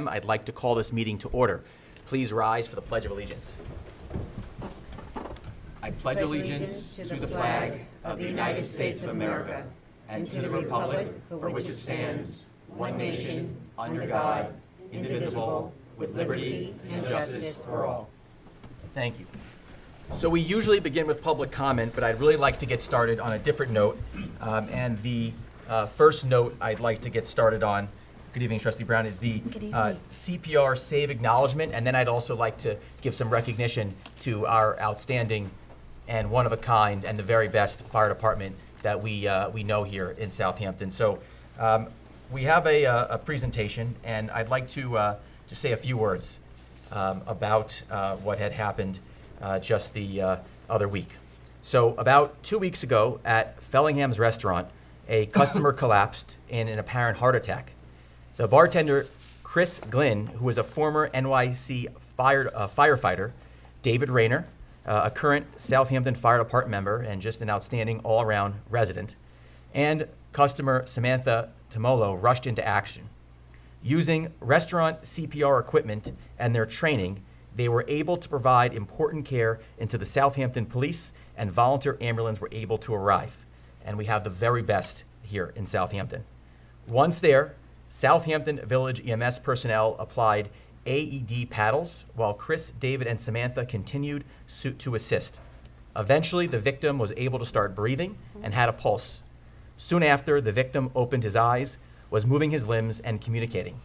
I'd like to call this meeting to order. Please rise for the Pledge of Allegiance. I pledge allegiance to the flag of the United States of America and to the republic for which it stands, one nation, under God, indivisible, with liberty and justice for all. Thank you. So we usually begin with public comment, but I'd really like to get started on a different note. And the first note I'd like to get started on, good evening, Trustee Brown, is the CPR Save Acknowledgement. And then I'd also like to give some recognition to our outstanding and one-of-a-kind and the very best fire department that we know here in Southampton. So we have a presentation, and I'd like to say a few words about what had happened just the other week. So about 2 weeks ago at Fellingham's restaurant, a customer collapsed in an apparent heart attack. The bartender, Chris Glynn, who was a former NYC firefighter, David Rayner, a current Southampton Fire Department member and just an outstanding all-around resident, and customer Samantha Tomolo rushed into action. Using restaurant CPR equipment and their training, they were able to provide important care until the Southampton police and volunteer ambulance were able to arrive. And we have the very best here in Southampton. Once there, Southampton Village EMS personnel applied AED paddles while Chris, David, and Samantha continued to assist. Eventually, the victim was able to start breathing and had a pulse. Soon after, the victim opened his eyes, was moving his limbs, and communicating.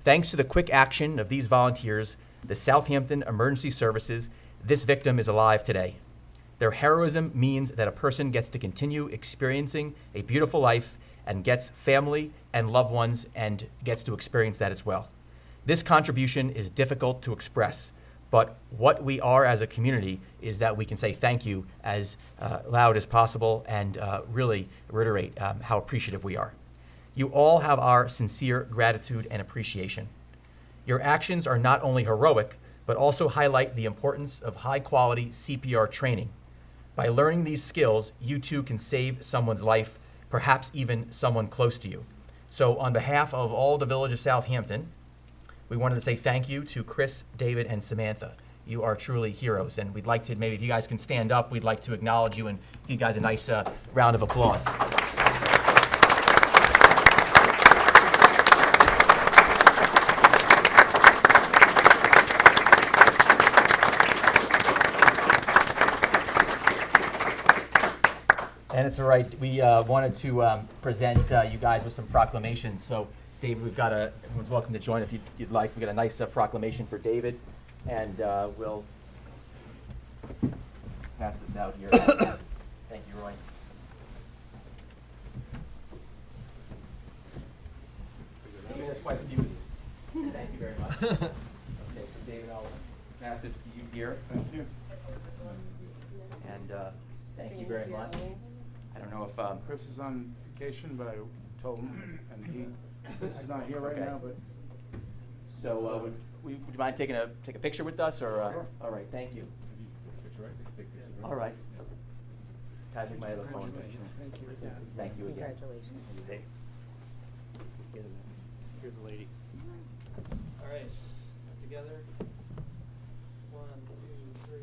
Thanks to the quick action of these volunteers, the Southampton Emergency Services, this victim is alive today. Their heroism means that a person gets to continue experiencing a beautiful life and gets family and loved ones and gets to experience that as well. This contribution is difficult to express, but what we are as a community is that we can say thank you as loud as possible and really reiterate how appreciative we are. You all have our sincere gratitude and appreciation. Your actions are not only heroic, but also highlight the importance of high-quality CPR training. By learning these skills, you too can save someone's life, perhaps even someone close to you. So on behalf of all the village of Southampton, we wanted to say thank you to Chris, David, and Samantha. You are truly heroes, and we'd like to, maybe if you guys can stand up, we'd like to acknowledge you and give you guys a nice round of applause. And it's all right. We wanted to present you guys with some proclamations. So, David, everyone's welcome to join if you'd like. We've got a nice proclamation for David, and we'll pass this out here. Thank you, Roy. There's quite a few of these. Thank you very much. Okay, so David, I'll pass this to you here. Thank you. And thank you very much. I don't know if Chris is on vacation, but I told him, and Chris is not here right now, but. So would you mind taking a picture with us, or? Sure. All right, thank you. All right. Can I take my other phone? Thank you. Thank you again. Congratulations. Here's the lady. All right, together. 1, 2, 3.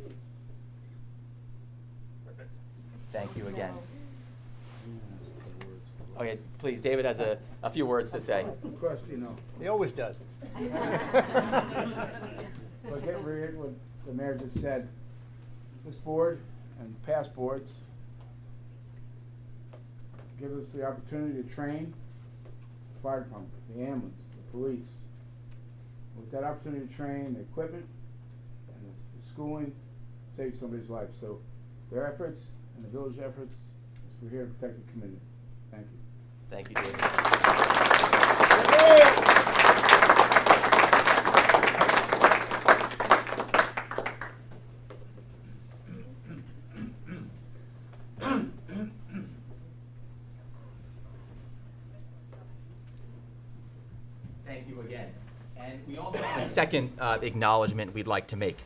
Perfect. Thank you again. Okay, please, David has a few words to say. Of course, you know. He always does. But get read what the mayor just said. This board and past boards give us the opportunity to train the fire department, the ambulance, the police. With that opportunity to train, the equipment and the schooling saves somebody's life. So their efforts and the village efforts, we're here to protect the community. Thank you. Thank you, David. Thank you again. And we also have a second acknowledgement we'd like to make.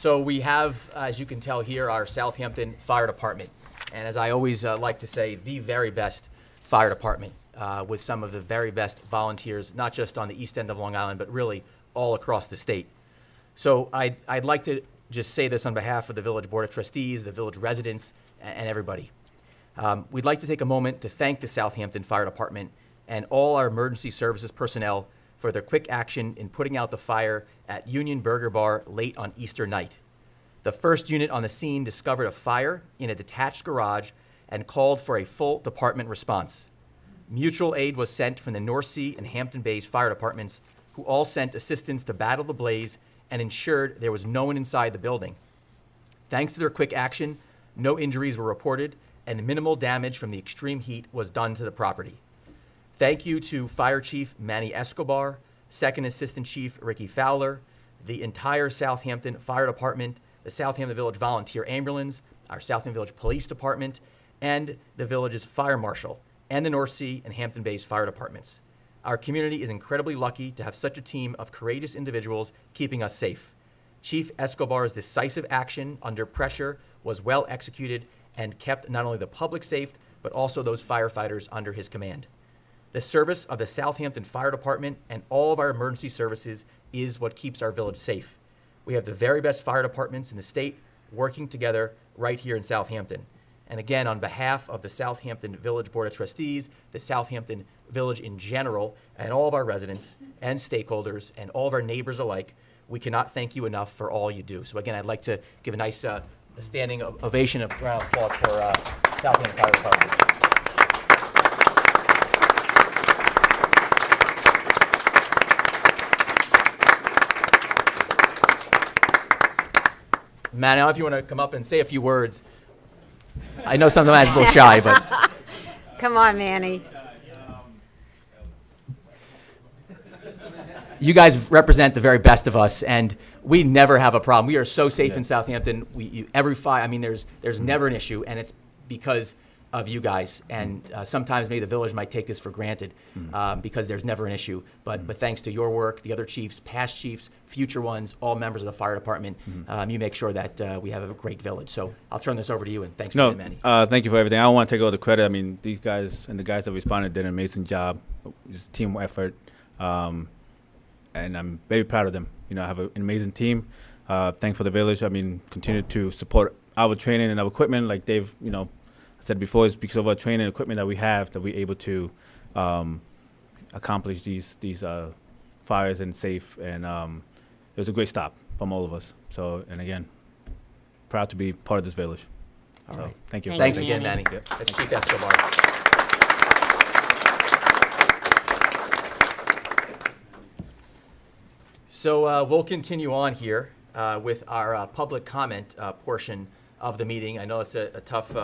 So we have, as you can tell here, our Southampton Fire Department. And as I always like to say, the very best fire department with some of the very best volunteers, not just on the east end of Long Island, but really all across the state. So I'd like to just say this on behalf of the Village Board of Trustees, the village residents, and everybody. We'd like to take a moment to thank the Southampton Fire Department and all our emergency services personnel for their quick action in putting out the fire at Union Burger Bar late on Easter night. The first unit on the scene discovered a fire in a detached garage and called for a full department response. Mutual aid was sent from the North Sea and Hampton Bays fire departments, who all sent assistance to battle the blaze and ensured there was no one inside the building. Thanks to their quick action, no injuries were reported and minimal damage from the extreme heat was done to the property. Thank you to Fire Chief Manny Escobar, Second Assistant Chief Ricky Fowler, the entire Southampton Fire Department, the Southampton Village Volunteer Ambulance, our Southampton Village Police Department, and the village's Fire Marshal, and the North Sea and Hampton Bays Fire Departments. Our community is incredibly lucky to have such a team of courageous individuals keeping us safe. Chief Escobar's decisive action under pressure was well executed and kept not only the public safe, but also those firefighters under his command. The service of the Southampton Fire Department and all of our emergency services is what keeps our village safe. We have the very best fire departments in the state working together right here in Southampton. And again, on behalf of the Southampton Village Board of Trustees, the Southampton Village in general, and all of our residents and stakeholders and all of our neighbors alike, we cannot thank you enough for all you do. So again, I'd like to give a nice standing ovation, a round of applause for Southampton Fire Department. Matt, now if you want to come up and say a few words. I know sometimes I'm a little shy, but. Come on, Manny. You guys represent the very best of us, and we never have a problem. We are so safe in Southampton. Every fire, I mean, there's never an issue, and it's because of you guys. And sometimes maybe the village might take this for granted because there's never an issue. But thanks to your work, the other chiefs, past chiefs, future ones, all members of the fire department, you make sure that we have a great village. So I'll turn this over to you, and thanks again, Manny. Thank you for everything. I don't want to take all the credit. I mean, these guys and the guys that responded did an amazing job. Just team effort. And I'm very proud of them. You know, I have an amazing team. Thanks for the village. I mean, continue to support our training and our equipment. Like Dave, said before, it's because of our training and equipment that we have that we're able to accomplish these fires and safe. And it was a great stop from all of us. So, and again, proud to be part of this village. All So, right. thank you. Thanks you, again, Manny. Manny. That's Chief Escobar. So we'll continue on here with our public comment portion of the meeting. I know it's a tough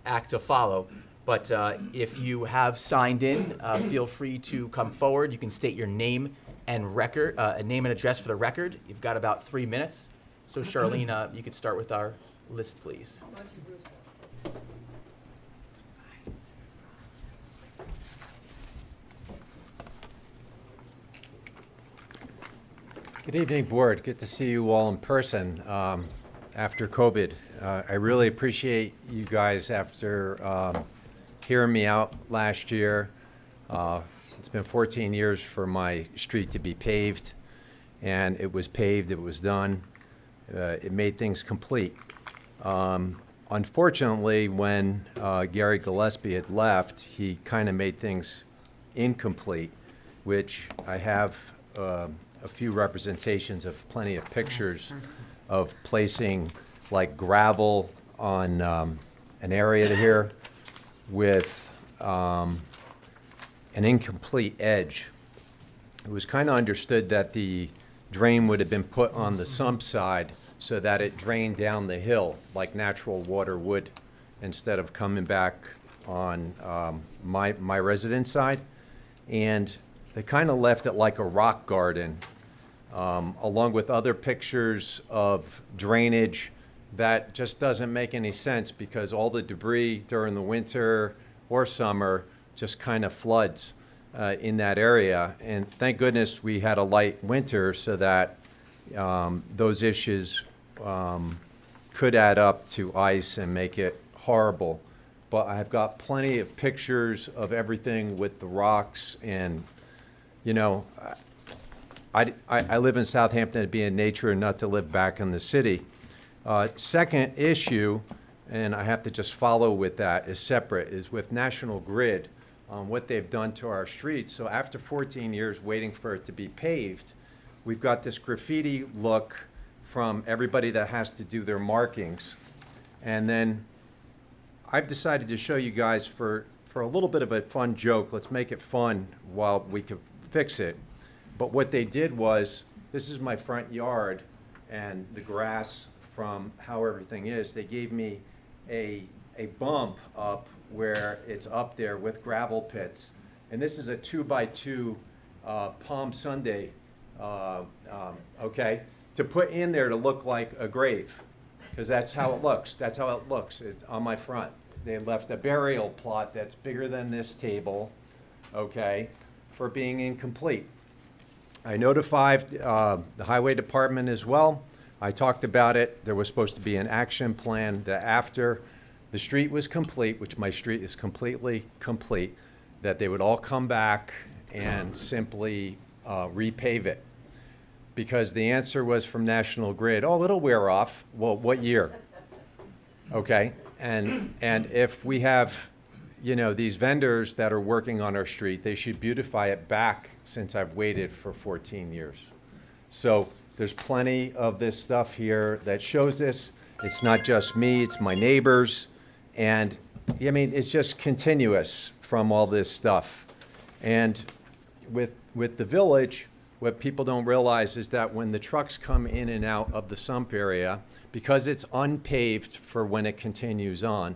act to follow, but if you have signed in, feel free to come forward. You can state your name and record, name and address for the record. You've got about 3 minutes. So Charlene, you could start with our list, please. Good evening, Board. Good to see you all in person after COVID. I really appreciate you guys after hearing me out last year. It's been 14 years for my street to be paved, and it was paved, it was done. It made things complete. Unfortunately, when Gary Gillespie had left, he kind of made things incomplete, which I have a few representations of plenty of pictures of placing like gravel on an area here with an incomplete edge. It was kind of understood that the drain would have been put on the sump side so that it drained down the hill like natural water would, instead of coming back on my residence side. And they kind of left it like a rock garden, along with other pictures of drainage that just doesn't make any sense, because all the debris during the winter or summer just kind of floods in that area. And thank goodness we had a light winter so that those issues could add up to ice and make it horrible. But I've got plenty of pictures of everything with the rocks, and, you know, I live in Southampton to be in nature and not to live back in the city. Second issue, and I have to just follow with that, is separate, is with National Grid, what they've done to our streets. So after 14 years waiting for it to be paved, we've got this graffiti look from everybody that has to do their markings. And then I've decided to show you guys for a little bit of a fun joke. Let's make it fun while we can fix it. But what they did was, this is my front yard and the grass from how everything is. They gave me a bump up where it's up there with gravel pits. And this is a 2x2 Palm Sunday, okay, to put in there to look like a grave, because that's how it looks. That's how it looks. It's on my front. They left a burial plot that's bigger than this table, okay, for being incomplete. I notified the highway department as well. I talked about it. There was supposed to be an action plan that after the street was complete, which my street is completely complete, that they would all come back and simply repave it. Because the answer was from National Grid, oh, it'll wear off. Well, what year? Okay, and if we have, you know, these vendors that are working on our street, they should beautify it back, since I've waited for 14 years. So there's plenty of this stuff here that shows this. It's not just me, it's my neighbors. And I mean, it's just continuous from all this stuff. And with the village, what people don't realize is that when the trucks come in and out of the sump area, because it's unpaved for when it continues on,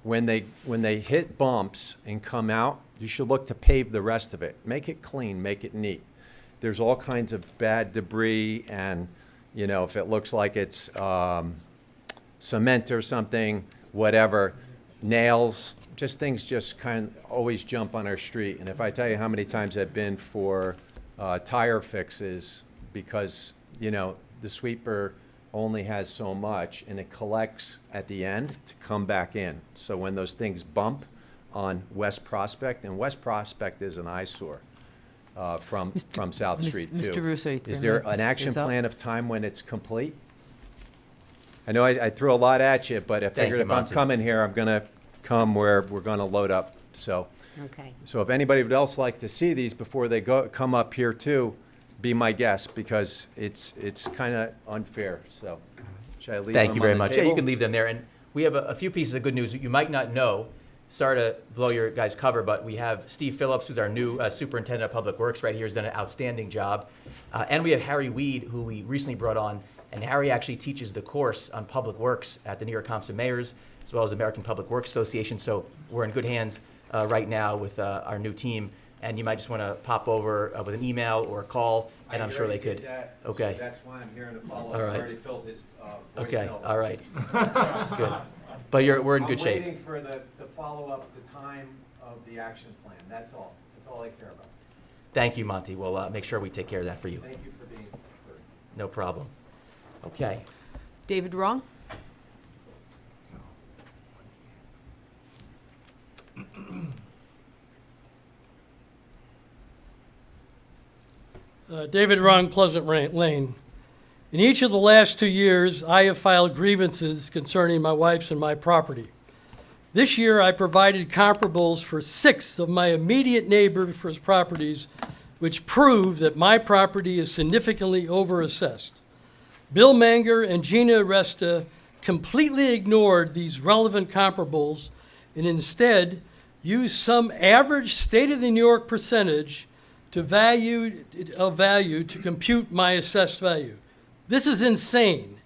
when they hit bumps and come out, you should look to pave the rest of it. Make it clean, make it neat. There's all kinds of bad debris, and, you know, if it looks like it's cement or something, whatever, nails, just things just kind of always jump on our street. And if I tell you how many times I've been for tire fixes, because, you know, the sweeper only has so much, and it collects at the end to come back in. So when those things bump on West Prospect, and West Prospect is an eyesore from South Street too. Mr. Russo, Is there an action plan of time when it's complete? I know I threw a lot at you, but I Thank figured you, if I'm Monty. coming here, I'm gonna come where we're gonna load up, so. Okay. So if anybody would else like to see these before they come up here too, be my guest, because it's kind of unfair, so. Should I leave Thank them you on very the much. Yeah, table? you can leave them there. And we have a few pieces of good news you might not know. Sorry to blow your guys' cover, but we have Steve Phillips, who's our new superintendent of public works right here. He's done an outstanding job. And we have Harry Weed, who we recently brought on. And Harry actually teaches the course on public works at the New York Council of Mayors, as well as the American Public Works Association. So we're in good hands right now with our new team. And you might just want to pop over with an email or a call, and I'm sure they could. Okay. So that's why I'm here to follow. All right. I've already filled his Okay, voicemail. all right. Good. But we're in good shape. I'm waiting for the follow-up, the time of the action plan. That's all. That's all I care about. Thank you, Monty. We'll make sure we take care of that for you. Thank you for being here. No problem. Okay. David Wrong? David Wrong, Pleasant Lane. In each of the last 2 years, I have filed grievances concerning my wife's and my property. This year, I provided comparables for 6 of my immediate neighbors' properties, which prove that my property is significantly overassessed. Bill Manger and Gina Aresta completely ignored these relevant comparables and instead used some average state-of-the-New York percentage to value to compute my assessed value. This is insane.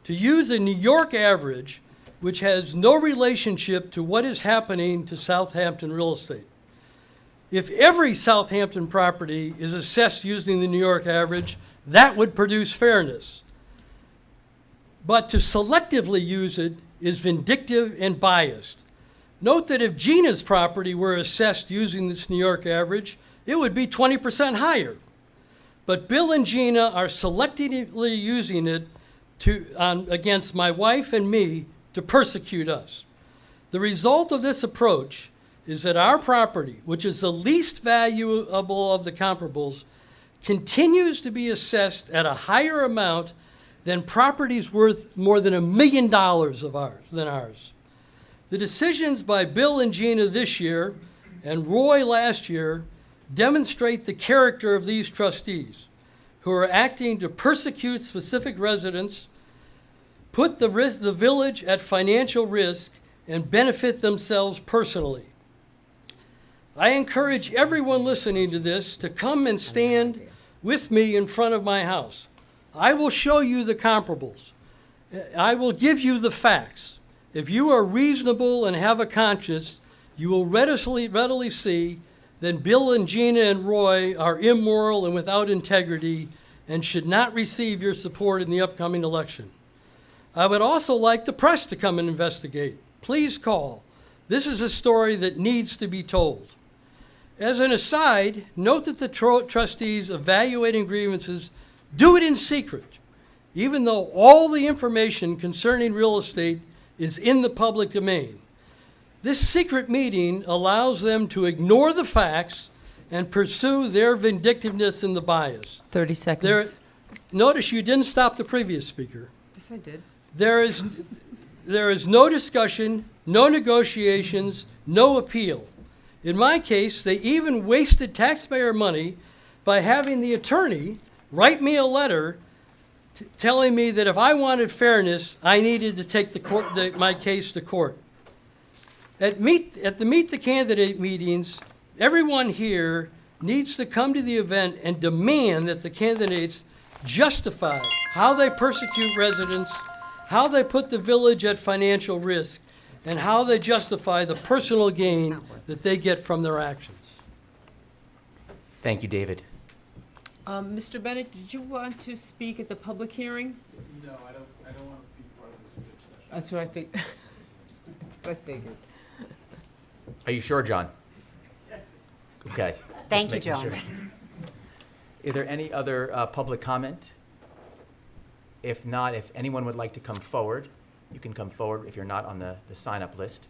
To use a New York average, which has no relationship to what is happening to Southampton real estate. If every Southampton property is assessed using the New York average, that would produce fairness. But to selectively use it is vindictive and biased. Note that if Gina's property were assessed using this New York average, it would be 20% higher. But Bill and Gina are selectively using it against my wife and me to persecute us. The result of this approach is that our property, which is the least valuable of the comparables, continues to be assessed at a higher amount than properties worth more than $1 million than ours. The decisions by Bill and Gina this year and Roy last year demonstrate the character of these trustees who are acting to persecute specific residents, put the village at financial risk, and benefit themselves personally. I encourage everyone listening to this to come and stand with me in front of my house. I will show you the comparables. I will give you the facts. If you are reasonable and have a conscience, you will readily see that Bill and Gina and Roy are immoral and without integrity and should not receive your support in the upcoming election. I would also like the press to come and investigate. Please call. This is a story that needs to be told. As an aside, note that the trustees evaluating grievances do it in secret, even though all the information concerning real estate is in the public domain. This secret meeting allows them to ignore the facts and pursue their vindictiveness in the bias. 30 seconds. Notice you didn't stop the previous speaker. Yes, I did. There is no discussion, no negotiations, no appeal. In my case, they even wasted taxpayer money by having the attorney write me a letter telling me that if I wanted fairness, I needed to take my case to court. At the Meet the Candidate meetings, everyone here needs to come to the event and demand that the candidates justify how they persecute residents, how they put the village at financial risk, and how they justify the personal gain that they get from their actions. Thank you, David. Mr. Bennett, did you want to speak at the public hearing? No, I don't want to be part of this discussion. That's what I think. That's what I figured. Are you sure, John? Okay. Thank Just you, making John. sure. Is there any other public comment? If not, if anyone would like to come forward, you can come forward if you're not on the sign-up list.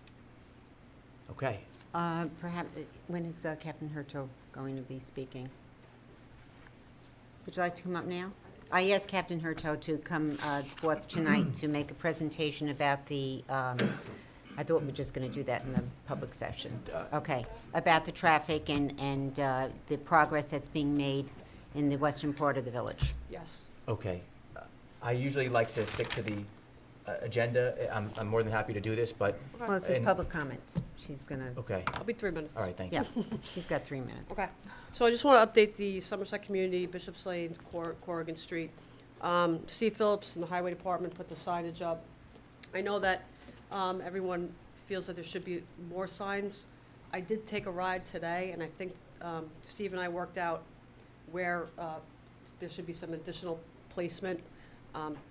Okay. Perhaps, when is Captain Herto going to be speaking? Would you like to come up now? I asked Captain Herto to come forth tonight to make a presentation about the, I thought we were just going to do that in the public session. Okay, about the traffic and the progress that's being made in the western part of the village. Yes. Okay. I usually like to stick to the agenda. I'm more than happy to do this, but, Well, this is And- public comment. She's going to, okay. I'll be 3 minutes. All right, thank you. yeah, she's got 3 minutes. Okay, so I just want to update the Somerset community, Bishop's Lane, Corrigan Street. Steve Phillips and the Highway Department put the signage up. I know that everyone feels that there should be more signs. I did take a ride today, and I think Steve and I worked out where there should be some additional placement,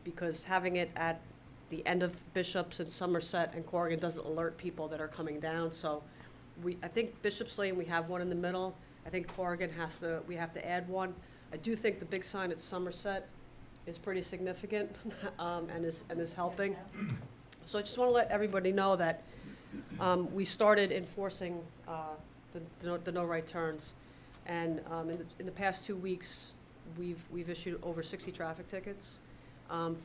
because having it at the end of Bishop's and Somerset and Corrigan doesn't alert people that are coming down. So I think Bishop's Lane, we have one in the middle. I think Corrigan we have to add one. I do think the big sign at Somerset is pretty significant and is helping. So I just want to let everybody know that we started enforcing the no right turns. And in the past 2 weeks, we've issued over 60 traffic tickets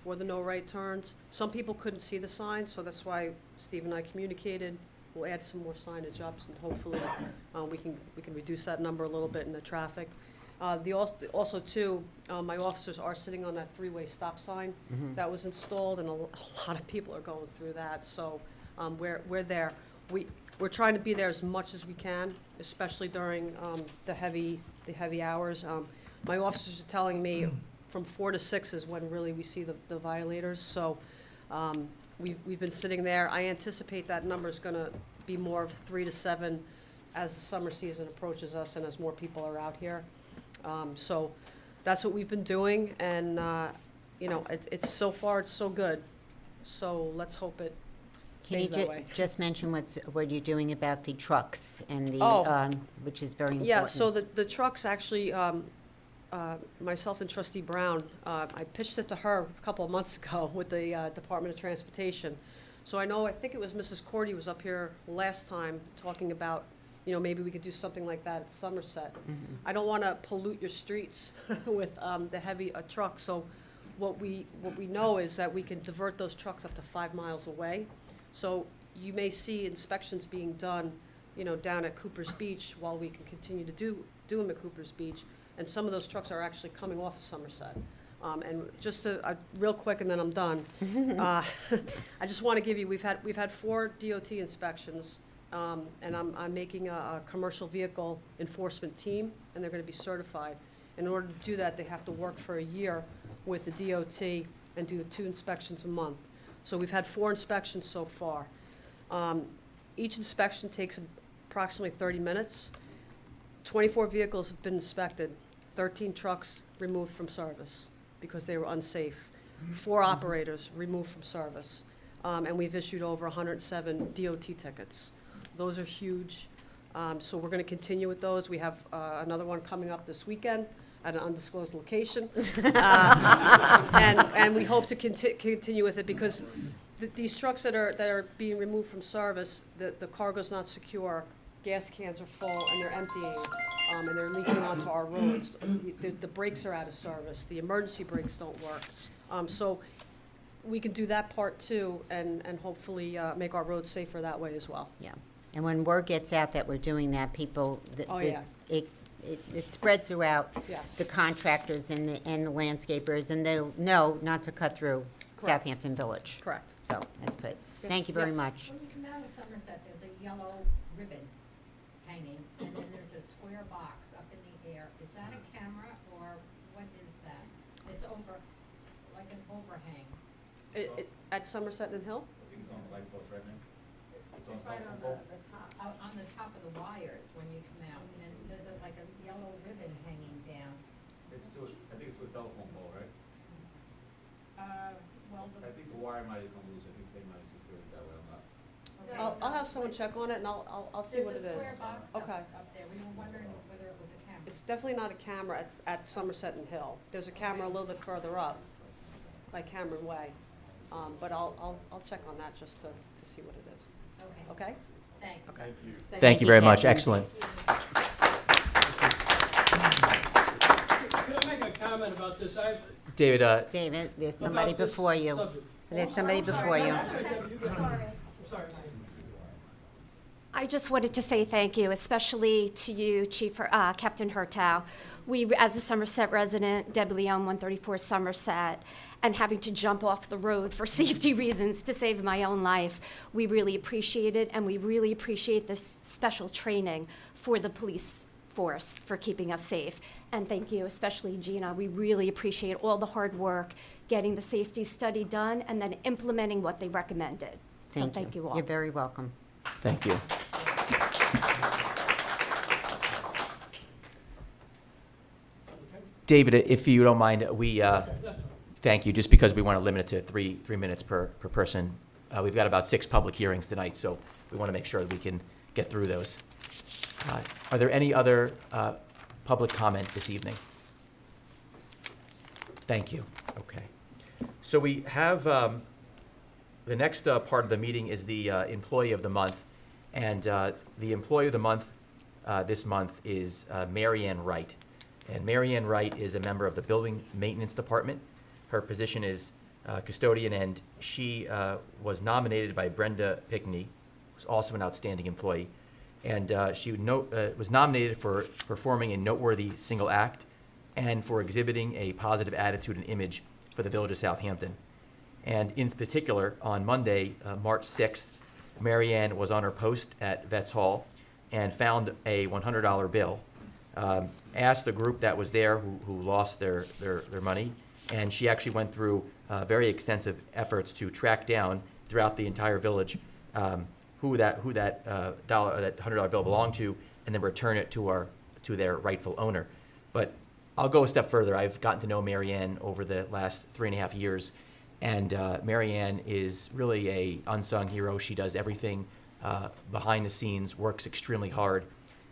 for the no right turns. Some people couldn't see the signs, so that's why Steve and I communicated. We'll add some more signage ups, and hopefully we can reduce that number a little bit in the traffic. Also too, my officers are sitting on that 3-way stop sign that was installed, and a lot of people are going through that. So we're there. We're trying to be there as much as we can, especially during the heavy hours. My officers are telling me from 4 to 6 is when really we see the violators. So we've been sitting there. I anticipate that number is going to be more of 3 to 7 as the summer season approaches us and as more people are out here. So that's what we've been doing, and it's so far it's so good. So let's hope it Can you stays that way. just mention what you're doing about the trucks and the, Oh. which is very important? Yeah, so the trucks actually, myself and Trustee Brown, I pitched it to her a couple of months ago with the Department of Transportation. So I think it was Mrs. Cordy was up here last time talking about, maybe we could do something like that at Somerset. I don't want to pollute your streets with the heavy trucks, so what we know is that we can divert those trucks up to 5 miles away. So you may see inspections being done, down at Cooper's Beach while we can continue to do them at Cooper's Beach. And some of those trucks are actually coming off of Somerset. And just to, real quick, and then I'm done. I just want to give you, we've had 4 DOT inspections, and I'm making a commercial vehicle enforcement team, and they're going to be certified. In order to do that, they have to work for a year with the DOT and do 2 inspections a month. So we've had 4 inspections so far. Each inspection takes approximately 30 minutes. 24 vehicles have been inspected, 13 trucks removed from service because they were unsafe, 4 operators removed from service, and we've issued over 107 DOT tickets. Those are huge, so we're going to continue with those. We have another one coming up this weekend at an undisclosed location, and we hope to continue with it because these trucks that are being removed from service, the cargo's not secure, gas cans are full, and they're emptying, and they're leaking onto our roads. The brakes are out of service. The emergency brakes don't work. So we can do that part too, and hopefully make our roads safer that way as well. Yeah, and when word gets out that we're doing that, people, Yeah. it spreads throughout Yes. the contractors and the landscapers, and they'll know not to cut through Southampton Village. Correct. So, that's good. Thank you very Yes. much. When you come out of Somerset, there's a yellow ribbon hanging, and then there's a square box up in the air. Is that a camera, or what is that? It's over, like an overhang. At Somerset and Hill? I think it's on the light post right now. It's right on the top, on the top of the wires when you come out, and there's like a yellow ribbon hanging down. I think it's to a telephone pole, right? Well, I think the wire might have come loose. I think they might have secured it that way. I'm not. I'll have someone check on it, and I'll see what it There's a is. square box Okay. up there. We were wondering whether it was a camera. It's definitely not a camera at Somerset and Hill. There's a camera a little bit further up by Cameron Way. But I'll check on that just to see what it is. Okay, Okay? thanks. Okay. Thank you very much. Captain. Excellent. Can I make a comment about this? David, David, there's somebody About this before you. subject. There's somebody before you. Sorry. I just wanted to say thank you, especially to you, Chief, Captain Hertow. We, as a Somerset resident, Deb Leon, 134 Somerset, and having to jump off the road for safety reasons to save my own life, we really appreciate it, and we really appreciate this special training for the police force for keeping us safe. And thank you, especially Gina. We really appreciate all the hard work, getting the safety study done, and then implementing what they recommended. So thank you all. You're very welcome. thank you. David, if you don't mind, we thank you, just because we want to limit it to three minutes per person. We've got about 6 public hearings tonight, so we want to make sure that we can get through those. Are there any other public comment this evening? Thank you. Okay. So we have, the next part of the meeting is the Employee of the Month. And the Employee of the Month this month is Mary Ann Wright. And Mary Ann Wright is a member of the Building Maintenance Department. Her position is custodian, and she was nominated by Brenda Pickney, who's also an outstanding employee. And she was nominated for performing a noteworthy single act and for exhibiting a positive attitude and image for the Village of Southampton. And in particular, on Monday, March 6th, Mary Ann was on her post at Vets Hall and found a $100 bill, asked the group that was there who lost their money, and she actually went through very extensive efforts to track down throughout the entire village who that $100 bill belonged to, and then return it to their rightful owner. But I'll go a step further. I've gotten to know Mary Ann over the last 3.5 years, and Mary Ann is really a unsung hero. She does everything behind the scenes, works extremely hard,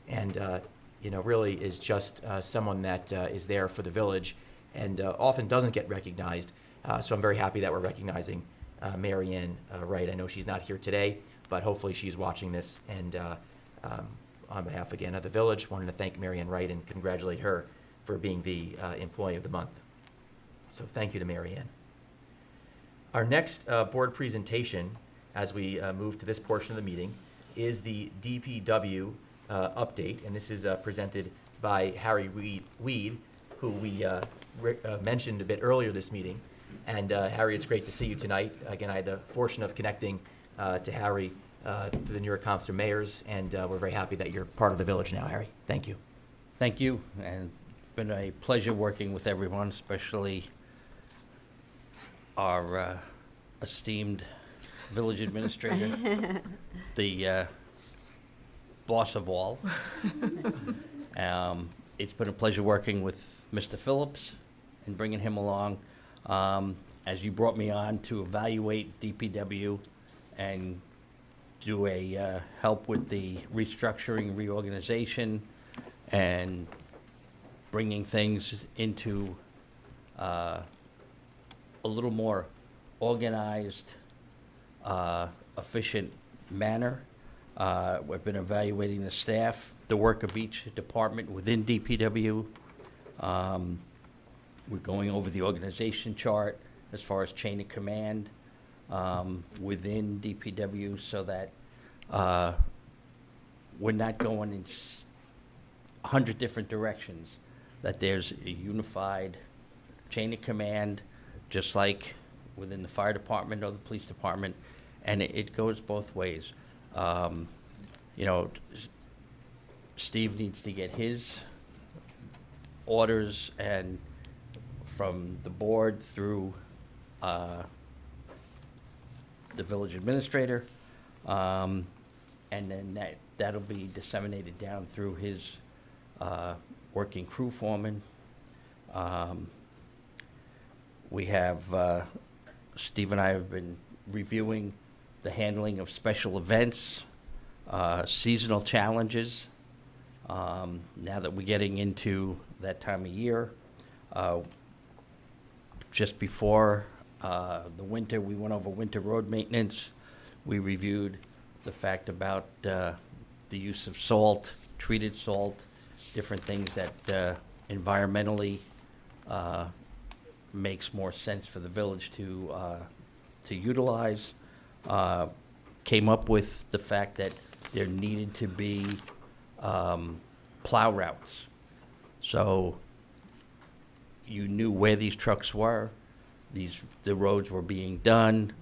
and really is just someone that is there for the village and often doesn't get recognized. So I'm very happy that we're recognizing Mary Ann Wright. I know she's not here today, but hopefully she's watching this. And on behalf again of the village, wanted to thank Mary Ann Wright and congratulate her for being the Employee of the Month. So thank you to Mary Ann. Our next board presentation, as we move to this portion of the meeting, is the DPW update, and this is presented by Harry Weed, who we mentioned a bit earlier this meeting. And Harry, it's great to see you tonight. Again, I had the fortune of connecting to Harry through the New York Council of Mayors, and we're very happy that you're part of the village now, Harry. Thank you. Thank you, and it's been a pleasure working with everyone, especially our esteemed village administrator, the boss of all. It's been a pleasure working with Mr. Phillips and bringing him along. As you brought me on to evaluate DPW and do a help with the restructuring, reorganization, and bringing things into a little more organized, efficient manner. We've been evaluating the staff, the work of each department within DPW. We're going over the organization chart as far as chain of command within DPW so that we're not going in 100 different directions, that there's a unified chain of command, just like within the fire department or the police department, and it goes both ways. Steve needs to get his orders and from the board through the village administrator, and then that'll be disseminated down through his working crew foreman. We have, Steve and I have been reviewing the handling of special events, seasonal challenges. Now that we're getting into that time of year, just before the winter, we went over winter road maintenance. We reviewed the fact about the use of salt, treated salt, different things that environmentally makes more sense for the village to utilize. Came up with the fact that there needed to be plow routes. So you knew where these trucks were, the roads were being done,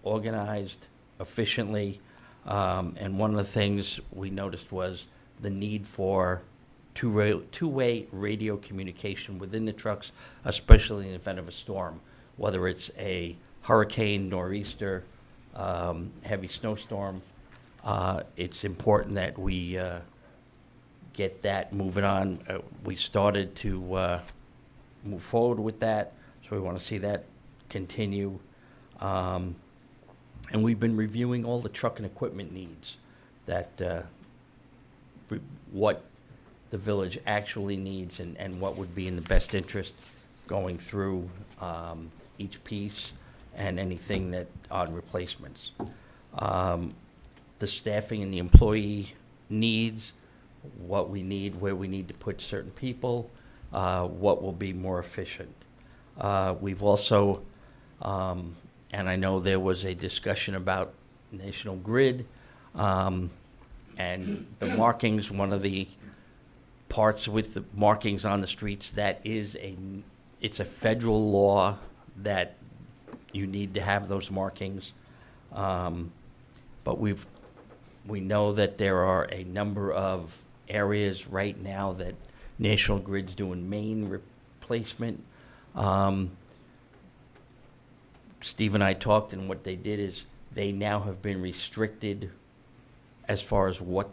organized efficiently, and one of the things we noticed was the need for two-way radio communication within the trucks, especially in the event of a storm, whether it's a hurricane, nor'easter, heavy snowstorm. It's important that we get that moving on. We started to move forward with that, so we want to see that continue. And we've been reviewing all the truck and equipment needs, that what the village actually needs and what would be in the best interest, going through each piece and anything that on replacements. The staffing and the employee needs, what we need, where we need to put certain people, what will be more efficient. We've also, and I know there was a discussion about National Grid, and the markings. One of the parts with the markings on the streets, that is it's a federal law that you need to have those markings. But we know that there are a number of areas right now that National Grid's doing main replacement. Steve and I talked, and what they did is they now have been restricted as far as what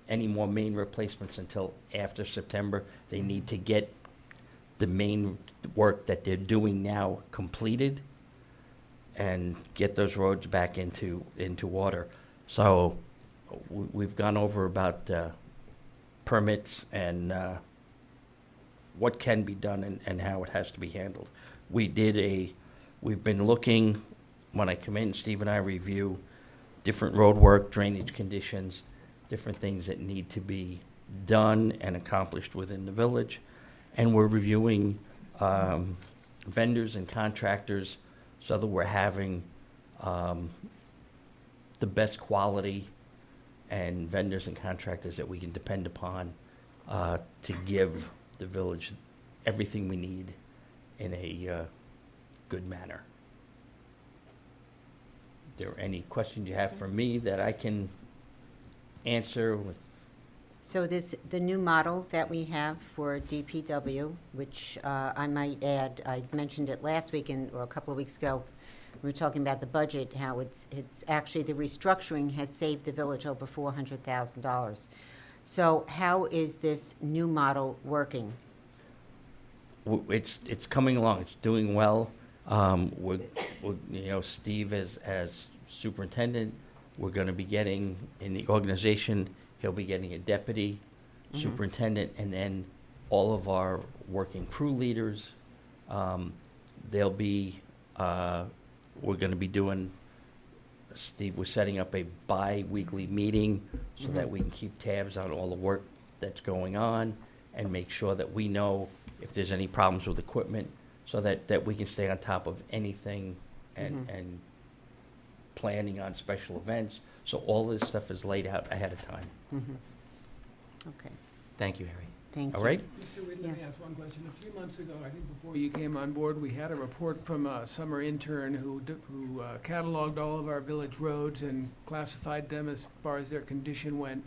any more main replacements until after September. They need to get the main work that they're doing now completed and get those roads back into water. So we've gone over about permits and what can be done and how it has to be handled. We've been looking, when I come in, Steve and I review different road work, drainage conditions, different things that need to be done and accomplished within the village. And we're reviewing vendors and contractors so that we're having the best quality and vendors and contractors that we can depend upon to give the village everything we need in a good manner. Are there any questions you have for me that I can answer with? So the new model that we have for DPW, which I might add, I mentioned it last week or a couple of weeks ago, we were talking about the budget, how it's actually, the restructuring has saved the village over $400,000. So how is this new model working? It's coming along. It's doing well. Steve as superintendent, we're going to be getting in the organization. He'll be getting a deputy superintendent, and then all of our working crew leaders. They'll be. We're going to be doing. Steve was setting up a bi-weekly meeting so that we can keep tabs on all the work that's going on and make sure that we know if there's any problems with equipment, so that we can stay on top of anything and planning on special events. So all this stuff is laid out ahead of time. Okay, Thank you, Harry. thank you. All right? Mr. Reed, Yeah. let me ask one question. A few months ago, I think before you came on board, we had a report from a summer intern who cataloged all of our village roads and classified them as far as their condition went,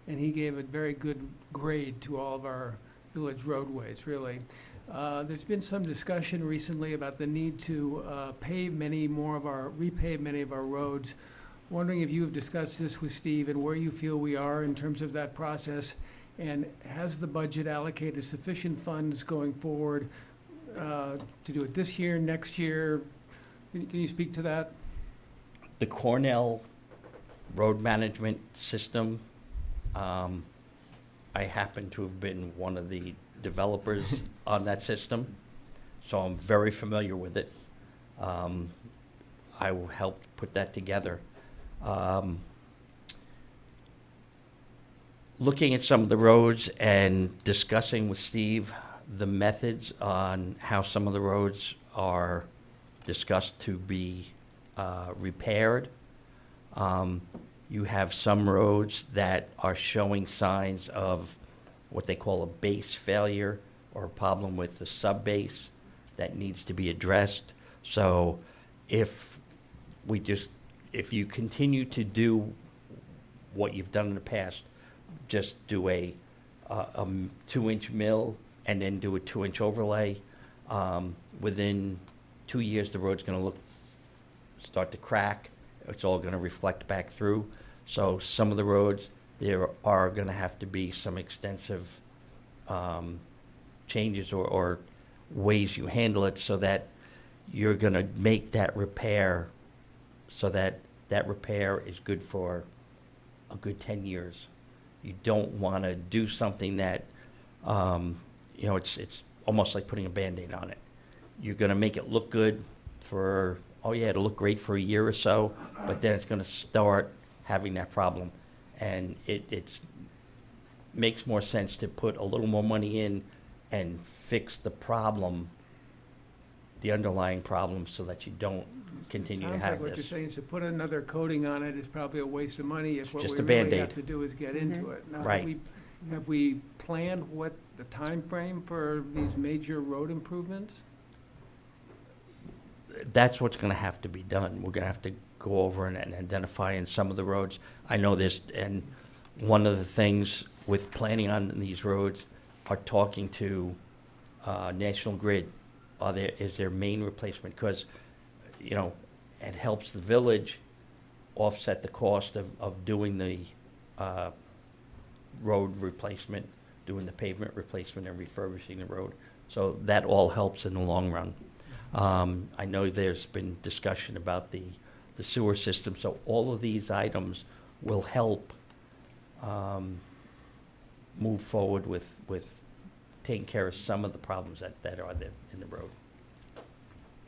and he gave a very good grade to all of our village roadways, really. There's been some discussion recently about the need to repave many of our roads. Wondering if you have discussed this with Steve and where you feel we are in terms of that process, and has the budget allocated sufficient funds going forward to do it this year, next year? Can you speak to that? The Cornell road management system, I happen to have been one of the developers on that system, so I'm very familiar with it. I helped put that together. Looking at some of the roads and discussing with Steve the methods on how some of the roads are discussed to be repaired. You have some roads that are showing signs of what they call a base failure or a problem with the sub-base that needs to be addressed. So if you continue to do what you've done in the past, just do a 2-inch mill and then do a 2-inch overlay, within 2 years, the road's gonna start to crack. It's all gonna reflect back through. So some of the roads, there are gonna have to be some extensive changes or ways you handle it so that you're gonna make that repair so that that repair is good for a good 10 years. You don't wanna do something that, it's almost like putting a Band-Aid on it. You're gonna make it look good for, it'll look great for a year or so, but then it's gonna start having that problem. And it makes more sense to put a little more money in and fix the problem, the underlying problem, so that you don't continue to Sounds have like what you're this. saying is to put another coating on it is probably a waste of money if what just we a really Band-Aid. have to do is get into it. Now, Right. Have we planned what the time frame for these major road improvements? That's what's gonna have to be done. We're gonna have to go over and identify in some of the roads. I know this, and one of the things with planning on these roads are talking to National Grid. Is there main replacement? Because, it helps the village offset the cost of doing the road replacement, doing the pavement replacement and refurbishing the road. So that all helps in the long run. I know there's been discussion about the sewer system, so all of these items will help move forward with taking care of some of the problems that are there in the road.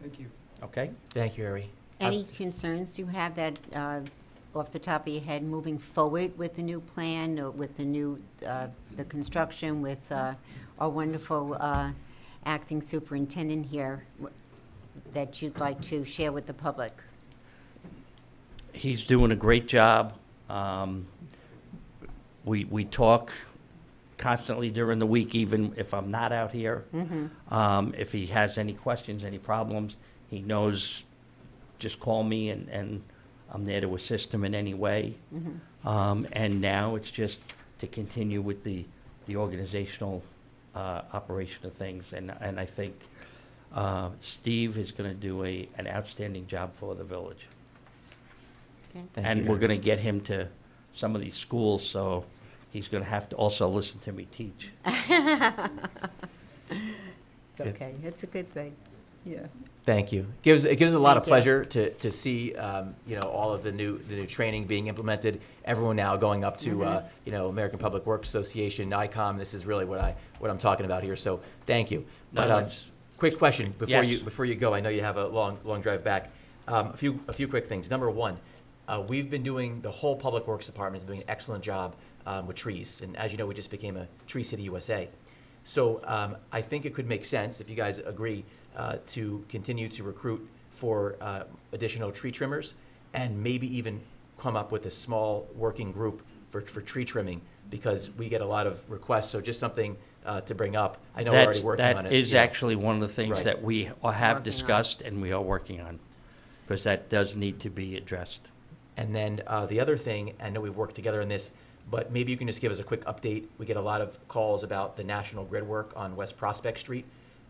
Thank you. Okay? Thank you, Harry. Any concerns you have that, off the top of your head, moving forward with the new plan, or with the new, the construction, with our wonderful acting superintendent here, that you'd like to share with the public? He's doing a great job. We talk constantly during the week, even if I'm not out here. If he has any questions, any problems, he knows, just call me, and I'm there to assist him in any way. And now it's just to continue with the organizational operation of things. And I think Steve is going to do an outstanding job for the village. Okay. Thank And you, we're Harry. going to get him to some of these schools, so he's going to have to also listen to me teach. It's okay, it's a good thing, yeah. Thank you. It gives us a lot of Thank you. pleasure to see all of the new training being implemented. Everyone now going up to American Public Works Association, NICOM. This is really what I'm talking about here. So thank you. No, But it's- quick question before Yes. you go. I know you have a long drive back. A few quick things. Number one, we've been doing, the whole Public Works Department is doing an excellent job with trees. And as you know, we just became a Tree City USA. So I think it could make sense, if you guys agree, to continue to recruit for additional tree trimmers, and maybe even come up with a small working group for tree trimming, because we get a lot of requests. So just something to bring up. I know we're already working on it. That is Yeah. actually one of the things Right. that we have Working on. discussed and we are working on, because that does need to be addressed. And then the other thing, I know we've worked together on this, but maybe you can just give us a quick update. We get a lot of calls about the National Grid work on West Prospect Street,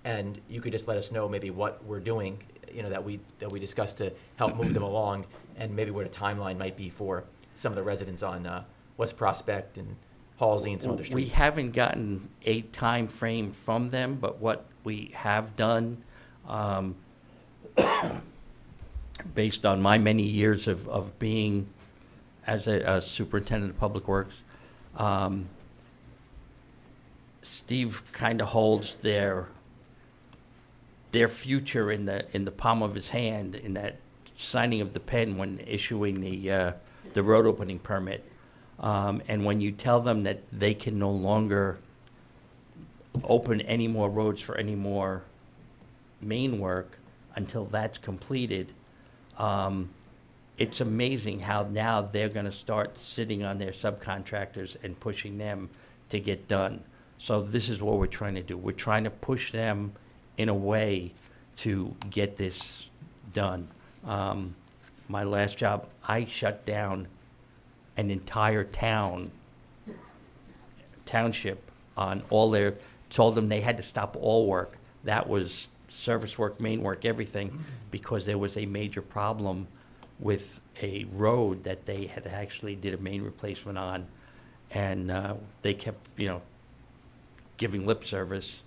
and you could just let us know maybe what we're doing, that we discussed to help move them along, and maybe what a timeline might be for some of the residents on West Prospect and Halsey and some other We streets. haven't gotten a time frame from them, but what we have done, based on my many years of being as a superintendent of public works, Steve kind of holds their future in the palm of his hand, in that signing of the pen when issuing the road opening permit. And when you tell them that they can no longer open any more roads for any more main work until that's completed, it's amazing how now they're going to start sitting on their subcontractors and pushing them to get done. So this is what we're trying to do. We're trying to push them in a way to get this done. My last job, I shut down an entire township on all their, told them they had to stop all work. That was service work, main work, everything, because there was a major problem with a road that they had actually did a main replacement on, and they kept, giving lip service.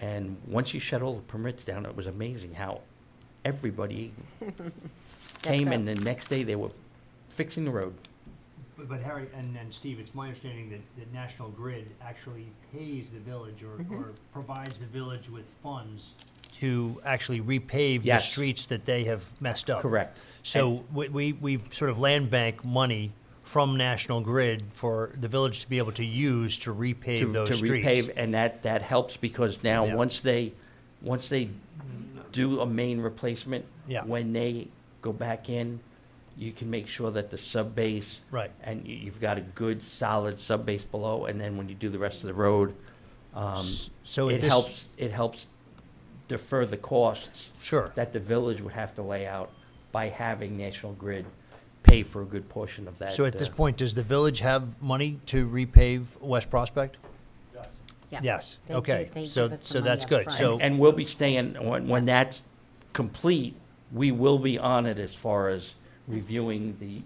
And once you shut all the permits down, it was amazing how everybody came, and the next day they were fixing the road. But Harry and Steve, it's my understanding that National Grid actually pays the village or provides the village with funds to actually repave the Yes. streets that they have messed up. Correct. So we've sort of land bank money from National Grid for the village to be able to use to repave those to streets. repave, and that helps, because now Yeah. once they do a main replacement, Yeah. when they go back in, you can make sure that the sub base, Right. and you've got a good solid sub base below, and then when you do the rest of the road, So at it this- helps defer the costs Sure. that the village would have to lay out by having National Grid pay for a good portion of that. So at this point, does the village have money to repave West Prospect? Yeah. Yes, They okay, give- they so give us the so money that's up good, front. so. And we'll be staying, when that's complete, we will be on it as far as reviewing the,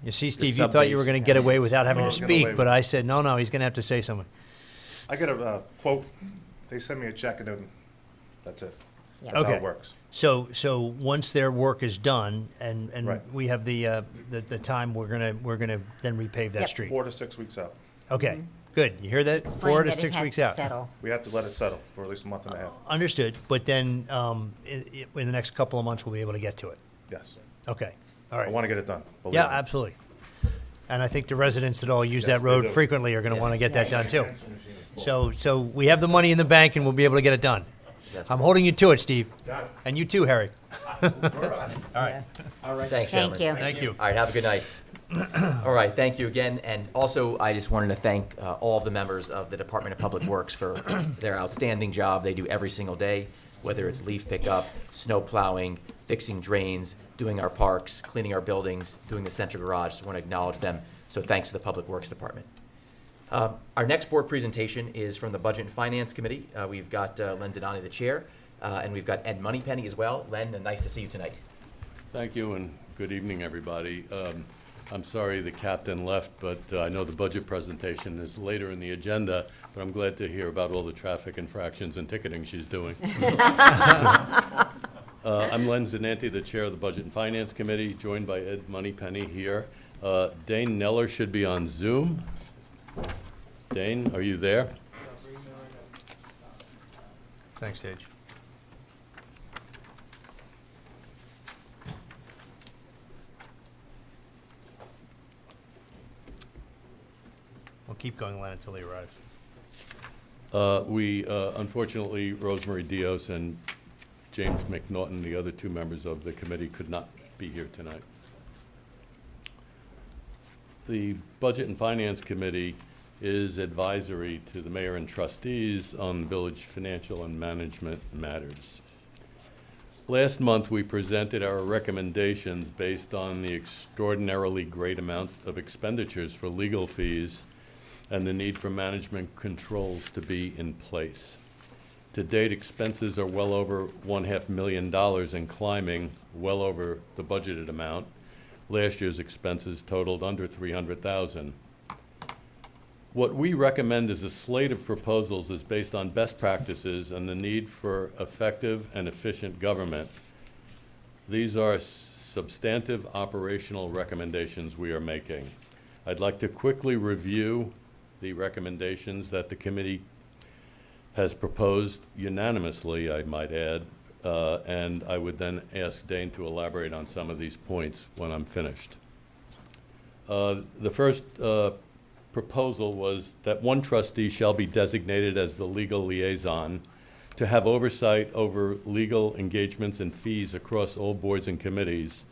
You see, the Steve, you thought you were sub-base. gonna get away without having No, to I'm gonna speak, waive but it. I said, no, he's gonna have to say something. I get a quote, they send me a check, and then that's it. Yeah. That's how Okay. it works. So once their work is done, and Right. we have the time, we're gonna then repave that Yep. street. 4 to 6 weeks out. Okay, Good. You hear that? Explain 4 to that it 6 has weeks to out. settle. We have to let it settle for at least a month and a half. Understood. But then in the next couple of months, we'll be able to get to it. Yes. Okay. All I right. want to get it done. believe Yeah, me. absolutely. And I think the residents that all use Yes, that they road do. frequently are going to want to Yes. get that done too. So we have the money in the bank and we'll be able to get it done. That's I'm holding you to it, Steve. Got it. And you too, Harry. All right. Thanks, Thank gentlemen. you. Thank you. All right, have a good night. All right, thank you again. And also, I just wanted to thank all of the members of the Department of Public Works for their outstanding job they do every single day, whether it's leaf pickup, snow plowing, fixing drains, doing our parks, cleaning our buildings, doing the central garage. Just want to acknowledge them. So thanks to the Public Works Department. Our next board presentation is from the Budget and Finance Committee. We've got Len Zidani, the chair, and we've got Ed Moneypenny as well. Len, nice to see you tonight. Thank you, and good evening, everybody. I'm sorry the captain left, but I know the budget presentation is later in the agenda, but I'm glad to hear about all the traffic infractions and ticketing she's doing. I'm Len Zananti, the chair of the Budget and Finance Committee, joined by Ed Moneypenny here. Dane Neller should be on Zoom. Dane, are you there? Thanks, Sage. We'll keep going, Len, until he arrives. Unfortunately, Rosemary Dios and James McNaughton, the other two members of the committee, could not be here tonight. The Budget and Finance Committee is advisory to the mayor and trustees on village financial and management matters. Last month, we presented our recommendations based on the extraordinarily great amount of expenditures for legal fees and the need for management controls to be in place. To date, expenses are well over $1.5 million and climbing well over the budgeted amount. Last year's expenses totaled under $300,000. What we recommend as a slate of proposals is based on best practices and the need for effective and efficient government. These are substantive operational recommendations we are making. I'd like to quickly review the recommendations that the committee has proposed unanimously, I might add, and I would then ask Dane to elaborate on some of these points when I'm finished. The first proposal was that one trustee shall be designated as the legal liaison to have oversight over legal engagements and fees across all boards and committees.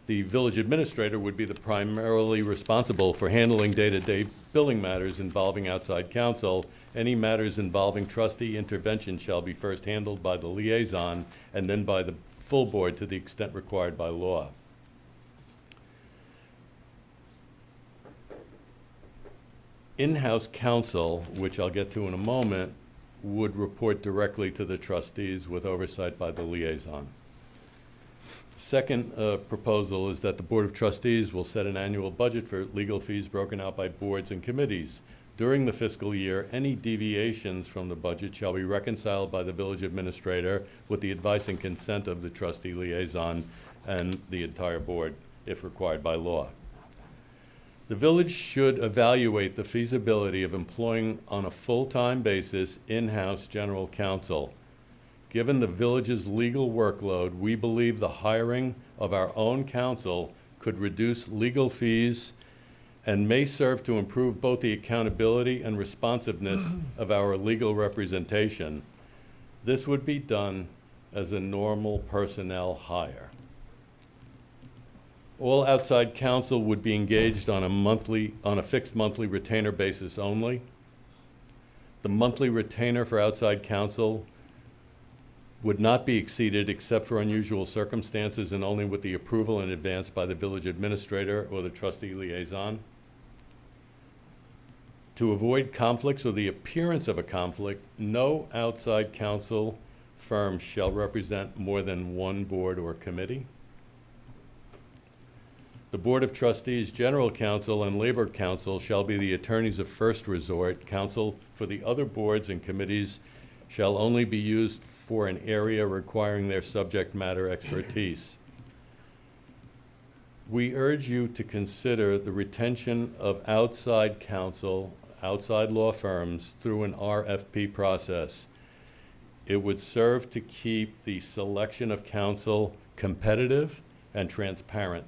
The village administrator would be the primarily responsible for handling day-to-day billing matters involving outside counsel. Any matters involving trustee intervention shall be first handled by the liaison and then by the full board to the extent required by law. In-house counsel, which I'll get to in a moment, would report directly to the trustees with oversight by the liaison. Second proposal is that the Board of Trustees will set an annual budget for legal fees broken out by boards and committees. During the fiscal year, any deviations from the budget shall be reconciled by the village administrator with the advice and consent of the trustee liaison and the entire board, if required by law. The village should evaluate the feasibility of employing on a full-time basis in-house general counsel. Given the village's legal workload, we believe the hiring of our own counsel could reduce legal fees and may serve to improve both the accountability and responsiveness of our legal representation. This would be done as a normal personnel hire. All outside counsel would be engaged on a fixed monthly retainer basis only. The monthly retainer for outside counsel would not be exceeded except for unusual circumstances and only with the approval in advance by the village administrator or the trustee liaison. To avoid conflicts or the appearance of a conflict, no outside counsel firm shall represent more than one board or committee. The Board of Trustees, General Counsel, and Labor Counsel shall be the attorneys of first resort. Counsel for the other boards and committees shall only be used for an area requiring their subject matter expertise. We urge you to consider the retention of outside counsel outside law firms through an RFP process. It would serve to keep the selection of counsel competitive and transparent.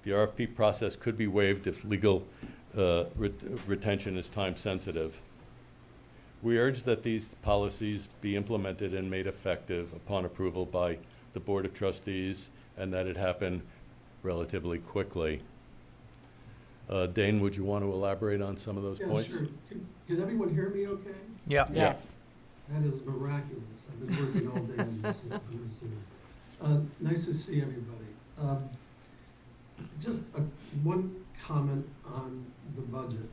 The RFP process could be waived if legal retention is time sensitive. We urge that these policies be implemented and made effective upon approval by the Board of Trustees, and that it happen relatively quickly. Dane, would you want to elaborate on some of those points? Sure. Can everyone hear me okay? Yeah. Yes. That is miraculous. I've been working all day on this Zoom. Nice to see everybody. Just one comment on the budget.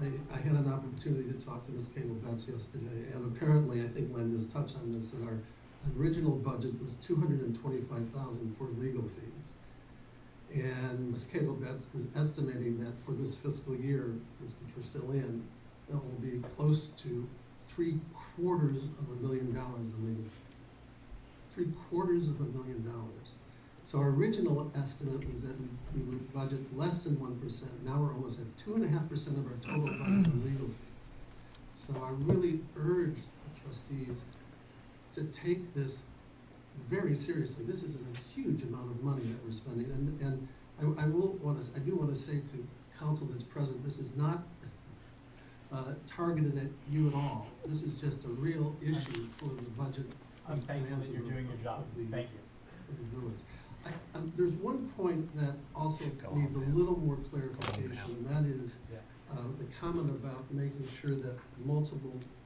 I had an opportunity to talk to Ms. Cable-Betts yesterday, and apparently, I think Linda's touched on this, that our original budget was $225,000 for legal fees. And Ms. Cable-Betts is estimating that for this fiscal year, which we're still in, that will be close to $750,000 in legal fees. $750,000. So our original estimate was that we would budget less than 1%. Now we're almost at 2.5% of our total budget in legal fees. So I really urge the trustees to take this very seriously. This is a huge amount of money that we're spending, and I do want to say to council that's present, this is not targeted at you at all. This is just a real issue for the budget. I'm thankful that you're doing your job. Thank you. Of the village. There's one point that also needs a little more clarification, and that is the comment about making sure that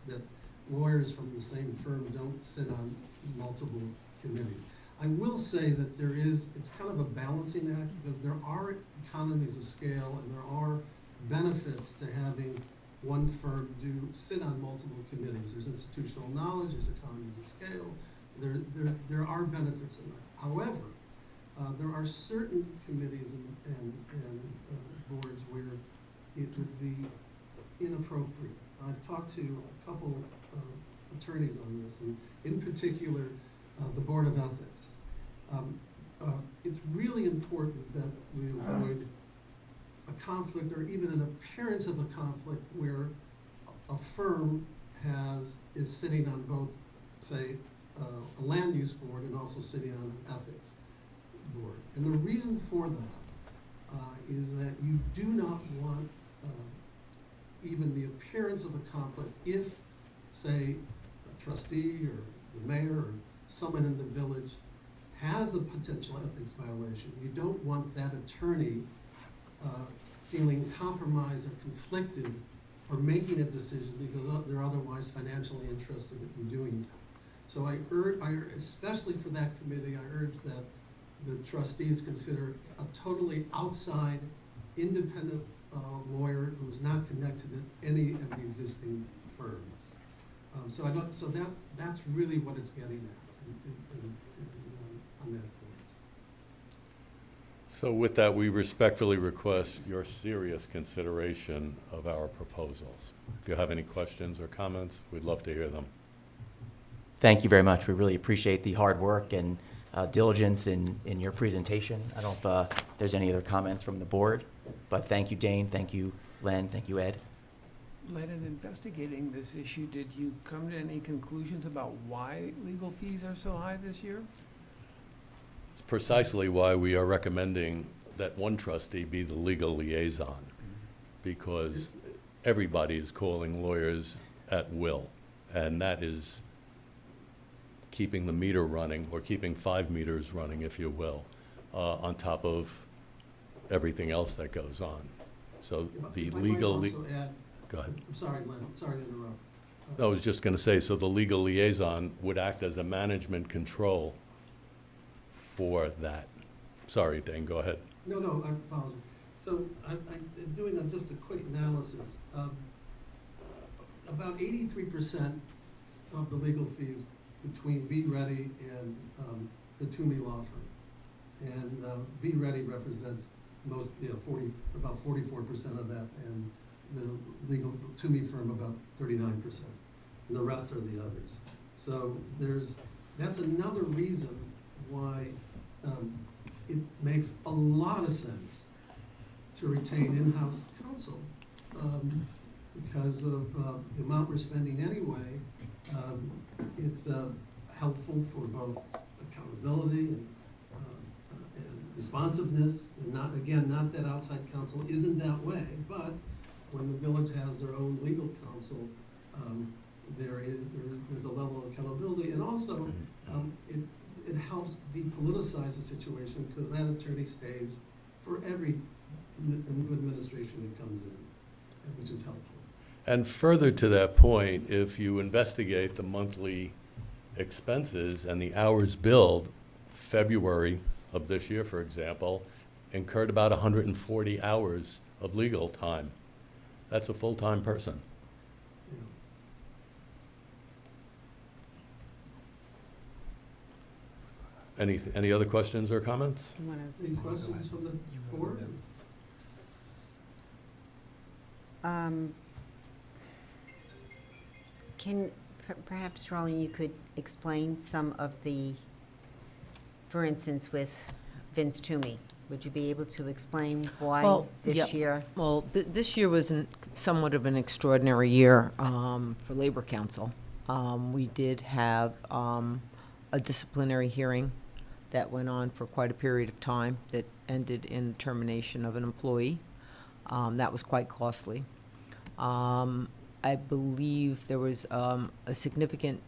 that lawyers from the same firm don't sit on multiple committees. I will say that it's kind of a balancing act, because there are economies of scale and there are benefits to having one firm sit on multiple committees. There's institutional knowledge, there's economies of scale, there are benefits in that. However, there are certain committees and boards where it would be inappropriate. I've talked to a couple attorneys on this, and in particular, the Board of Ethics. It's really important that we avoid a conflict or even an appearance of a conflict where a firm is sitting on both, say, a land use board and also sitting on an ethics board. And the reason for that is that you do not want even the appearance of a conflict if, say, a trustee or the mayor or someone in the village has a potential ethics violation. You don't want that attorney feeling compromised or conflicted or making a decision because they're otherwise financially interested in doing that. So I urge, especially for that committee, I urge that the trustees consider a totally outside, independent lawyer who is not connected to any of the existing firms. So that's really what it's getting at on that point. So with that, we respectfully request your serious consideration of our proposals. If you have any questions or comments, we'd love to hear them. Thank you very much. We really appreciate the hard work and diligence in your presentation. I don't know if there's any other comments from the board, but thank you, Dane. Thank you, Len. Thank you, Ed. Len, in investigating this issue, did you come to any conclusions about why legal fees are so high this year? It's precisely why we are recommending that one trustee be the legal liaison, because everybody is calling lawyers at will, and that is keeping the meter running, or keeping 5 meters running, if you will, on top of everything else that goes on. So the legal... Go ahead. I'm sorry, Len. Sorry to interrupt. I was just going to say, so the legal liaison would act as a management control for that. Sorry, Dane, go ahead. No, I apologize. So I'm doing just a quick analysis. About 83% of the legal fees between Be Ready and the Toomey Law Firm. And Be Ready represents about 44% of that, and the legal Toomey firm about 39%. And the rest are the others. So that's another reason why it makes a lot of sense to retain in-house counsel because of the amount we're spending anyway. It's helpful for both accountability and responsiveness, and not that outside counsel isn't that way, but when the village has their own legal counsel, there's a level of accountability, and also it helps depoliticize the situation because that attorney stays for every administration that comes in, which is helpful. And further to that point, if you investigate the monthly expenses and the hours billed, February of this year, for example, incurred about 140 hours of legal time. That's a full-time person. Any other questions or comments? Any questions from the board? Perhaps, Roland, you could explain some of the, for instance, with Vince Toomey. Would you be able to explain why this year? Well, this year was somewhat of an extraordinary year for Labor Council. We did have a disciplinary hearing that went on for quite a period of time that ended in termination of an employee. That was quite costly. I believe there was a significant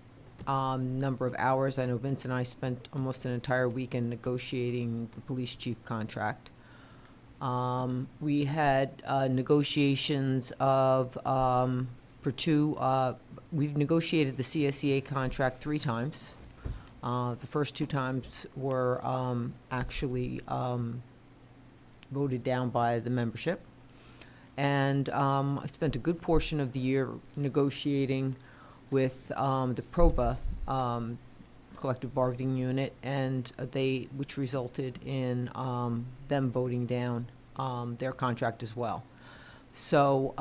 number of hours. I know Vince and I spent almost an entire weekend negotiating the police chief contract. We had negotiations of, we've negotiated the CSEA contract 3 times. The first 2 times were actually voted down by the membership. And I spent a good portion of the year negotiating with the PROBA collective bargaining unit, and which resulted in them voting down their contract as well. So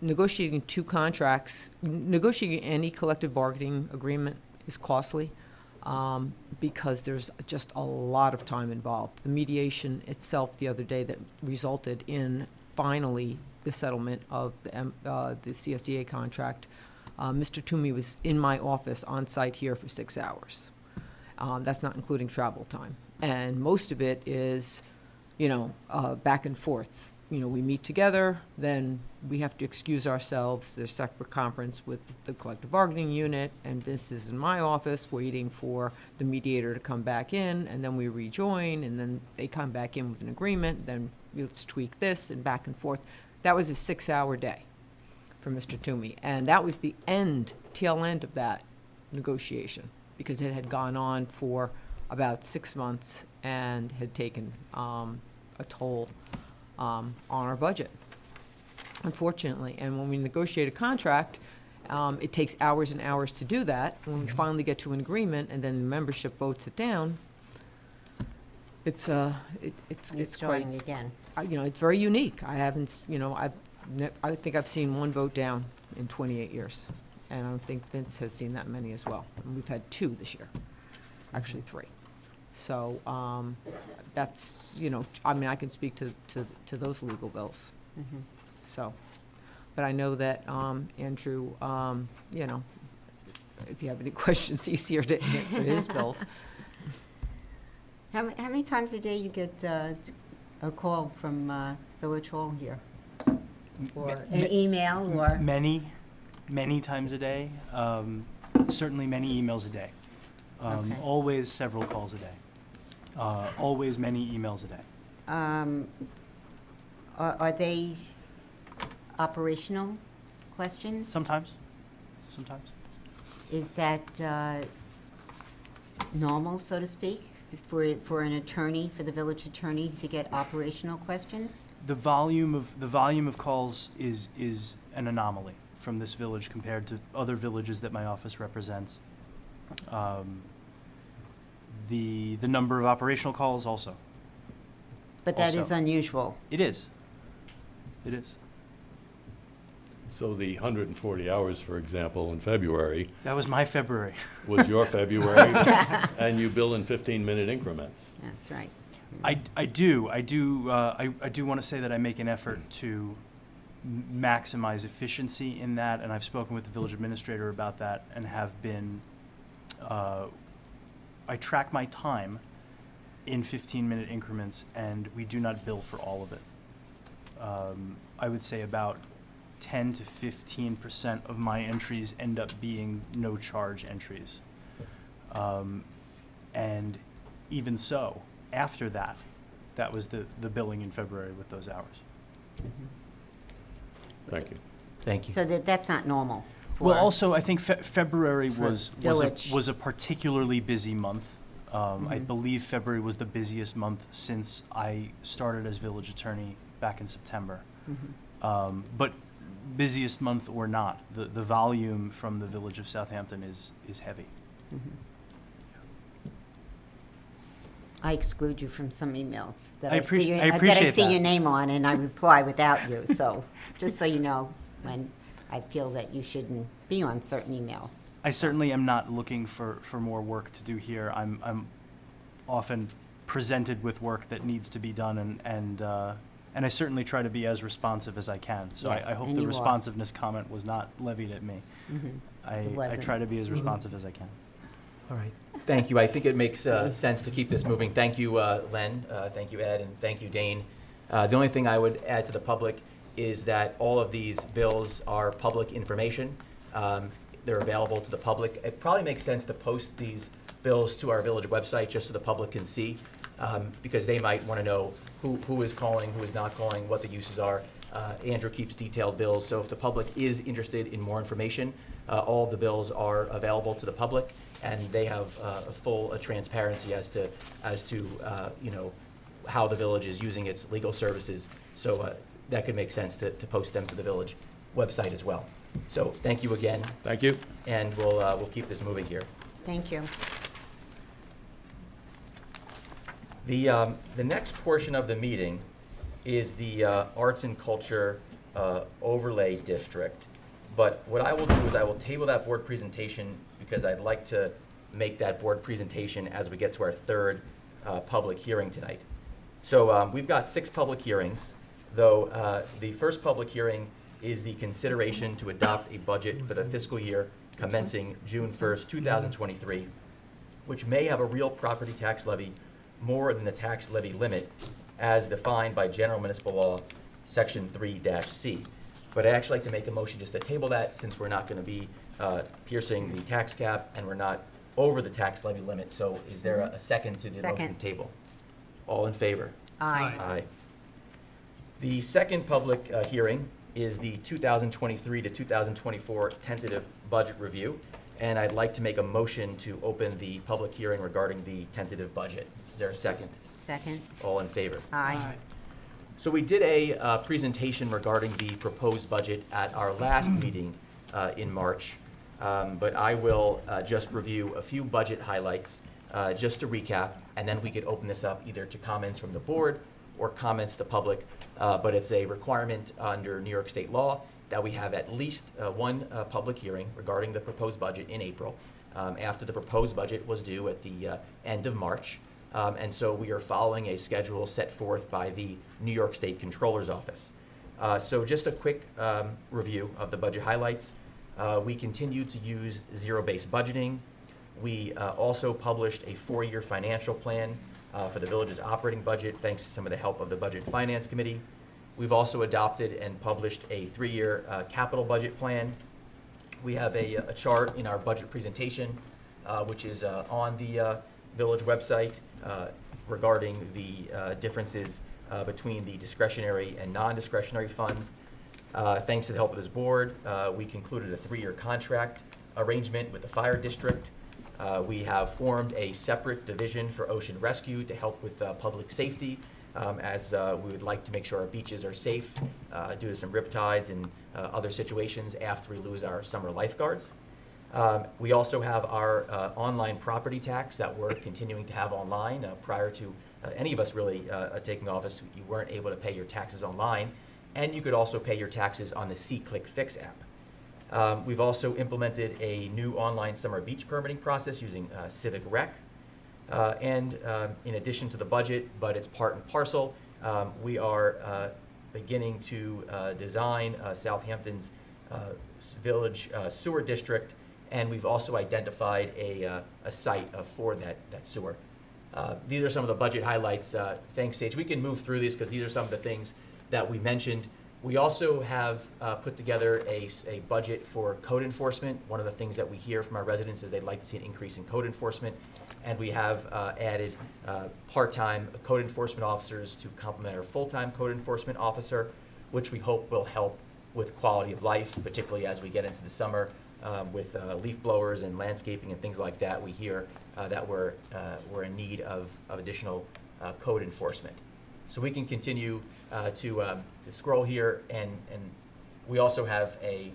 negotiating 2 contracts, negotiating any collective bargaining agreement is costly because there's just a lot of time involved. The mediation itself the other day that resulted in finally the settlement of the CSEA contract, Mr. Toomey was in my office on site here for 6 hours. That's not including travel time. And most of it is, back and forth. We meet together, then we have to excuse ourselves. There's separate conference with the collective bargaining unit, and this is in my office waiting for the mediator to come back in, and then we rejoin, and then they come back in with an agreement, then let's tweak this, and back and forth. That was a 6-hour day for Mr. Toomey, and that was the tail end of that negotiation, because it had gone on for about 6 months and had taken a toll on our budget, unfortunately. And when we negotiate a contract, it takes hours and hours to do that. When we finally get to an agreement and then the membership votes it down, it's quite, starting again. It's very unique. I haven't, I think I've seen 1 vote down in 28 years. And I don't think Vince has seen that many as well. And we've had 2 this year, actually 3. So that's, I can speak to those legal bills. Mm-hmm. So, but I know that Andrew, if you have any questions, he's here to answer his bills. How many times a day you get a call from Village Hall here? Or an email or? Many times a day. Certainly many emails a day. Okay. Always several calls a day. Always many emails a day. Are they operational questions? Sometimes. Is that normal, so to speak, for an attorney, for the village attorney to get operational questions? The volume of calls is an anomaly from this village compared to other villages that my office represents. The number of operational calls also. But that is unusual. It is. So the 140 hours, for example, in February. That was my February. Was your February, and you bill in 15-minute increments. That's right. I do want to say that I make an effort to maximize efficiency in that, and I've spoken with the village administrator about that and have been, I track my time in 15-minute increments, and we do not bill for all of it. I would say about 10 to 15% of my entries end up being no charge entries. And even so, after that, that was the billing in February with those hours. Thank you. Thank you. So that's not normal. Well, for- also, I think February was Village. a particularly busy month. I believe February was the busiest month since I started as village attorney back in September. But busiest month or not, the volume from the village of Southampton is heavy. I exclude you from some emails that I I see, I appreciate that I see that. your name on, and I reply without you. So just so you know, when I feel that you shouldn't be on certain emails. I certainly am not looking for more work to do here. I'm often presented with work that needs to be done, and I certainly try to be as responsive as I can. So Yes, I hope and the you are. responsiveness comment was not levied at me. I wasn't. try to be as responsive as I can. All right. Thank you. I think it makes sense to keep this moving. Thank you, Len. Thank you, Ed, and thank you, Dane. The only thing I would add to the public is that all of these bills are public information. They're available to the public. It probably makes sense to post these bills to our village website just so the public can see, because they might want to know who is calling, who is not calling, what the uses are. Andrew keeps detailed bills, so if the public is interested in more information, all of the bills are available to the public, and they have a full transparency as to you know, how the village is using its legal services. So that could make sense to post them to the village website as well. So thank you again. Thank you. And we'll keep this moving here. Thank you. The next portion of the meeting is the Arts and Culture Overlay District. But what I will do is I will table that board presentation because I'd like to make that board presentation as we get to our third public hearing tonight. So we've got 6 public hearings, though the first public hearing is the consideration to adopt a budget for the fiscal year commencing June 1st, 2023, which may have a real property tax levy more than the tax levy limit as defined by General Municipal Law, Section 3-C. But I'd actually like to make a motion just to table that since we're not going to be piercing the tax cap and we're not over the tax levy limit. So is there a second to the motion Second. table? All in favor? Aye. Aye. The second public hearing is the 2023 to 2024 tentative budget review. And I'd like to make a motion to open the public hearing regarding the tentative budget. Is there a second? Second. All in favor? Aye. So we did a presentation regarding the proposed budget at our last meeting in March. But I will just review a few budget highlights just to recap, and then we could open this up either to comments from the board or comments to the public. But it's a requirement under New York State law that we have at least one public hearing regarding the proposed budget in April, after the proposed budget was due at the end of March. And so we are following a schedule set forth by the New York State Controller's Office. So just a quick review of the budget highlights. We continue to use zero-based budgeting. We also published a 4-year financial plan for the village's operating budget, thanks to some of the help of the Budget and Finance Committee. We've also adopted and published a 3-year capital budget plan. We have a chart in our budget presentation, which is on the village website regarding the differences between the discretionary and non-discretionary funds. Thanks to the help of this board, we concluded a 3-year contract arrangement with the fire district. We have formed a separate division for ocean rescue to help with public safety, as we would like to make sure our beaches are safe due to some riptides and other situations after we lose our summer lifeguards. We also have our online property tax that we're continuing to have online. Prior to any of us really taking office, you weren't able to pay your taxes online, and you could also pay your taxes on the C-Click Fix app. We've also implemented a new online summer beach permitting process using Civic Rec. And in addition to the budget, but it's part and parcel, we are beginning to design Southampton's village sewer district, and we've also identified a site for that sewer. These are some of the budget highlights. Thanks, Sage. We can move through these because these are some of the things that we mentioned. We also have put together a budget for code enforcement. One of the things that we hear from our residents is they'd like to see an increase in code enforcement. And we have added part-time code enforcement officers to complement our full-time code enforcement officer, which we hope will help with quality of life, particularly as we get into the summer with leaf blowers and landscaping and things like that. We hear that we're in need of additional code enforcement. So we can continue to scroll here, and we also have a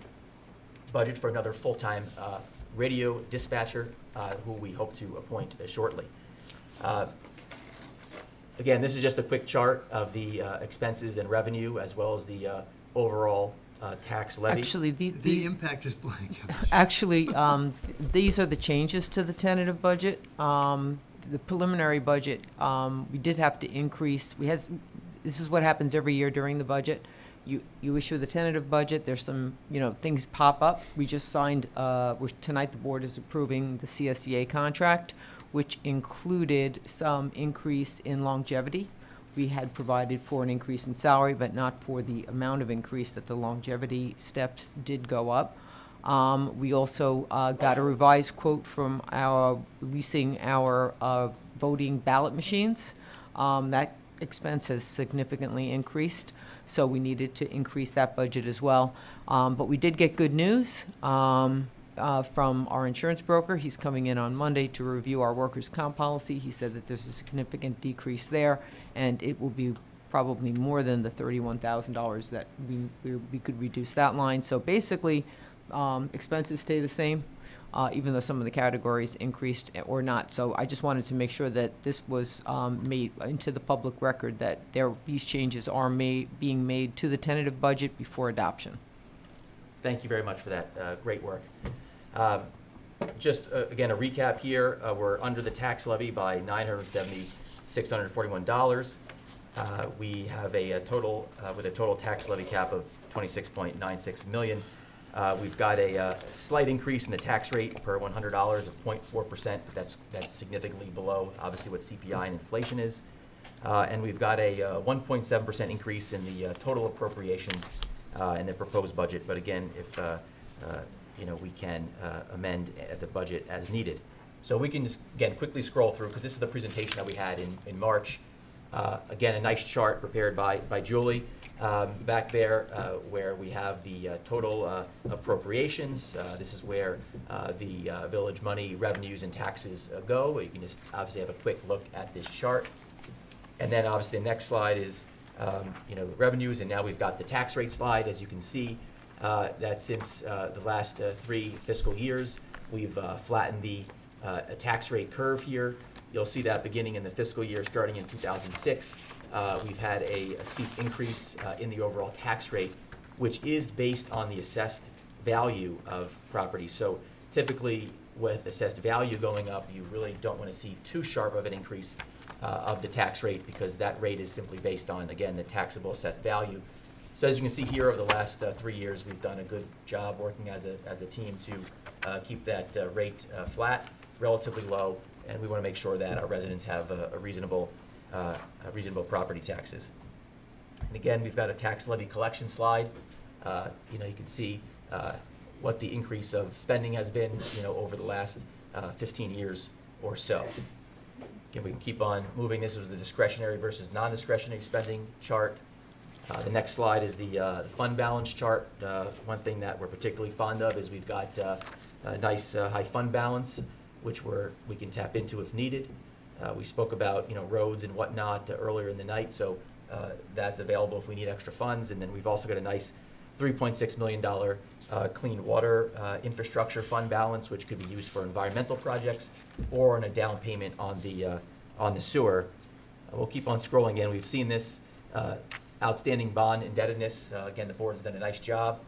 budget for another full-time radio dispatcher who we hope to appoint shortly. Again, this is just a quick chart of the expenses and revenue as well as the overall tax levy. Actually, The impact is blank. Actually, these are the changes to the tentative budget. The preliminary budget, we did have to increase. This is what happens every year during the budget. You issue the tentative budget. There's some, things pop up. We just signed. Tonight the board is approving the CSEA contract, which included some increase in longevity. We had provided for an increase in salary, but not for the amount of increase that the longevity steps did go up. We also got a revised quote from leasing our voting ballot machines. That expense has significantly increased, so we needed to increase that budget as well. But we did get good news from our insurance broker. He's coming in on Monday to review our workers' comp policy. He said that there's a significant decrease there, and it will be probably more than the $31,000 that we could reduce that line. So basically, expenses stay the same, even though some of the categories increased or not. So I just wanted to make sure that this was made into the public record, that these changes are being made to the tentative budget before adoption. Thank you very much for that. Great work. Just again, a recap here. We're under the tax levy by $970,641. We have a total with a total tax levy cap of $26.96 million. We've got a slight increase in the tax rate per $100 of 0.4%. That's significantly below, obviously, what CPI and inflation is. And we've got a 1.7% increase in the total appropriations in the proposed budget. But again, if we can amend the budget as needed. So we can just, again, quickly scroll through, because this is the presentation that we had in March. Again, a nice chart prepared by Julie. Back there where we have the total appropriations. This is where the village money, revenues, and taxes go. You can just obviously have a quick look at this chart. And then obviously the next slide is revenues, and now we've got the tax rate slide. As you can see, that since the last 3 fiscal years, we've flattened the tax rate curve here. You'll see that beginning in the fiscal year starting in 2006. We've had a steep increase in the overall tax rate, which is based on the assessed value of property. So typically, with assessed value going up, you really don't want to see too sharp of an increase of the tax rate, because that rate is simply based on, again, the taxable assessed value. So as you can see here, over the last 3 years, we've done a good job working as a team to keep that rate flat, relatively low, and we want to make sure that our residents have a reasonable property taxes. And again, we've got a tax levy collection slide. You can see what the increase of spending has been, over the last 15 years or so. Again, we can keep on moving. This was the discretionary versus non-discretionary spending chart. The next slide is the fund balance chart. One thing that we're particularly fond of is we've got a nice high fund balance, which we can tap into if needed. We spoke about roads and whatnot earlier in the night, so that's available if we need extra funds. And then we've also got a nice $3.6 million clean water infrastructure fund balance, which could be used for environmental projects or on a down payment on the sewer. We'll keep on scrolling again. We've seen this outstanding bond indebtedness. Again, the board's done a nice job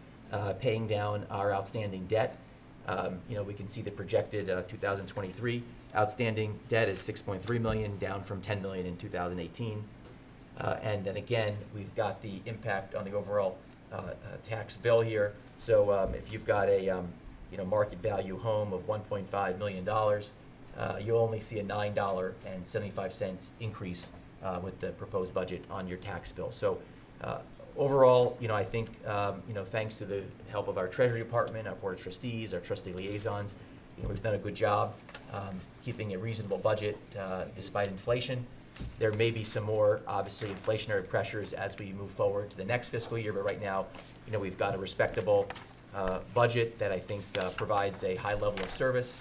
paying down our outstanding debt. We can see the projected 2023 outstanding debt is $6.3 million, down from $10 million in 2018. And then again, we've got the impact on the overall tax bill here. So if you've got a market value home of $1.5 million, you'll only see a $9.75 increase with the proposed budget on your tax bill. So overall, I think, thanks to the help of our Treasury Department, our Board of Trustees, our trustee liaisons, we've done a good job keeping a reasonable budget despite inflation. There may be some more, obviously, inflationary pressures as we move forward to the next fiscal year, but right now, we've got a respectable budget that I think provides a high level of service,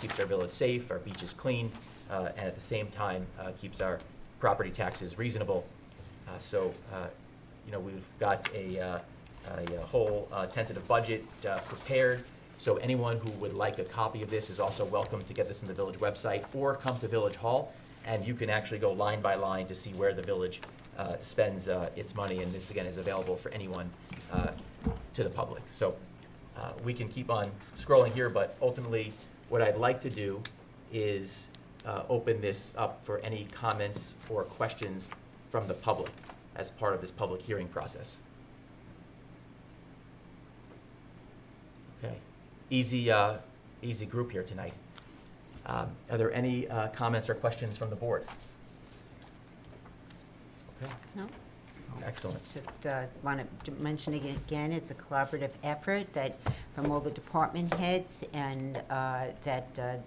keeps our village safe, our beaches clean, and at the same time keeps our property taxes reasonable. So we've got a whole tentative budget prepared. So anyone who would like a copy of this is also welcome to get this in the village website or come to Village Hall, and you can actually go line by line to see where the village spends its money, and this again is available for anyone to the public. So we can keep on scrolling here, but ultimately what I'd like to do is open this up for any comments or questions from the public as part of this public hearing process. Okay, easy group here tonight. Are there any comments or questions from the board? Okay. No? Excellent. Just want to mention again, it's a collaborative effort that from all the department heads, and that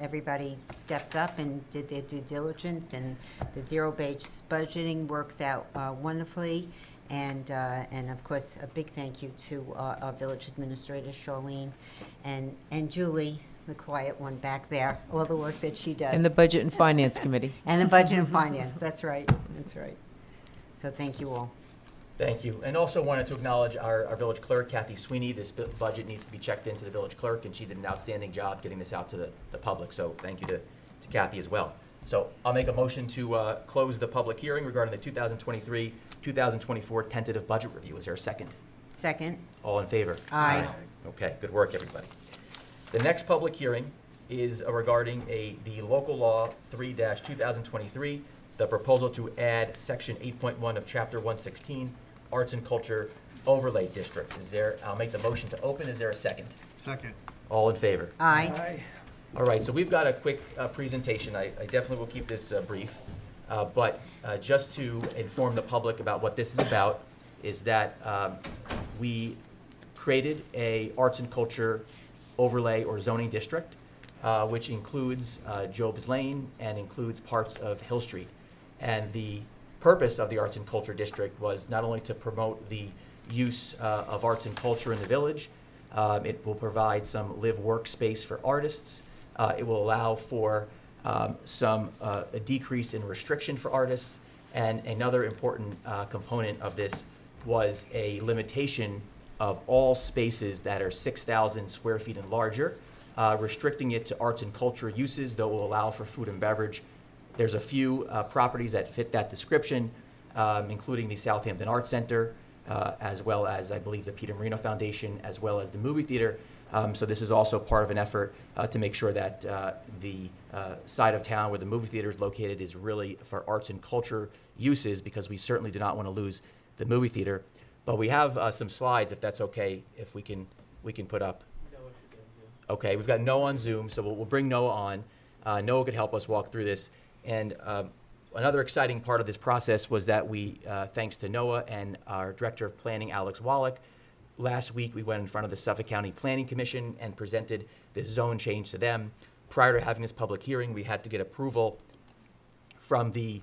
everybody stepped up and did their due diligence, and the zero-based budgeting works out wonderfully. And of course, a big thank you to our village administrator, Charlene, and Julie, the quiet one back there, all the work that she does. And the Budget and Finance Committee. And the Budget and Finance, that's right, that's right. So thank you all. Thank you. And also wanted to acknowledge our village clerk, Kathy Sweeney. This budget needs to be checked into the village clerk, and she did an outstanding job getting this out to the public. So thank you to Kathy as well. So I'll make a motion to close the public hearing regarding the 2023-2024 tentative budget review. Is there a second? Second. All in favor? Aye. Okay, good work, everybody. The next public hearing is regarding the local law 3-2023, the proposal to add section 8.1 of chapter 116, Arts and Culture Overlay District. I'll make the motion to open. Is there a second? Second. All in favor? Aye. All right, so we've got a quick presentation. I definitely will keep this brief. But just to inform the public about what this is about, is that we created a arts and culture overlay or zoning district, which includes Job's Lane and includes parts of Hill Street. And the purpose of the Arts and Culture District was not only to promote the use of arts and culture in the village, it will provide some live-work space for artists. It will allow for a decrease in restriction for artists. And another important component of this was a limitation of all spaces that are 6,000 square feet and larger, restricting it to arts and culture uses, though it will allow for food and beverage. There's a few properties that fit that description, including the Southampton Arts Center, as well as, I believe, the Peter Marino Foundation, as well as the movie theater. So this is also part of an effort to make sure that the side of town where the movie theater is located is really for arts and culture uses, because we certainly do not want to lose the movie theater. But we have some slides, if that's okay, if we can put up. Okay, we've got Noah on Zoom, so we'll bring Noah on. Noah could help us walk through this. And another exciting part of this process was that we, thanks to Noah and our Director of Planning, Alex Wallach, last week we went in front of the Suffolk County Planning Commission and presented this zone change to them. Prior to having this public hearing, we had to get approval from the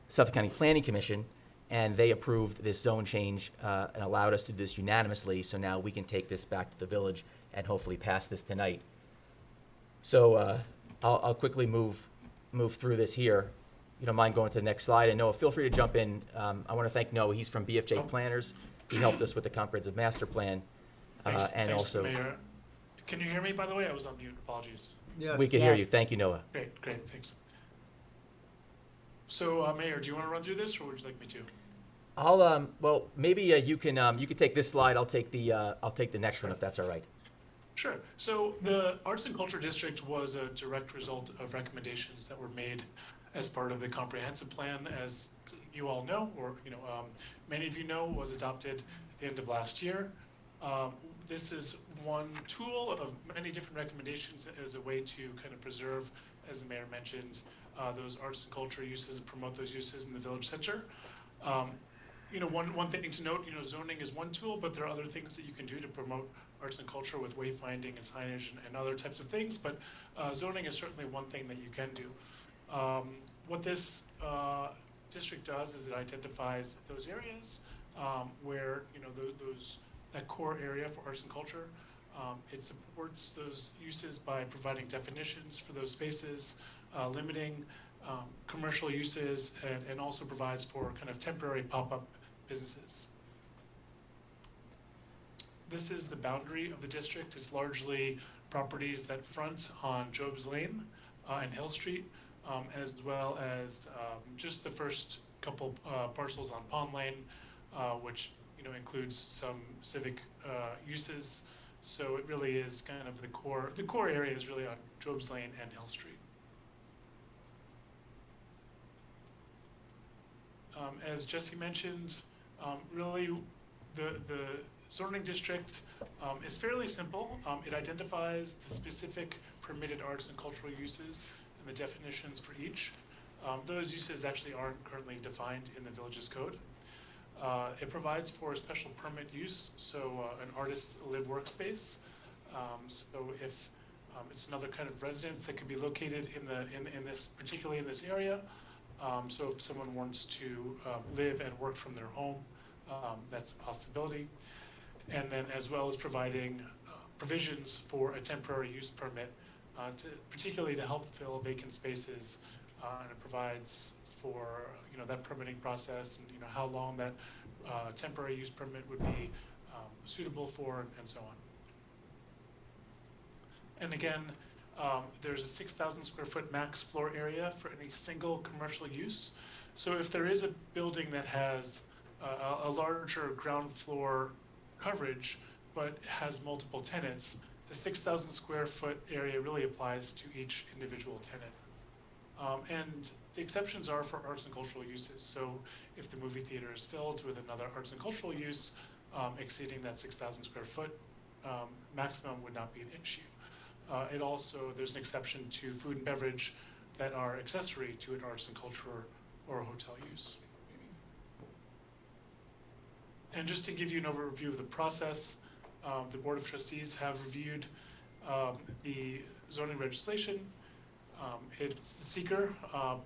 Suffolk County Planning Commission, and they approved this zone change and allowed us to do this unanimously. So now we can take this back to the village and hopefully pass this tonight. So I'll quickly move through this here. You don't mind going to the next slide. And Noah, feel free to jump in. I want to thank Noah. He's from BFJ Planners. He helped us with the comprehensive master plan. Thanks, Mayor. Can you hear me, by the way? I was on mute. Apologies. Yes. We can hear you. Thank you, Noah. Great, thanks. So, Mayor, do you want to run through this, or would you like me to? Well, maybe you can take this slide. I'll take the next one if that's all right. Sure. So the Arts and Culture District was a direct result of recommendations that were made as part of the comprehensive plan, as you all know, or many of you know, was adopted at the end of last year. This is one tool of many different recommendations as a way to kind of preserve, as the mayor mentioned, those arts and culture uses and promote those uses in the village center. One thing to note, zoning is one tool, but there are other things that you can do to promote arts and culture with wayfinding and signage and other types of things, but zoning is certainly one thing that you can do. What this district does is it identifies those areas where, that core area for arts and culture. It supports those uses by providing definitions for those spaces, limiting commercial uses, and also provides for kind of temporary pop-up businesses. This is the boundary of the district. It's largely properties that front on Job's Lane and Hill Street, as well as just the first couple parcels on Pond Lane, which includes some civic uses. So it really is kind of the core area is really on Job's Lane and Hill Street. As Jesse mentioned, really the zoning district is fairly simple. It identifies the specific permitted arts and cultural uses and the definitions for each. Those uses actually aren't currently defined in the village's code. It provides for a special permit use, so an artist live workspace. So if it's another kind of residence that can be located in this, particularly in this area. So if someone wants to live and work from their home, that's a possibility. And then as well as providing provisions for a temporary use permit, particularly to help fill vacant spaces, and it provides for that permitting process and how long that temporary use permit would be suitable for, and so on. And again, there's a 6,000 square foot max floor area for any single commercial use. So if there is a building that has a larger ground floor coverage but has multiple tenants, the 6,000 square foot area really applies to each individual tenant. And the exceptions are for arts and cultural uses. So if the movie theater is filled with another arts and cultural use exceeding that 6,000 square foot maximum would not be an issue. It also, there's an exception to food and beverage that are accessory to an arts and culture or a hotel use. And just to give you an overview of the process, the Board of Trustees have reviewed the zoning legislation. It's the seeker,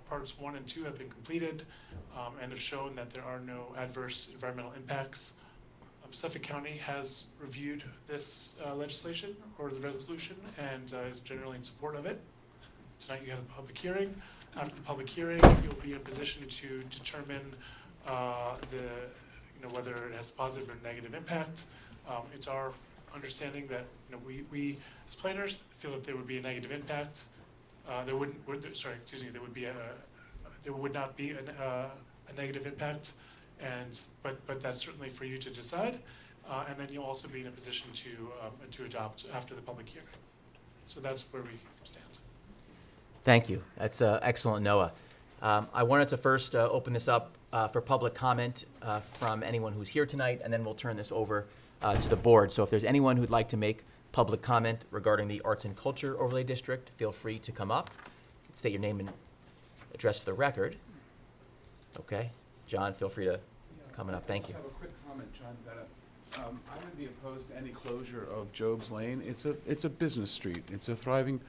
parts 1 and 2 have been completed and have shown that there are no adverse environmental impacts. Suffolk County has reviewed this legislation or the resolution and is generally in support of it. Tonight you have a public hearing. After the public hearing, you'll be in a position to determine whether it has positive or negative impact. It's our understanding that we as planners feel that there would be a negative impact. There would not be a negative impact. But that's certainly for you to decide, and then you'll also be in a position to adopt after the public hearing. So that's where we stand. Thank you. That's excellent, Noah. I wanted to first open this up for public comment from anyone who's here tonight, and then we'll turn this over to the board. So if there's anyone who'd like to make public comment regarding the Arts and Culture Overlay District, feel free to come up. State your name and address for the record. Okay. John, feel free to comment up. Thank you. I have a quick comment, John Bennett. I would be opposed to any closure of Job's Lane. It's a business street. It's a thriving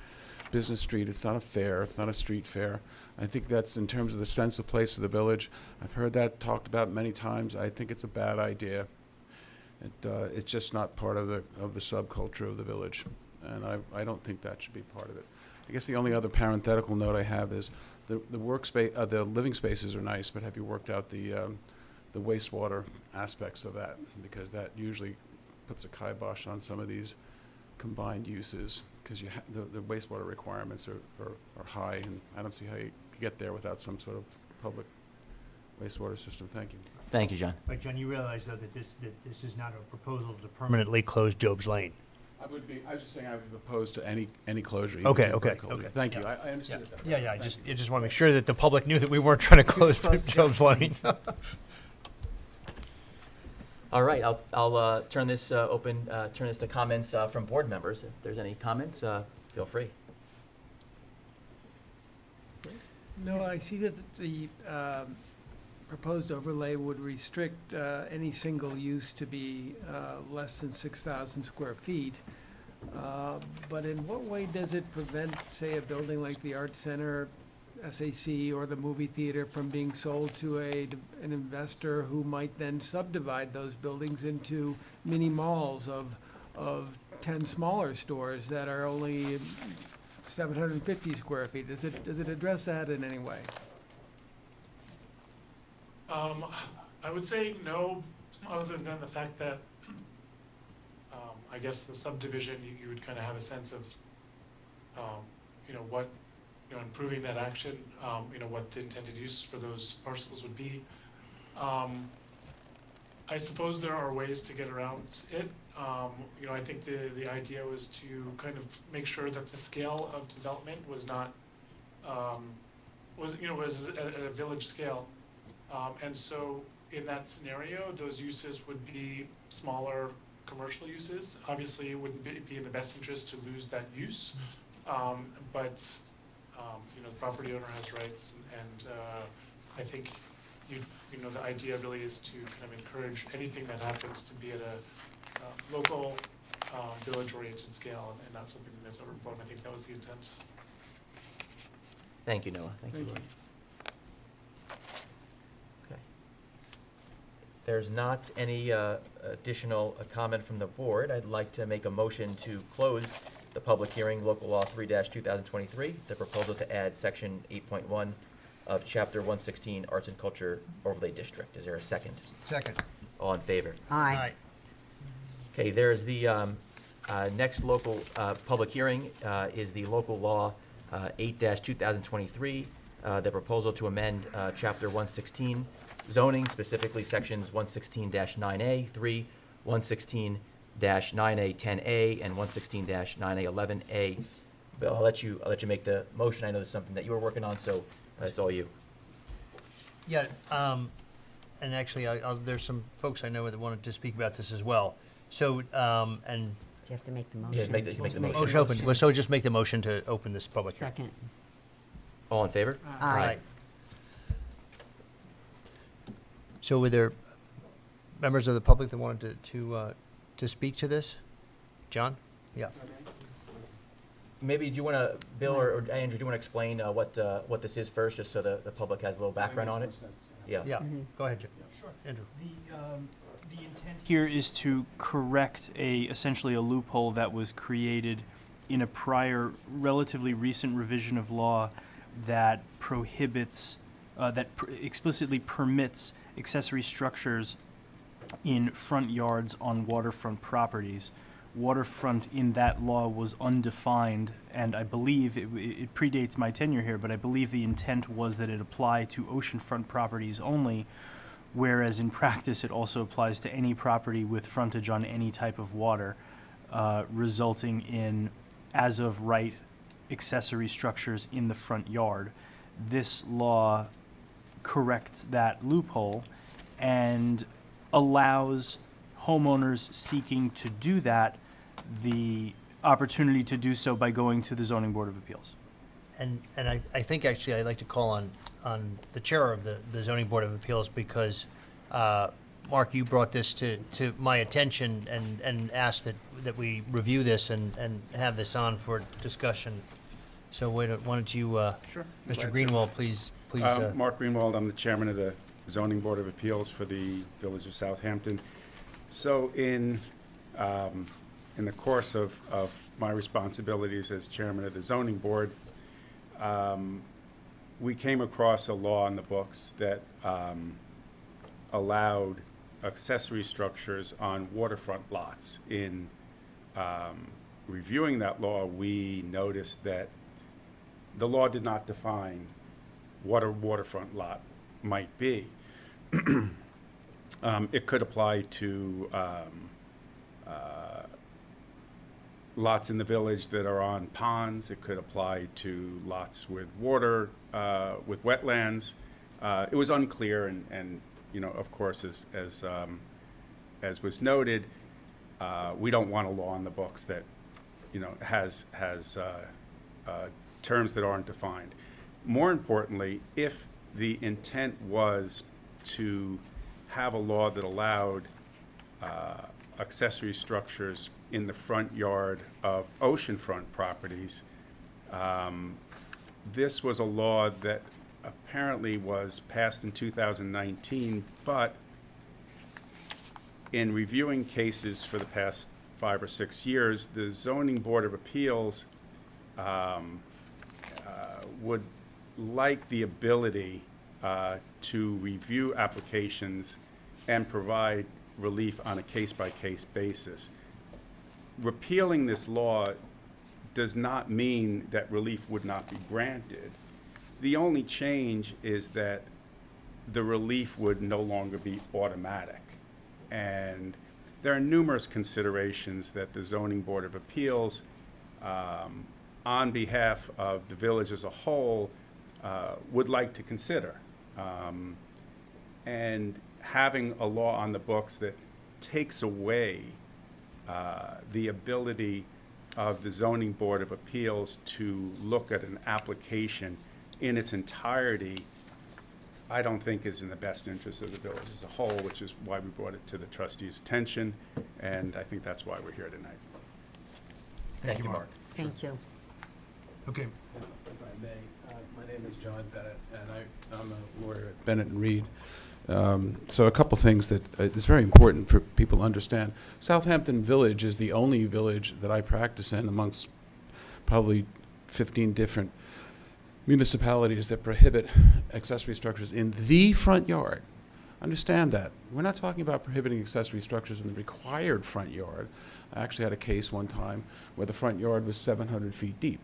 business street. It's not a fair. It's not a street fair. I think that's in terms of the sense of place of the village. I've heard that talked about many times. I think it's a bad idea. It's just not part of the subculture of the village, and I don't think that should be part of it. I guess the only other parenthetical note I have is the workspace, the living spaces are nice, but have you worked out the wastewater aspects of that? Because that usually puts a kibosh on some of these combined uses, because the wastewater requirements are high, and I don't see how you get there without some sort of public wastewater system. Thank you. Thank you, John. Right, John, you realize though that this is not a proposal to permanently close Job's Lane. I was just saying I would be opposed to any closure. even Okay, to okay, Berkeley. okay. Thank you, Yeah. I understood it. Yeah, yeah, I just want to make sure that the public knew that we weren't trying to close Job's Lane. All right, I'll turn this turn this to comments from board members. If there's any comments, feel free. No, I see that the proposed overlay would restrict any single use to be less than 6,000 square feet. But in what way does it prevent, say, a building like the Art Center, SAC, or the movie theater from being sold to an investor who might then subdivide those buildings into mini malls of 10 smaller stores that are only 750 square feet? Does it address that in any way? I would say no, other than the fact that, I guess the subdivision, you would kind of have a sense of, what, improving that action, what the intended use for those parcels would be. I suppose there are ways to get around it. I think the idea was to kind of make sure that the scale of development was not, was at a village scale. And so in that scenario, those uses would be smaller commercial uses. Obviously, it wouldn't be in the best interest to lose that use, but the property owner has rights, and I think the idea really is to kind of encourage anything that happens to be at a local, village-oriented scale, and not something that's overblown. I think that was the intent. Thank you, Noah. Thank you. Okay. There's not any additional comment from the board. I'd like to make a motion to close the public hearing, Local Law 3-2023, the proposal to add Section 8.1 of Chapter 116 Arts and Culture Overlay District. Is there a second? Second. All in favor? Aye. Okay, there's the next local public hearing is the Local Law 8-2023, the proposal to amend Chapter 116 zoning, specifically Sections 116-9A 3, 116-9A 10A, and 116-9A 11A. Bill, I'll let you make the motion. I know this is something that you were working on, so it's all you. Yeah, and actually, there's some folks I know that wanted to speak about this as well. So, and. You have to make the motion. Yeah, you can make the motion. Motion open. Well, so just make the motion to open this public hearing. Second. All in favor? Aye. So were there members of the public that wanted to speak to this? John? Yeah. Maybe do you want to, Bill or Andrew, do you want to explain what this is first, just so the public has a little background on it? Yeah. Yeah, go ahead, Jim. Sure. Andrew. The intent here is to correct essentially a loophole that was created in a prior, relatively recent revision of law that prohibits, explicitly permits accessory structures in front yards on waterfront properties. Waterfront in that law was undefined, and I believe it predates my tenure here, but I believe the intent was that it apply to oceanfront properties only, whereas in practice it also applies to any property with frontage on any type of water, resulting in as of right accessory structures in the front yard. This law corrects that loophole and allows homeowners seeking to do that the opportunity to do so by going to the Zoning Board of Appeals. And I think actually I'd like to call on the chair of the Zoning Board of Appeals, because Mark, you brought this to my attention and asked that we review this and have this on for discussion. So why don't you, Sure. Mr. Greenwald, please. Mark Greenwald, I'm the chairman of the Zoning Board of Appeals for the Village of Southampton. So in the course of my responsibilities as chairman of the Zoning Board, we came across a law in the books that allowed accessory structures on waterfront lots. In reviewing that law, we noticed that the law did not define what a waterfront lot might be. It could apply to lots in the village that are on ponds. It could apply to lots with water, with wetlands. It was unclear, and you know, of course, as was noted, we don't want a law on the books that, you know, has terms that aren't defined. More importantly, if the intent was to have a law that allowed accessory structures in the front yard of oceanfront properties, this was a law that apparently was passed in 2019, but in reviewing cases for the past 5 or 6 years, the Zoning Board of Appeals would like the ability to review applications and provide relief on a case-by-case basis. Repealing this law does not mean that relief would not be granted. The only change is that the relief would no longer be automatic. And there are numerous considerations that the Zoning Board of Appeals, on behalf of the village as a whole, would like to consider. And having a law on the books that takes away the ability of the Zoning Board of Appeals to look at an application in its entirety, I don't think is in the best interest of the village as a whole, which is why we brought it to the trustees' attention, and I think that's why we're here tonight. Thank you, Mark. Thank you. Okay. If I may, my name is John Bennett, and I'm a lawyer at Bennett and Reed. So a couple things that it's very important for people to understand. Southampton Village is the only village that I practice in amongst probably 15 different municipalities that prohibit accessory structures in the front yard. Understand that. We're not talking about prohibiting accessory structures in the required front yard. I actually had a case one time where the front yard was 700 feet deep.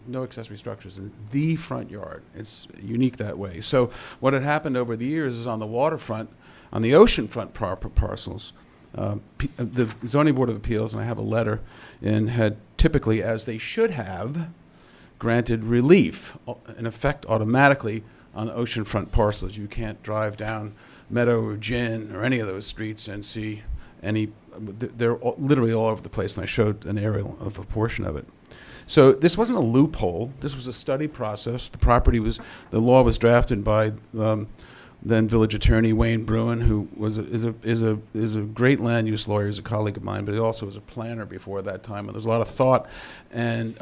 No accessory structures in the front yard. It's unique that way. So what had happened over the years is on the waterfront, on the oceanfront parcels, the Zoning Board of Appeals, and I have a letter, and had typically, as they should have, granted relief, in effect automatically, on oceanfront parcels. You can't drive down Meadow or Gin or any of those streets and see any, they're literally all over the place, and I showed an aerial of a portion of it. So this wasn't a loophole. This was a study process. The law was drafted by then village attorney Wayne Bruin, who is a great land use lawyer. He's a colleague of mine, but he also was a planner before that time. And there's a lot of thought and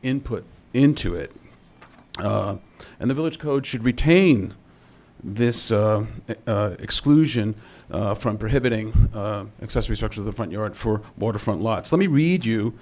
input into it. And the village code should retain this exclusion from prohibiting accessory structures of the front yard for waterfront lots. Let me read you.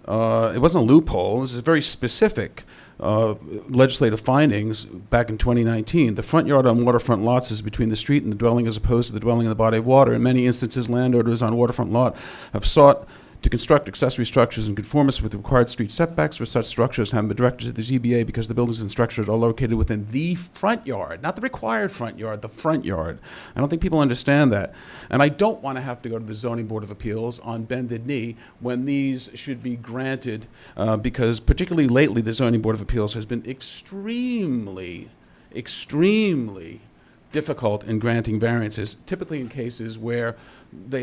It wasn't a loophole. This is very specific legislative findings back in 2019. The front yard on waterfront lots is between the street and the dwelling as opposed to the dwelling in the body of water. In many instances, landowners on waterfront lot have sought to construct accessory structures in conformance with the required street setbacks for such structures have been directed to the ZBA because the buildings and structures are located within the front yard, not the required front yard, the front yard. I don't think people understand that. And I don't want to have to go to the Zoning Board of Appeals on bended knee when these should be granted because particularly lately the Zoning Board of Appeals has been extremely difficult in granting variances, typically in cases where they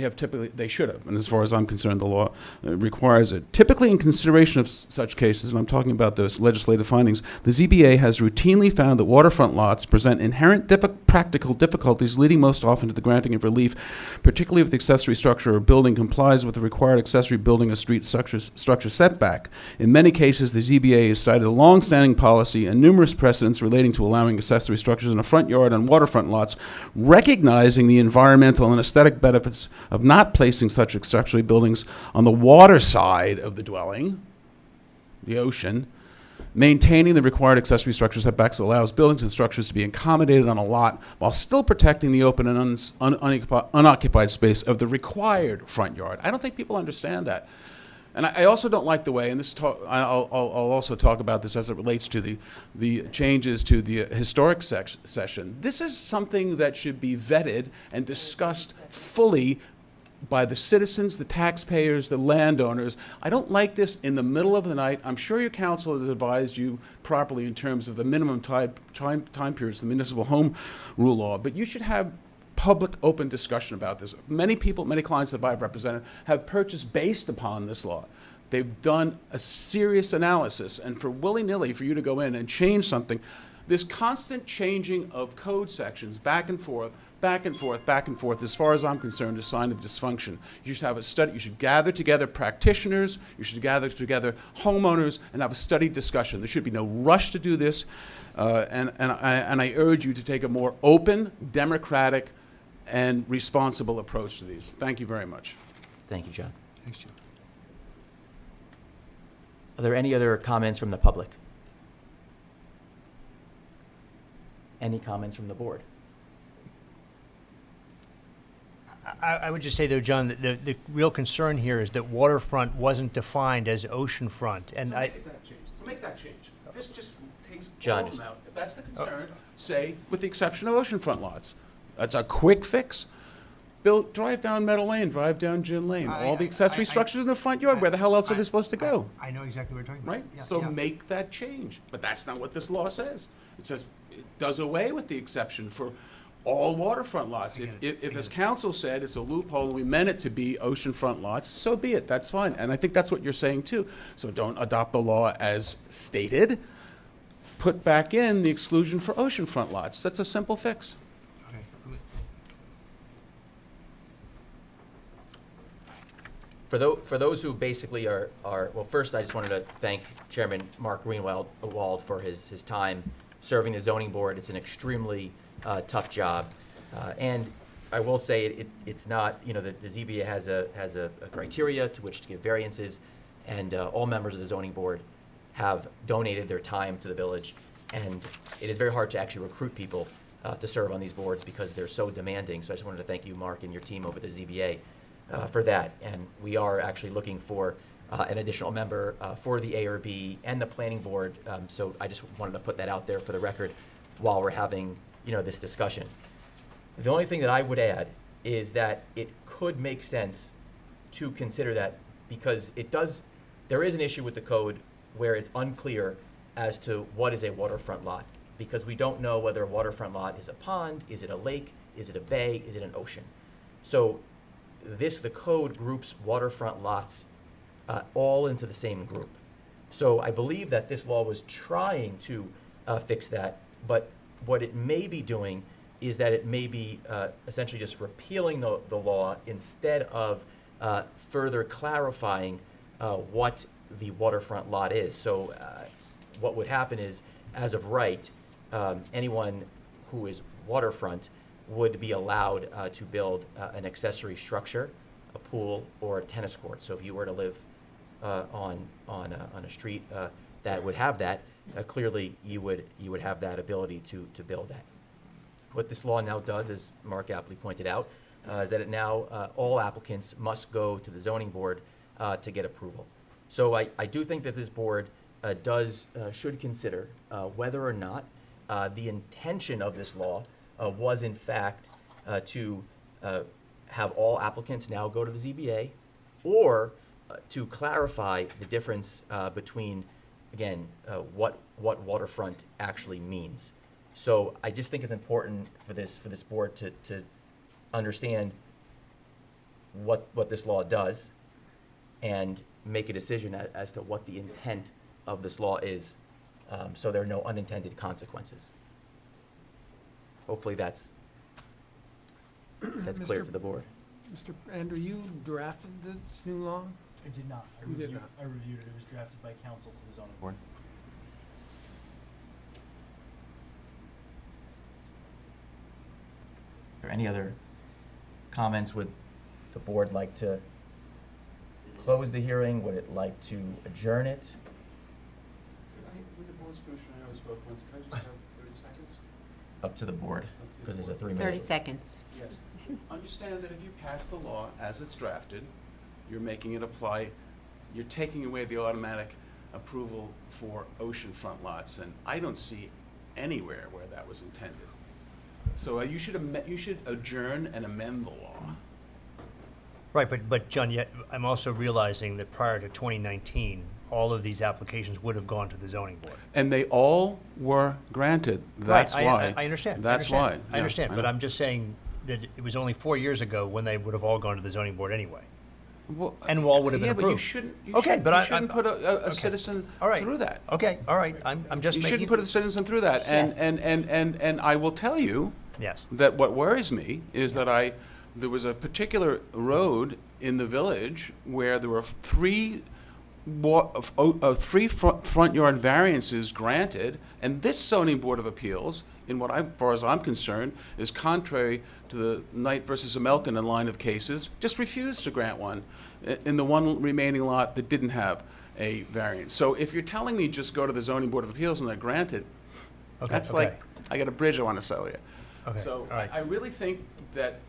should have, and as far as I'm concerned, the law requires it. Typically in consideration of such cases, and I'm talking about those legislative findings, the ZBA has routinely found that waterfront lots present inherent practical difficulties, leading most often to the granting of relief, particularly if the accessory structure or building complies with the required accessory building or street structure setback. In many cases, the ZBA has cited a long-standing policy and numerous precedents relating to allowing accessory structures in a front yard on waterfront lots, recognizing the environmental and aesthetic benefits of not placing such accessory buildings on the water side of the dwelling, the ocean. Maintaining the required accessory structure setbacks allows buildings and structures to be accommodated on a lot while still protecting the open and unoccupied space of the required front yard. I don't think people understand that. And I also don't like the way, and I'll also talk about this as it relates to the changes to the historic session. This is something that should be vetted and discussed fully by the citizens, the taxpayers, the landowners. I don't like this in the middle of the night. I'm sure your council has advised you properly in terms of the minimum time periods, the municipal home rule law, but you should have public, open discussion about this. Many people, many clients that I've represented have purchased based upon this law. They've done a serious analysis, and for willy-nilly for you to go in and change something, this constant changing of code sections back and forth, back and forth, back and forth, as far as I'm concerned, is a sign of dysfunction. You should have a study, you should gather together practitioners, you should gather together homeowners and have a studied discussion. There should be no rush to do this, and I urge you to take a more open, democratic, and responsible approach to these. Thank you very much. Thank you, John. Thanks, Jim. Are there any other comments from the public? Any comments from the board? I would just say, though, John, that the real concern here is that waterfront wasn't defined as oceanfront, and So make that change. This just takes John, all of them out. If that's the concern, say, with the exception of oceanfront lots. That's a quick fix. Drive down Meadow Lane, drive down Gin Lane, all the accessory structures in the front yard. Where the hell else are they supposed to go? I know exactly what you're talking about. Right? Yeah, So yeah. make that change. But that's not what this law says. It says it does away with the exception for all waterfront lots. If as council said, it's a loophole, and we meant it to be oceanfront lots, so be it. That's fine. And I think that's what you're saying too. So don't adopt the law as stated. Put back in the exclusion for oceanfront lots. That's a simple fix. For those who basically are, well, first I just wanted to thank Chairman Mark Greenwald for his time serving the zoning board. It's an extremely tough job. And I will say it's not, you know, the ZBA has a criteria to which to give variances, and all members of the zoning board have donated their time to the village. And it is very hard to actually recruit people to serve on these boards because they're so demanding. So I just wanted to thank you, Mark, and your team over at the ZBA for that. And we are actually looking for an additional member for the ARB and the planning board. So I just wanted to put that out there for the record while we're having, you know, this discussion. The only thing that I would add is that it could make sense to consider that, because there is an issue with the code where it's unclear as to what is a waterfront lot, because we don't know whether a waterfront lot is a pond, is it a lake, is it a bay, is it an ocean. So the code groups waterfront lots all into the same group. So I believe that this law was trying to fix that, but what it may be doing is that it may be essentially just repealing the law instead of further clarifying what the waterfront lot is. So what would happen is, as of right, anyone who is waterfront would be allowed to build an accessory structure, a pool, or a tennis court. So if you were to live on a street that would have that, clearly you would have that ability to build that. What this law now does, as Mark aptly pointed out, is that it now all applicants must go to the zoning board to get approval. So I do think that this board should consider whether or not the intention of this law was in fact to have all applicants now go to the ZBA, or to clarify the difference between, again, what waterfront actually means. So I just think it's important for this board to understand what this law does and make a decision as to what the intent of this law is, so there are no unintended consequences. Hopefully that's clear to the board. Mr. Andrew, you drafted this new law? I did not. You did not. I reviewed it. It was drafted by council to the zoning board. Are there any other comments? Would the board like to close the hearing? Would it like to adjourn it? With the board's permission, I always spoke once. Can I just have 30 seconds? Up to the board, because there's a 3-minute. 30 seconds. Yes. Understand that if you pass the law as it's drafted, you're making it apply, you're taking away the automatic approval for oceanfront lots, and I don't see anywhere where that was intended. So you should adjourn and amend the law. Right, but John, yet I'm also realizing that prior to 2019, all of these applications would have gone to the zoning board. And they all were granted. That's Right, why. I understand. That's I why. understand. I Yeah, understand, but know. I'm just saying that it was only 4 years ago when they would have all gone to the zoning board anyway. Well, And all would have been yeah, approved. but you shouldn't. Okay, but I shouldn't put a citizen All right. through that. Okay, all right, I'm just You making. shouldn't put a citizen through that. Yes. And I will tell you Yes. that what worries me is that there was a particular road in the village where there were three front yard variances granted, and this zoning board of appeals, as far as I'm concerned, is contrary to the Knight versus Amelkin line of cases, just refused to grant one in the one remaining lot that didn't have a variance. So if you're telling me just go to the zoning board of appeals and they're granted, that's like, I got a bridge I want to sell you. Okay, So all right. I really think that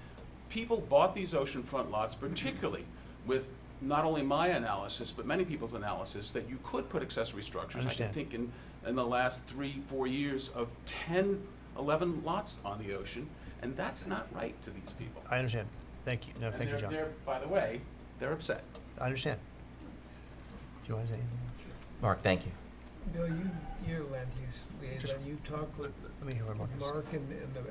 people bought these oceanfront lots, particularly with not only my analysis, but many people's analysis, that you could put accessory structures. I Understand. can think in the last 3-4 years of 10, 11 lots on the ocean, and that's not right to these people. I understand. Thank you. No, And thank you, John. they're, by the way, they're upset. I understand. Do you want to say anything? Mark, thank you. Bill, you're land use liaison, you've talked with Let me hear what Mark has to say. Mark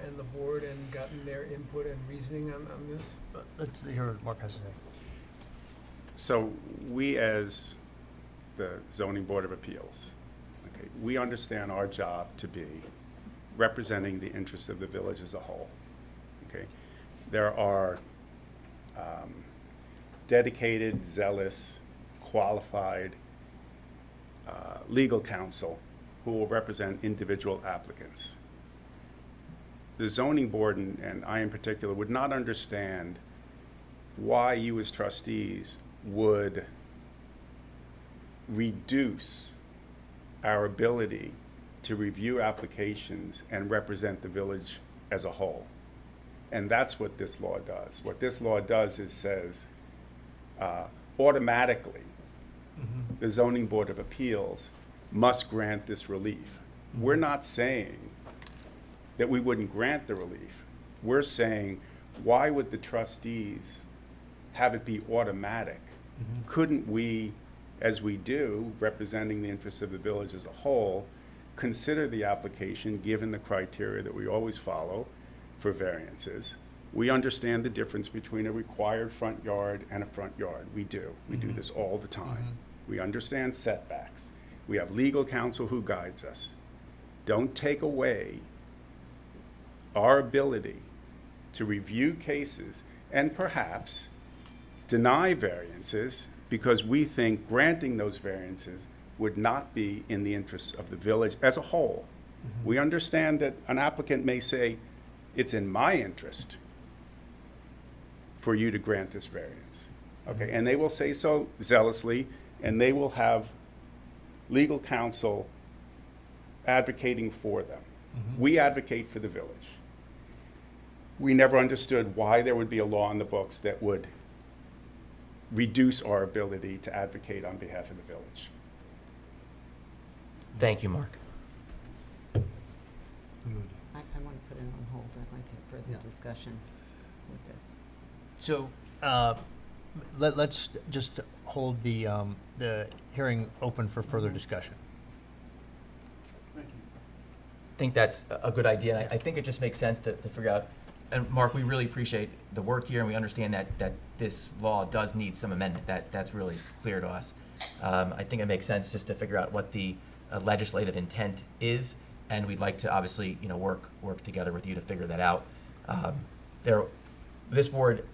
and the board and gotten their input and reasoning on this? Let's hear what Mark has to say. So we, as the zoning board of appeals, okay, we understand our job to be representing the interests of the village as a whole. Okay, there are dedicated, zealous, qualified legal counsel who will represent individual applicants. The zoning board, and I in particular, would not understand why you as trustees would reduce our ability to review applications and represent the village as a whole. And that's what this law does. What this law does is says automatically the zoning board of appeals must grant this relief. We're not saying that we wouldn't grant the relief. We're saying, why would the trustees have it be automatic? Couldn't we, as we do, representing the interests of the village as a whole, consider the application given the criteria that we always follow for variances? We understand the difference between a required front yard and a front yard. We do. We do this all the time. We understand setbacks. We have legal counsel who guides us. Don't take away our ability to review cases and perhaps deny variances because we think granting those variances would not be in the interests of the village as a whole. We understand that an applicant may say, it's in my interest for you to grant this variance. Okay, and they will say so zealously, and they will have legal counsel advocating for them. We advocate for the village. We never understood why there would be a law in the books that would reduce our ability to advocate on behalf of the village. Thank you, Mark. I want to put it on hold. I'd like to have further discussion with this. So, let's just hold the hearing open for further discussion. I think that's a good idea, and I think it just makes sense to figure out, and Mark, we really appreciate the work here, and we understand that this law does need some amendment. That's really clear to us. I think it makes sense just to figure out what the legislative intent is, and we'd like to obviously, work together with you to figure that out. This board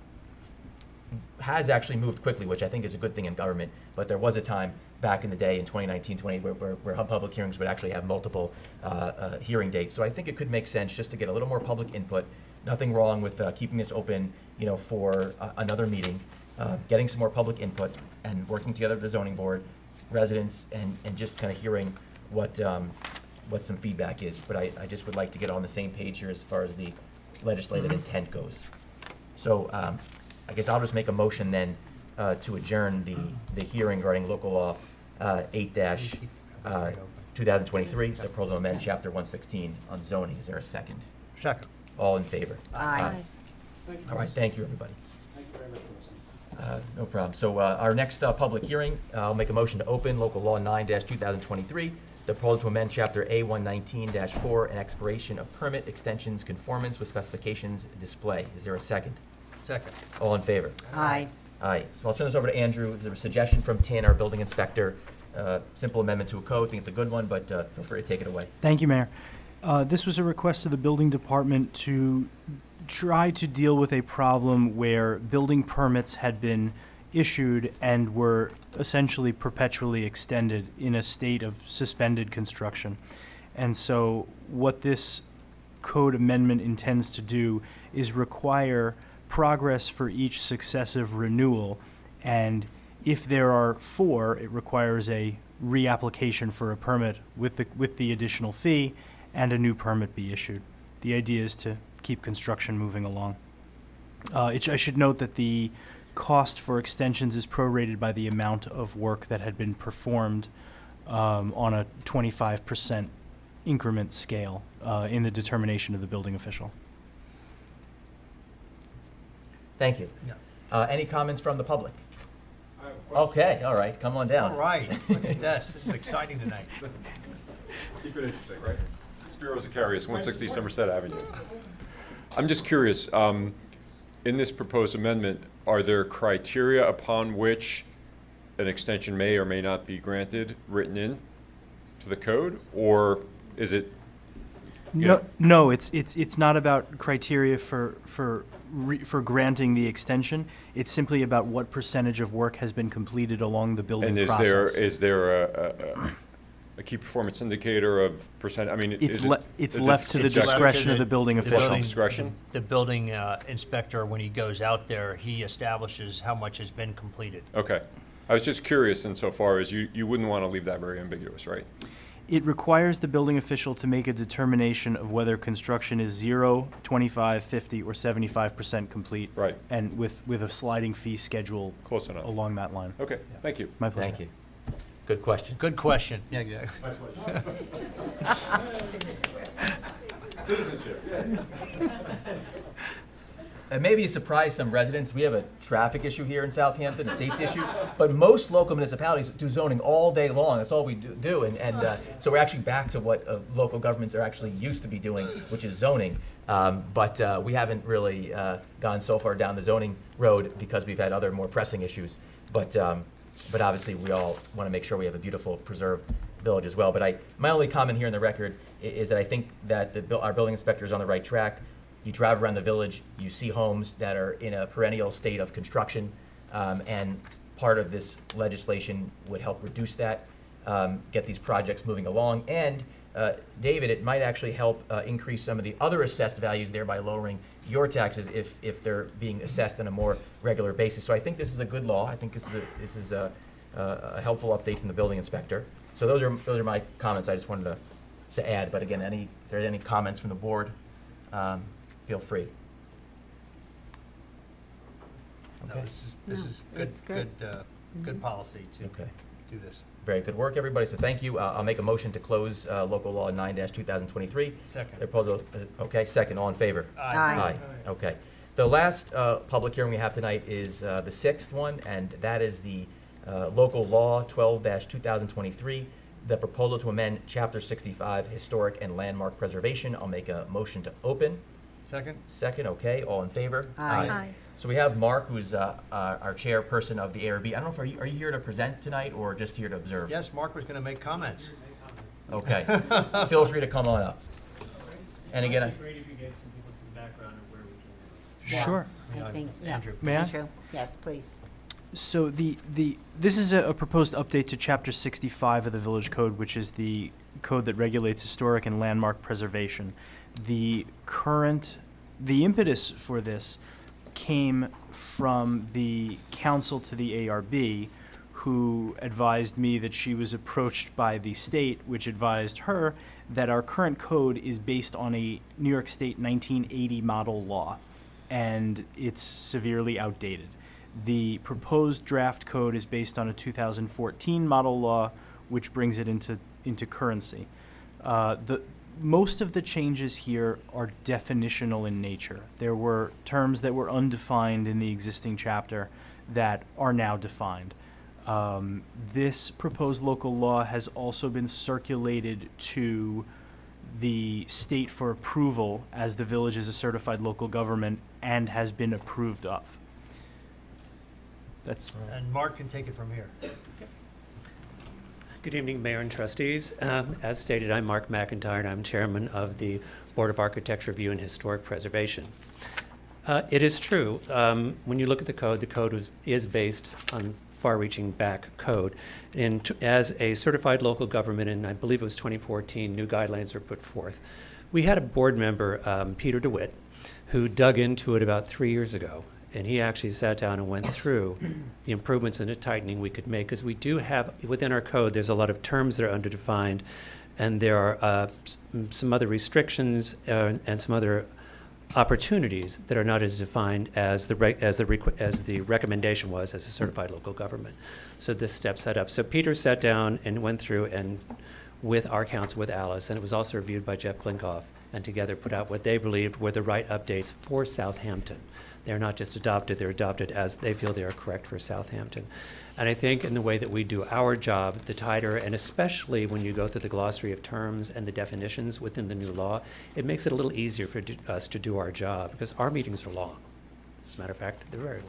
has actually moved quickly, which I think is a good thing in government, but there was a time back in the day in 2019, where public hearings would actually have multiple hearing dates. So I think it could make sense just to get a little more public input. Nothing wrong with keeping this open, for another meeting, getting some more public input and working together with the zoning board, residents, and just kind of hearing what some feedback is. But I just would like to get on the same page here as far as the legislative intent goes. So I guess I'll just make a motion then to adjourn the hearing regarding local law 8-2023, the proposal to amend chapter 116 on zoning. Is there a second? Second. All in favor? Aye. All right, thank you, everybody. Thank you very much for listening. No problem. So our next public hearing, I'll make a motion to open local law 9-2023, the proposal to amend chapter A119-4 and expiration of permit extensions conformance with specifications display. Is there a second? Second. All in favor? Aye. Aye. So I'll turn this over to Andrew. There's a suggestion from Tin, our building inspector. Simple amendment to a code. I think it's a good one, but feel free to take it away. Thank you, Mayor. This was a request of the building department to try to deal with a problem where building permits had been issued and were essentially perpetually extended in a state of suspended construction. And so what this code amendment intends to do is require progress for each successive renewal, and if there are 4, it requires a reapplication for a permit with the additional fee and a new permit be issued. The idea is to keep construction moving along. I should note that the cost for extensions is prorated by the amount of work that had been performed on a 25% increment scale in the determination of the building official. Thank you. Any comments from the public? Okay, all right, come on down. All right, look at this. This is exciting tonight. Keep it interesting, right? Spiro Zacharias, 160 Somerset Avenue. I'm just curious, in this proposed amendment, are there criteria upon which an extension may or may not be granted written in to the code, or is it? No, it's not about criteria for granting the extension. It's simply about what percentage of work has been completed along the building process. And is there a key performance indicator of percent? I mean, It's is it left to the subjective? discretion of the building official. Discretion? The building inspector, when he goes out there, he establishes how much has been completed. Okay. I was just curious insofar as you wouldn't want to leave that very ambiguous, right? It requires the building official to make a determination of whether construction is 0, 25, 50, or 75% complete. Right. And with a sliding fee schedule Close enough. along that line. Okay, thank you. My pleasure. Thank you. Good question. Good question. Yeah, exactly. Citizenship, yeah. It may be a surprise to some residents. We have a traffic issue here in Southampton, a safety issue, but most local municipalities do zoning all day long. That's all we do. And so we're actually back to what local governments are actually used to be doing, which is zoning. But we haven't really gone so far down the zoning road because we've had other more pressing issues. But obviously we all want to make sure we have a beautiful preserved village as well. But my only comment here in the record is that I think that our building inspector is on the right track. You drive around the village, you see homes that are in a perennial state of construction, and part of this legislation would help reduce that, get these projects moving along. And David, it might actually help increase some of the other assessed values, thereby lowering your taxes if they're being assessed on a more regular basis. So I think this is a good law. I think this is a helpful update from the building inspector. So those are my comments. I just wanted to add. But again, if there are any comments from the board, feel free. No, this is good policy to do this. Very good work, everybody. So thank you. I'll make a motion to close local law 9-2023. Second. Proposal, okay, second. All in favor? Aye. Okay. The last public hearing we have tonight is the 6th one, and that is the local law 12-2023, the proposal to amend Chapter 65, Historic and Landmark Preservation. I'll make a motion to open. Second. Second, okay. All in favor? Aye. Aye. So we have Mark, who's our chairperson of the ARB. I don't know if are you here to present tonight or just here to observe? Yes, Mark was going to make comments. Okay. Feel free to come on up. And again, Great if you get some people some background of where we can. Sure. I think, Andrew. May I? Andrew, yes, please. So this is a proposed update to Chapter 65 of the Village Code, which is the code that regulates historic and landmark preservation. The impetus for this came from the counsel to the ARB, who advised me that she was approached by the state, which advised her that our current code is based on a New York State 1980 model law, and it's severely outdated. The proposed draft code is based on a 2014 model law, which brings it into currency. Most of the changes here are definitional in nature. There were terms that were undefined in the existing chapter that are now defined. This proposed local law has also been circulated to the state for approval as the village is a certified local government and has been approved of. That's And Mark can take it from here. Good evening, Mayor and trustees. As stated, I'm Mark McIntyre, and I'm chairman of the Board of Architecture Review and Historic Preservation. It is true, when you look at the code is based on far-reaching back code. And as a certified local government, in I believe it was 2014, new guidelines were put forth. We had a board member, Peter DeWitt, who dug into it about 3 years ago. And he actually sat down and went through the improvements and the tightening we could make, because we do have, within our code, there's a lot of terms that are underdefined, and there are some other restrictions and some other opportunities that are not as defined as the recommendation was as a certified local government. So this steps that up. So Peter sat down and went through and with our council, with Alice, and it was also reviewed by Jeff Blinkoff, and together put out what they believed were the right updates for Southampton. They're not just adopted, they're adopted as they feel they are correct for Southampton. And I think in the way that we do our job, the tighter, and especially when you go through the glossary of terms and the definitions within the new law, it makes it a little easier for us to do our job, because our meetings are long. As a matter of fact, they're very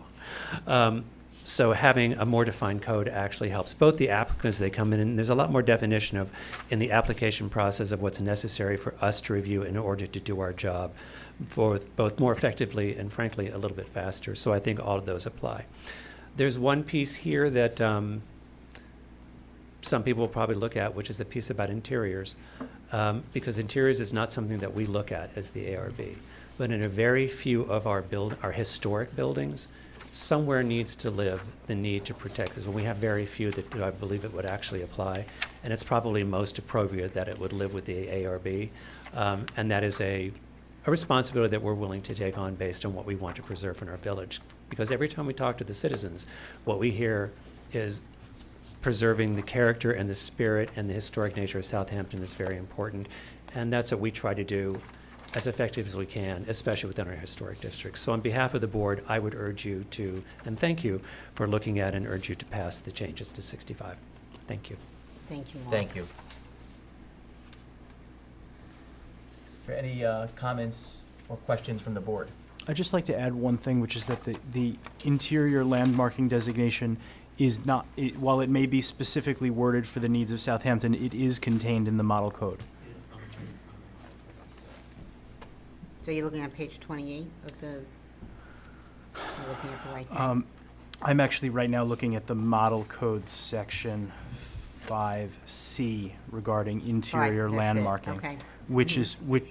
long. So having a more defined code actually helps both the applicants, they come in, and there's a lot more definition in the application process of what's necessary for us to review in order to do our job for both more effectively and frankly a little bit faster. So I think all of those apply. There's one piece here that some people will probably look at, which is the piece about interiors, because interiors is not something that we look at as the ARB. But in a very few of our historic buildings, somewhere needs to live the need to protect this. When we have very few that do, I believe it would actually apply, and it's probably most appropriate that it would live with the ARB, and that is a responsibility that we're willing to take on based on what we want to preserve in our village. Because every time we talk to the citizens, what we hear is preserving the character and the spirit and the historic nature of Southampton is very important, and that's what we try to do as effective as we can, especially within our historic districts. So on behalf of the board, I would urge you to, and thank you for looking at and urge you to pass the changes to 65. Thank you. Thank you, Mark. Thank you. For any comments or questions from the board? I'd just like to add one thing, which is that the interior landmarking designation is not, while it may be specifically worded for the needs of Southampton, it is contained in the model code. So you're looking at page 28 of the, you're looking at the right thing? I'm actually right now looking at the model code section 5C regarding interior Right, that's it. landmarking, Okay. which is, which,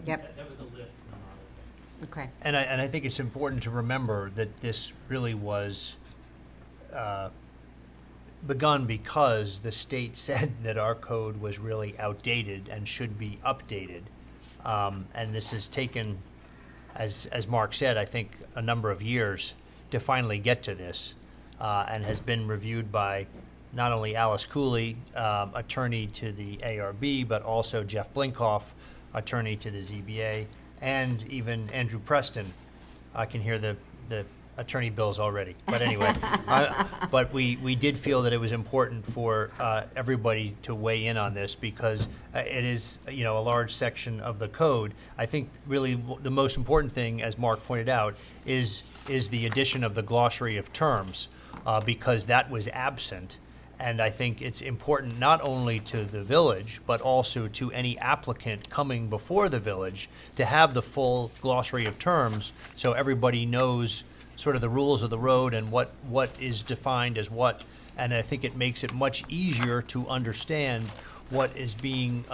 Yep. That was a lift in the model. Okay. And I think it's important to remember that this really was begun because the state said that our code was really outdated and should be updated. And this has taken, as Mark said, I think a number of years to finally get to this, and has been reviewed by not only Alice Cooley, attorney to the ARB, but also Jeff Blinkoff, attorney to the ZBA, and even Andrew Preston. I can hear the attorney bills already. But anyway, but we did feel that it was important for everybody to weigh in on this because it is, a large section of the code. I think really the most important thing, as Mark pointed out, is the addition of the glossary of terms because that was absent. And I think it's important not only to the village, but also to any applicant coming before the village to have the full glossary of terms so everybody knows sort of the rules of the road and what is defined as what. And I think it makes it much easier to understand what is being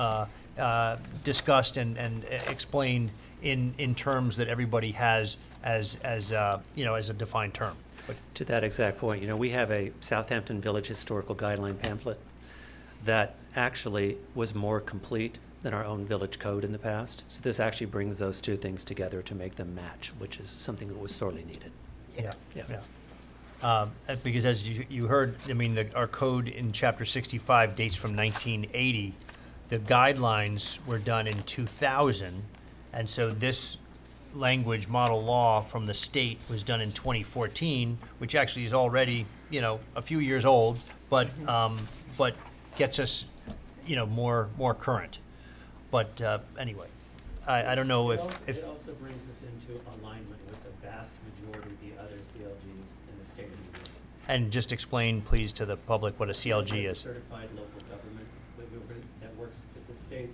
discussed and explained in terms that everybody has as a defined term. But to that exact point, we have a Southampton Village Historical Guideline pamphlet that actually was more complete than our own village code in the past. So this actually brings those two things together to make them match, which is something that was sorely needed. Yes. Yeah. Because as you heard, our code in Chapter 65 dates from 1980. The guidelines were done in 2000, and so this language model law from the state was done in 2014, which actually is already, a few years old, but gets us, more current. But anyway, I don't know if It also brings us into alignment with the vast majority of the other CLGs in the state of New York. and just explain, please, to the public what a CLG It's is. a certified local government that works, it's a state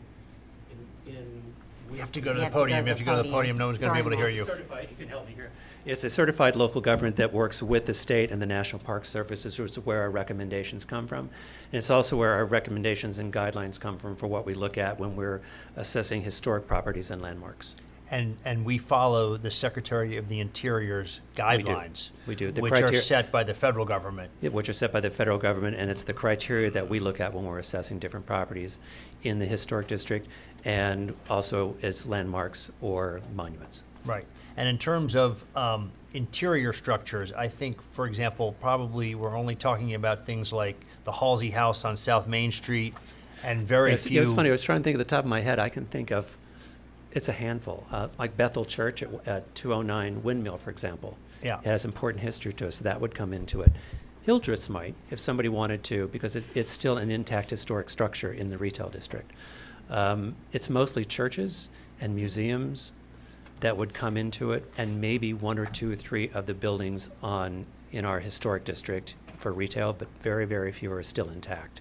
in. You have to go to the podium, you have to go to the podium, no one's gonna be able to hear you. Certified, you can help me here. It's a certified local government that works with the state and the National Park Service, is where our recommendations come from. And it's also where our recommendations and guidelines come from for what we look at when we're assessing historic properties and landmarks. And we follow the Secretary of the Interior's guidelines. We do. The Which are criteria- set by the federal government. Yeah, which are set by the federal government, and it's the criteria that we look at when we're assessing different properties in the historic district and also as landmarks or monuments. Right. And in terms of interior structures, I think, for example, probably we're only talking about things like the Halsey House on South Main Street and very Yes, few. It's funny, I was trying to think at the top of my head, I can think of, it's a handful, like Bethel Church at 209 Windmill, for example. Yeah. It has important history to us, so that would come into it. Hildreth's might, if somebody wanted to, because it's still an intact historic structure in the retail district. It's mostly churches and museums that would come into it, and maybe one or two or three of the buildings in our historic district for retail, but very, very few are still intact.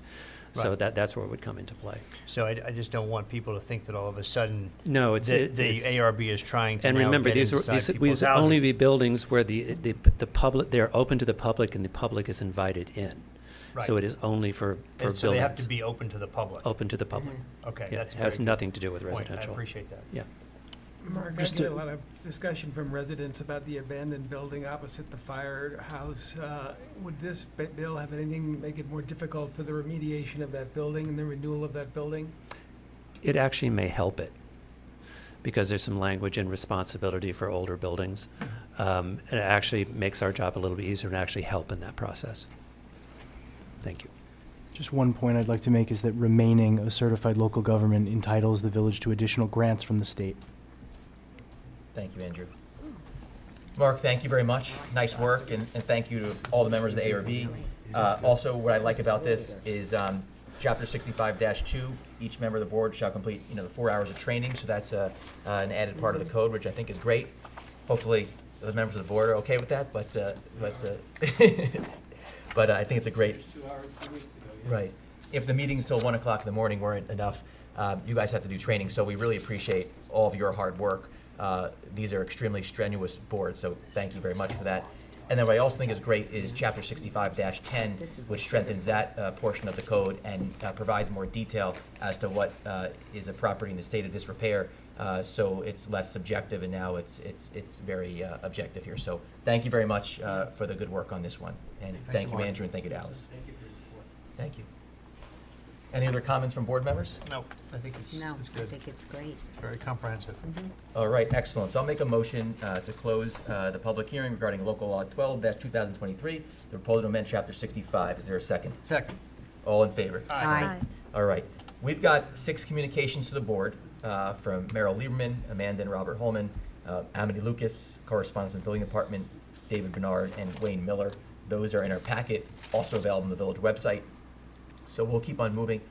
So Right. that's where it would come into play. So I just don't want people to think that all of a sudden. No, the it's ARB is trying to and now remember, get these inside people's would only houses. be buildings where the public, they're open to the public and the public is invited in. So Right. it is only for And buildings. so they have to be open to the public. Open to the public. Okay, Yeah, that's it has very good nothing to do with point. residential. I appreciate that. Yeah. Mark, I get a lot of discussion from residents about the abandoned building opposite the firehouse. Would this bill have anything, make it more difficult for the remediation of that building and the renewal of that building? It actually may help it, because there's some language and responsibility for older buildings. It actually makes our job a little bit easier and actually help in that process. Thank you. Just one point I'd like to make is that remaining a certified local government entitles the village to additional grants from the state. Thank you, Andrew. Mark, thank you very much. Nice work, and thank you to all the members of the ARB. Also, what I like about this is Chapter 65-2, each member of the board shall complete, the 4 hours of training, so that's an added part of the code, which I think is great. Hopefully, the members of the board are okay with that, but but I think it's a great. 2 hours 2 weeks ago. Yeah. Right. If the meetings till 1 o'clock in the morning weren't enough, you guys have to do training, so we really appreciate all of your hard work. These are extremely strenuous boards, so thank you very much for that. And then what I also think is great is Chapter 65-10, which strengthens that portion of the code and provides more detail as to what is a property in the state of disrepair. So it's less subjective, and now it's very objective here. So thank you very much for the good work on this one, and thank you, Andrew, and thank you to Alice. Thank you for your support. Thank you. Any other comments from board members? No, I think it's No, it's I good. think it's great. It's very comprehensive. All right, excellent. So I'll make a motion to close the public hearing regarding local law 12-2023, the proposal to amend Chapter 65. Is there a second? Second. All in favor? Aye. All right. We've got 6 communications to the board from Merrill Lieberman, Amanda and Robert Holman, Amity Lucas, correspondence from the Building Department, David Bernard, and Wayne Miller. Those are in our packet, also available on the village website. So we'll keep on moving.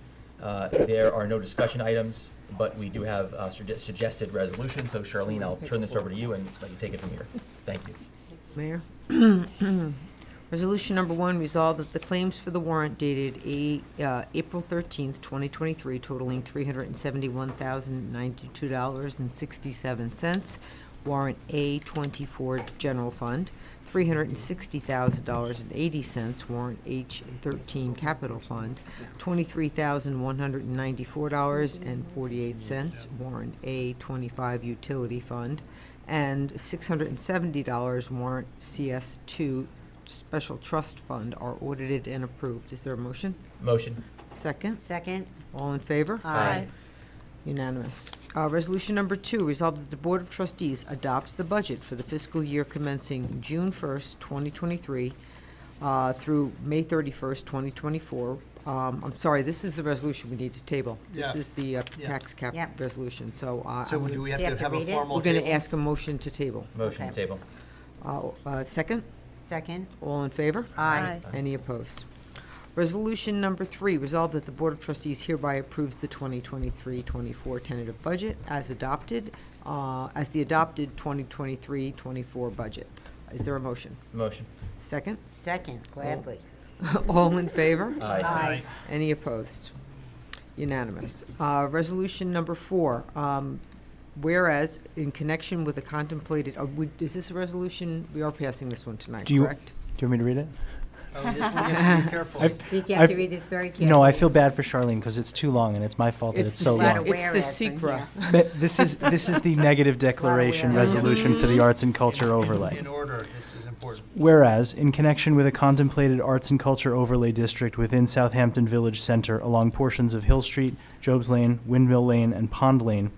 There are no discussion items, but we do have suggested resolutions. So Charlene, I'll turn this over to you and let you take it from here. Thank you. Mayor. Resolution number 1, resolved that the claims for the warrant dated April 13th, 2023, totaling $371,092.67. Warrant A24, General Fund. $360,000.80, warrant H13 Capital Fund, $23,194.48, warrant A25 Utility Fund, and $670 warrant CS2 Special Trust Fund are audited and approved. Is there a motion? Motion. Second? Second? All in favor? Aye. Unanimous. Resolution number 2, resolved that the Board of Trustees adopts the budget for the fiscal year commencing June 1st, 2023 through May 31st, 2024, I'm sorry, this is the resolution we need to table. This Yeah. is the Yeah. tax cap Yep. resolution, so. So I'm do we Do you have to have a read it? formal We're going to table? ask a motion to table. Motion Okay. to table. Second? Second? All in favor? Aye. Any opposed? Resolution number 3, resolved that the Board of Trustees hereby approves the 2023-24 tentative budget as adopted, as the adopted 2023-24 budget. Is there a motion? Motion. Second? Second, gladly. All in favor? Aye. Any opposed? Unanimous. Resolution number 4, whereas in connection with the contemplated, is this a resolution? We are passing this one tonight, Do you correct? want me to read it? Oh, yes, we have to be careful. Did you have to read this very carefully? No, I feel bad for Charlene because it's too long and it's my fault that It's it's the so Lot long. of It's the whereas in secra. here. But this is the negative declaration whereas. resolution for the arts and culture overlay. In order, this is important. Whereas, in connection with a contemplated arts and culture overlay district within Southampton Village Center along portions of Hill Street, Jobs Lane, Windmill Lane, and Pond Lane,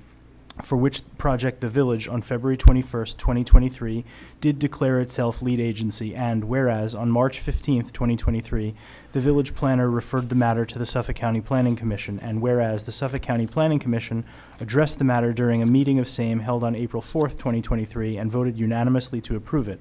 for which project the village on February 21st, 2023, did declare itself lead agency, and whereas on March 15th, 2023, the village planner referred the matter to the Suffolk County Planning Commission, and whereas the Suffolk County Planning Commission addressed the matter during a meeting of same held on April 4th, 2023, and voted unanimously to approve it,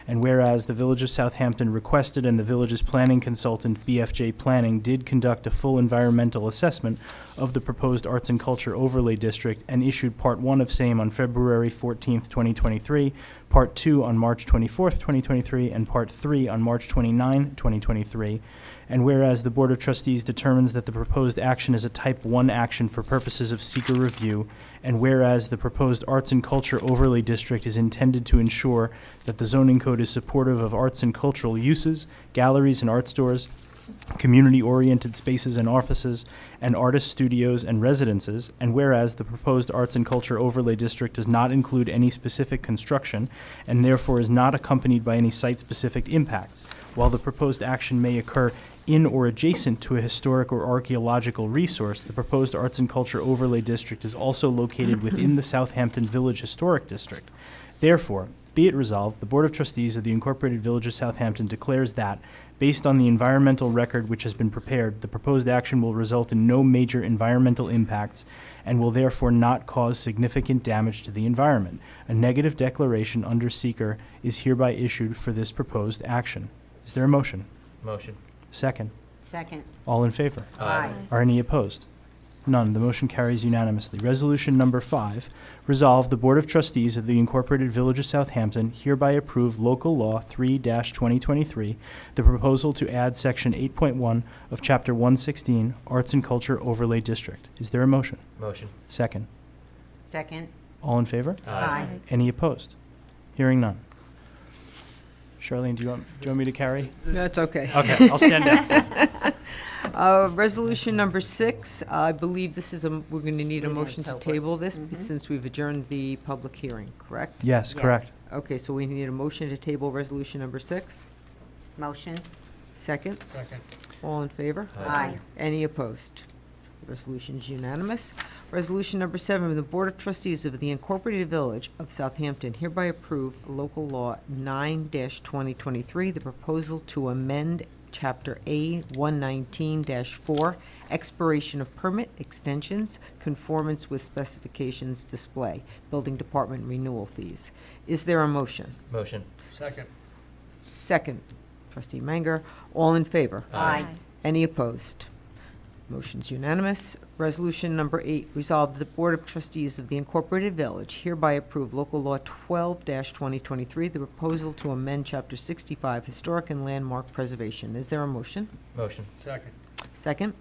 and whereas the Village of Southampton requested and the village's planning consultant, BFJ Planning, did conduct a full environmental assessment of the proposed arts and culture overlay district and issued Part 1 of same on February 14th, 2023, Part 2 on March 24th, 2023, and Part 3 on March 29, 2023. And whereas the Board of Trustees determines that the proposed action is a Type 1 action for purposes of seeker review, and whereas the proposed arts and culture overlay district is intended to ensure that the zoning code is supportive of arts and cultural uses, galleries and art stores, community-oriented spaces and offices, and artist studios and residences, and whereas the proposed arts and culture overlay district does not include any specific construction and therefore is not accompanied by any site-specific impacts, while the proposed action may occur in or adjacent to a historic or archaeological resource, the proposed arts and culture overlay district is also located within the Southampton Village Historic District. Therefore, be it resolved, the Board of Trustees of the Incorporated Village of Southampton declares that, based on the environmental record which has been prepared, the proposed action will result in no major environmental impacts and will therefore not cause significant damage to the environment. A negative declaration under seeker is hereby issued for this proposed action. Is there a motion? Motion. Second. Second. All in favor? Aye. Are any opposed? None. The motion carries unanimously. Resolution number 5, resolve the Board of Trustees of the Incorporated Village of Southampton hereby approve Local Law 3-2023, the proposal to add Section 8.1 of Chapter 116, Arts and Culture Overlay District. Is there a motion? Motion. Second. Second. All in favor? Aye. Any opposed? Hearing none. Charlene, do you want me to carry? No, it's okay. Okay, I'll stand down. Resolution number 6, I believe this is we're going to need a We need a motion to table. table this since we've adjourned the public hearing, correct? Yes, correct. Okay, so we need a motion to table resolution number 6. Motion. Second. Second. All in favor? Aye. Any opposed? The resolution is unanimous. Resolution number 7, the Board of Trustees of the Incorporated Village of Southampton hereby approve Local Law 9-2023, the proposal to amend Chapter A 119-4, expiration of permit extensions, conformance with specifications display, Building Department renewal fees. Is there a motion? Motion. Second. Second, Trustee Manger. All in favor? Aye. Any opposed? Motion's unanimous. Resolution number 8, resolved that the Board of Trustees of the Incorporated Village hereby approve Local Law 12-2023, the proposal to amend Chapter 65, Historic and Landmark Preservation. Is there a motion? Motion. Second. Second.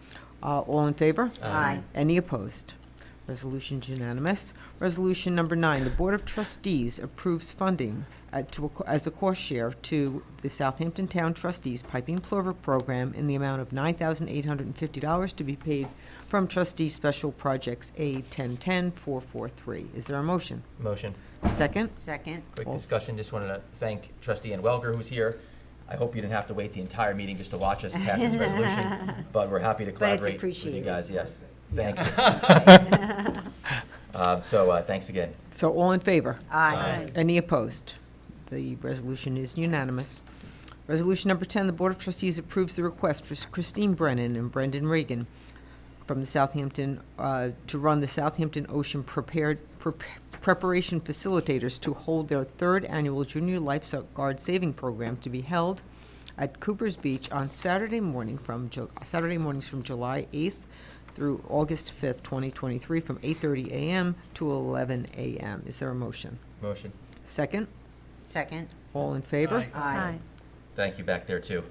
All in favor? Aye. Any opposed? Resolution's unanimous. Resolution number 9, the Board of Trustees approves funding as a cost share to the Southampton Town Trustees Piping Plover Program in the amount of $9,850 to be paid from Trustee Special Projects A 1010-443. Is there a motion? Motion. Second? Second. Quick discussion. Just wanted to thank Trustee Ann Welker, who's here. I hope you didn't have to wait the entire meeting just to watch us pass this resolution, but we're happy to But it's collaborate with you appreciated. guys. Yes. Thank you. Thanks again. So all in favor? Aye. Any opposed? The resolution is unanimous. Resolution number 10, the Board of Trustees approves the request for Christine Brennan and Brendan Reagan from the Southampton, to run the Southampton Ocean Preparation Facilitators to hold their third annual Junior Lifeguard Saving Program to be held at Cooper's Beach on Saturday mornings from July 8th through August 5th, 2023, from 8:30 a.m. to 11 a.m. Is there a motion? Motion. Second? Second. All in favor? Aye. Thank you back there, too.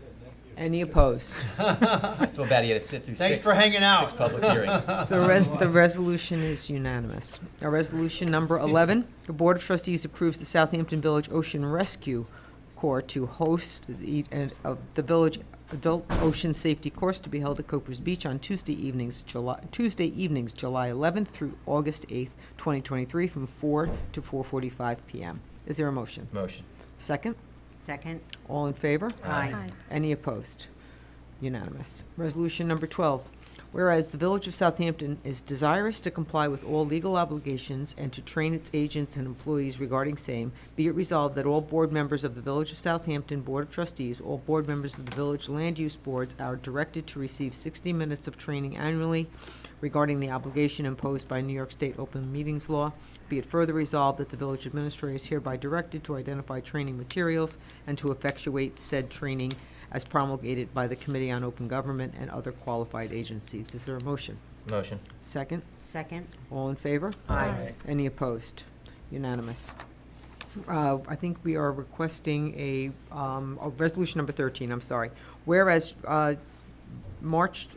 Any opposed? I feel bad you had to sit through Thanks six for hanging out. 6 public hearings. The resolution is unanimous. Resolution number 11, the Board of Trustees approves the Southampton Village Ocean Rescue Corps to host the Village Adult Ocean Safety Course to be held at Cooper's Beach on Tuesday evenings, July 11th through August 8th, 2023, from 4 to 4:45 p.m. Is there a motion? Motion. Second? Second. All in favor? Aye. Any opposed? Unanimous. Resolution number 12, whereas the Village of Southampton is desirous to comply with all legal obligations and to train its agents and employees regarding same, be it resolved that all board members of the Village of Southampton Board of Trustees, all board members of the Village Land Use Boards are directed to receive 60 minutes of training annually regarding the obligation imposed by New York State Open Meetings Law. Be it further resolved that the village administrator is hereby directed to identify training materials and to effectuate said training as promulgated by the Committee on Open Government and other qualified agencies. Is there a motion? Motion. Second? Second. All in favor? Aye. Any opposed? Unanimous. I think we are requesting a resolution number 13, I'm sorry. Whereas on March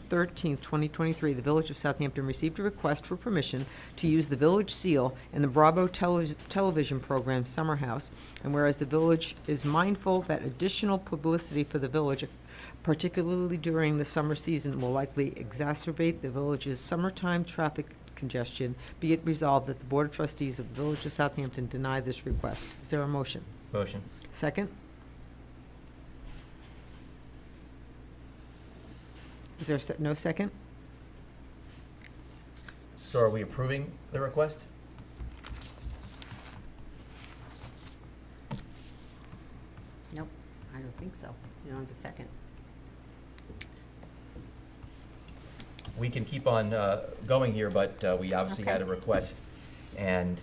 13th, 2023, the Village of Southampton received a request for permission to use the village seal in the Bravo television program Summer House, and whereas the village is mindful that additional publicity for the village, particularly during the summer season, will likely exacerbate the village's summertime traffic congestion, be it resolved that the Board of Trustees of the Village of Southampton deny this request. Is there a motion? Motion. Second? Is there no second? So are we approving the request? Nope, I don't think so. You don't have a second. We can keep on going here, but we obviously had a Okay. request, and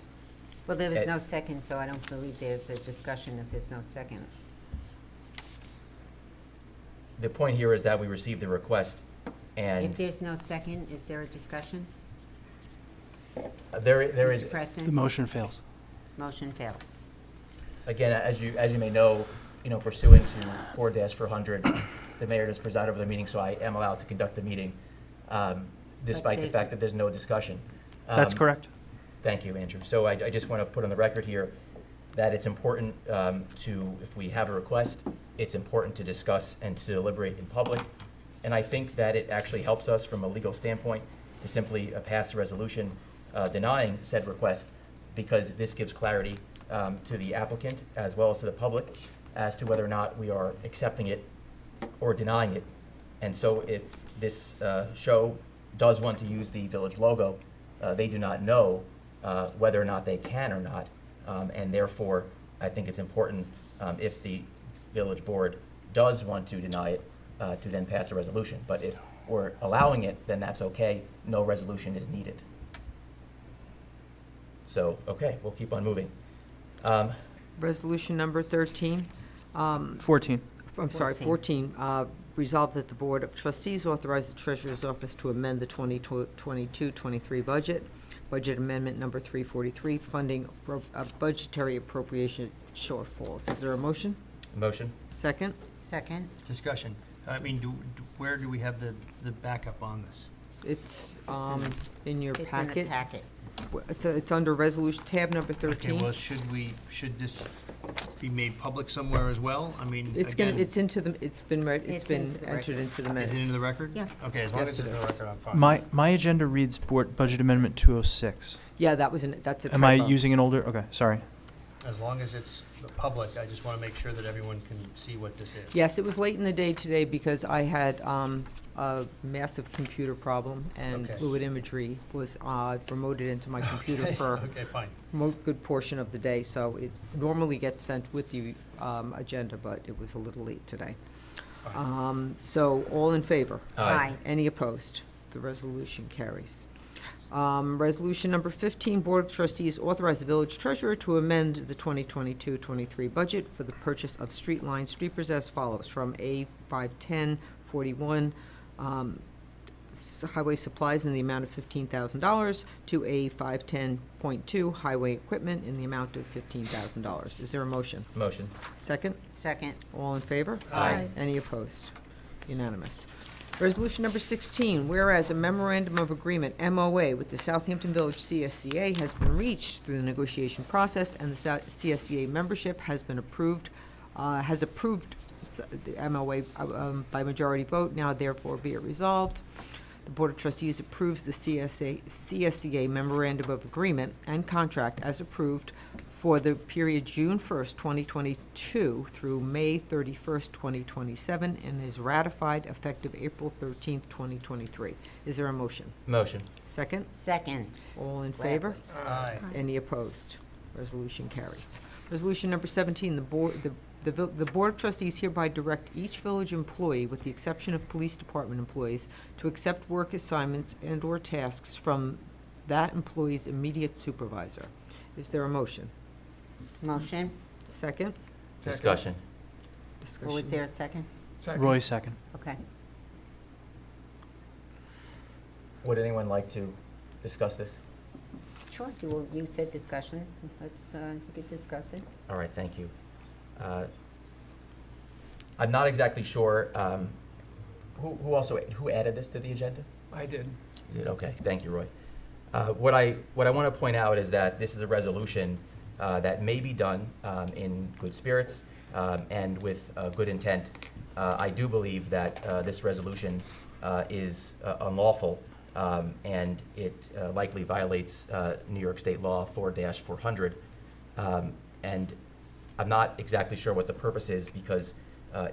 Well, there was Eh. no second, so I don't believe there's a discussion if there's no second. the point here is that we received the request, If and there's no second, is there a discussion? there is, Mr. Preston? The motion fails. Motion fails. again, as you may know, pursuant to 4-400, the mayor does preside over the meeting, so I am allowed to conduct the meeting, despite the there's- fact that there's no discussion. That's correct. Thank you, Andrew. So I just want to put on the record here that it's important if we have a request, it's important to discuss and to deliberate in public. And I think that it actually helps us from a legal standpoint to simply pass a resolution denying said request, because this gives clarity to the applicant as well as to the public as to whether or not we are accepting it or denying it. And so if this show does want to use the village logo, they do not know whether or not they can or not. And therefore, I think it's important, if the village board does want to deny it, to then pass a resolution. But if we're allowing it, then that's okay. No resolution is needed. So, okay, we'll keep on moving. Resolution number 13. 14. I'm sorry, 14. Resolved that the Board of Trustees authorize the Treasurer's Office to amend the 2022-23 budget. Budget amendment number 343, funding budgetary appropriation shortfalls. Is there a motion? Motion? Second? Second. Discussion. I mean, where do we have the backup on this? It's in your It's in packet. the packet. It's under resolution, tab number 13. Okay, well, should this be made public somewhere as well? I mean, It's again, it's into the, it's been It's been into the entered record. into the is minutes. it into the record? Yeah. Okay, as long Yes, as it's in it the is. record, I'm fine. My agenda reads Budget Amendment 206. Yeah, that's a Am I typo. using an older? Okay, sorry. As long as it's public, I just want to make sure that everyone can see what this is. Yes, it was late in the day today because I had a massive computer problem, and Okay. fluid imagery was remoted into my computer for Okay, fine. a good portion of the day, so it normally gets sent with the agenda, but it was a little late today. So, all in favor? Aye. Any opposed? The resolution carries. Resolution number 15, Board of Trustees authorize the village treasurer to amend the 2022-23 budget for the purchase of street line sweepers as follows, from A 51041, highway supplies in the amount of $15,000 to A 510.2, highway equipment in the amount of $15,000. Is there a motion? Motion. Second? Second. All in favor? Aye. Any opposed? Unanimous. Resolution number 16, whereas a memorandum of agreement, MOA, with the Southampton Village CSCA has been reached through the negotiation process, and the CSCA membership has been approved, the MOA by majority vote. Now therefore be it resolved. The Board of Trustees approves the CSCA memorandum of agreement and contract as approved for the period June 1st, 2022 through May 31st, 2027, and is ratified effective April 13th, 2023. Is there a motion? Motion. Second? Second. All in favor? Aye. Any opposed? Resolution carries. Resolution number 17, the Board of Trustees hereby direct each village employee, with the exception of police department employees, to accept work assignments and/or tasks from that employee's immediate supervisor. Is there a motion? Motion. Second? Discussion. Or was there a second? Roy, second. Okay. Would anyone like to discuss this? Sure. You said discussion. Let's, you could discuss it. All right, thank you. I'm not exactly sure, who added this to the agenda? I did. You did, okay, thank you, Roy. What I want to point out is that this is a resolution that may be done in good spirits and with good intent. I do believe that this resolution is unlawful, and it likely violates New York State Law 4-400. And I'm not exactly sure what the purpose is, because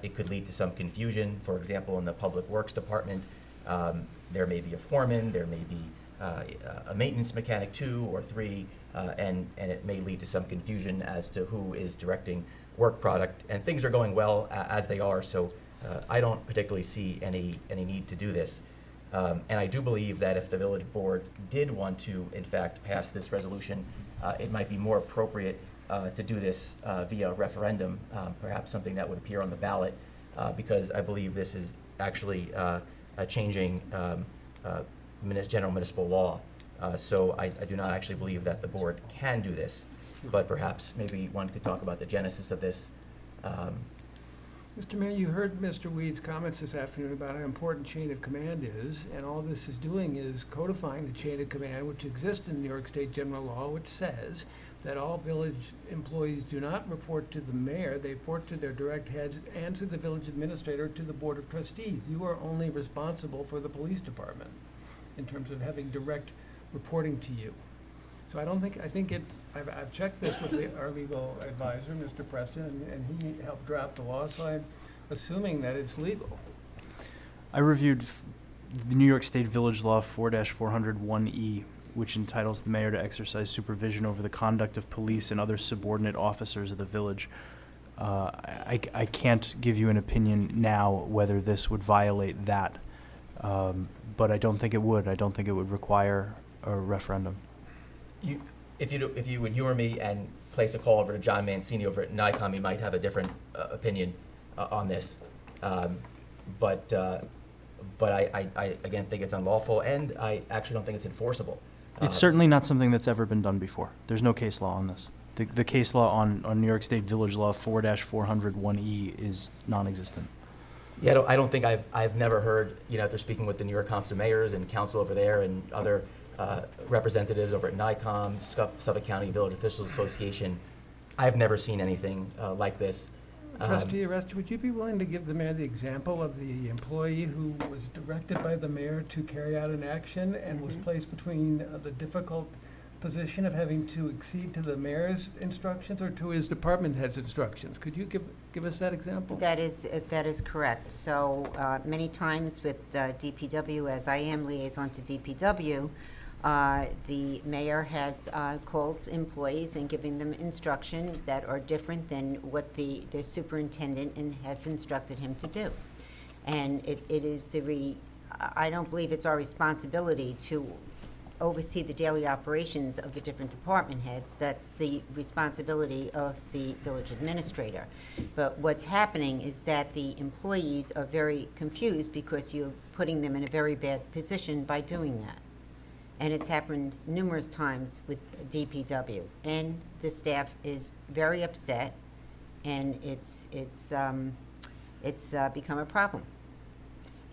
it could lead to some confusion. For example, in the Public Works Department, there may be a foreman, there may be a maintenance mechanic 2 or 3, and it may lead to some confusion as to who is directing work product. And things are going well as they are, so I don't particularly see any need to do this. And I do believe that if the village board did want to, in fact, pass this resolution, it might be more appropriate to do this via referendum, perhaps something that would appear on the ballot, because I believe this is actually changing general municipal law. So I do not actually believe that the board can do this, but perhaps maybe one could talk about the genesis of this. Mr. Mayor, you heard Mr. Weed's comments this afternoon about how important chain of command is, and all this is doing is codifying the chain of command which exists in New York State general law, which says that all village employees do not report to the mayor, they report to their direct heads and to the village administrator, to the Board of Trustees. You are only responsible for the police department in terms of having direct reporting to you. So I've checked this with our legal advisor, Mr. Preston, and he helped draft the law, so I'm assuming that it's legal. I reviewed the New York State Village Law 4-401E, which entitles the mayor to exercise supervision over the conduct of police and other subordinate officers of the village. I can't give you an opinion now whether this would violate that, but I don't think it would. I don't think it would require a referendum. If you would humor me and place a call over to John Mancini over at NICOM, you might have a different opinion on this. But I again think it's unlawful, and I actually don't think it's enforceable. It's certainly not something that's ever been done before. There's no case law on this. The case law on New York State Village Law 4-401E is non-existent. Yeah, I don't think I've never heard, after speaking with the New York Council of Mayors and council over there and other representatives over at NICOM, Suffolk County Village Officials Association, I've never seen anything like this. Trustee Arrest, would you be willing to give the mayor the example of the employee who was directed by the mayor to carry out an action and was placed between the difficult position of having to accede to the mayor's instructions or to his department head's instructions? Could you give us that example? That is correct. So many times with DPW, as I am liaison to DPW, the mayor has called employees and giving them instruction that are different than what the superintendent has instructed him to do. And it is I don't believe it's our responsibility to oversee the daily operations of the different department heads. That's the responsibility of the village administrator. But what's happening is that the employees are very confused because you're putting them in a very bad position by doing that. And it's happened numerous times with DPW. And the staff is very upset, and it's become a problem.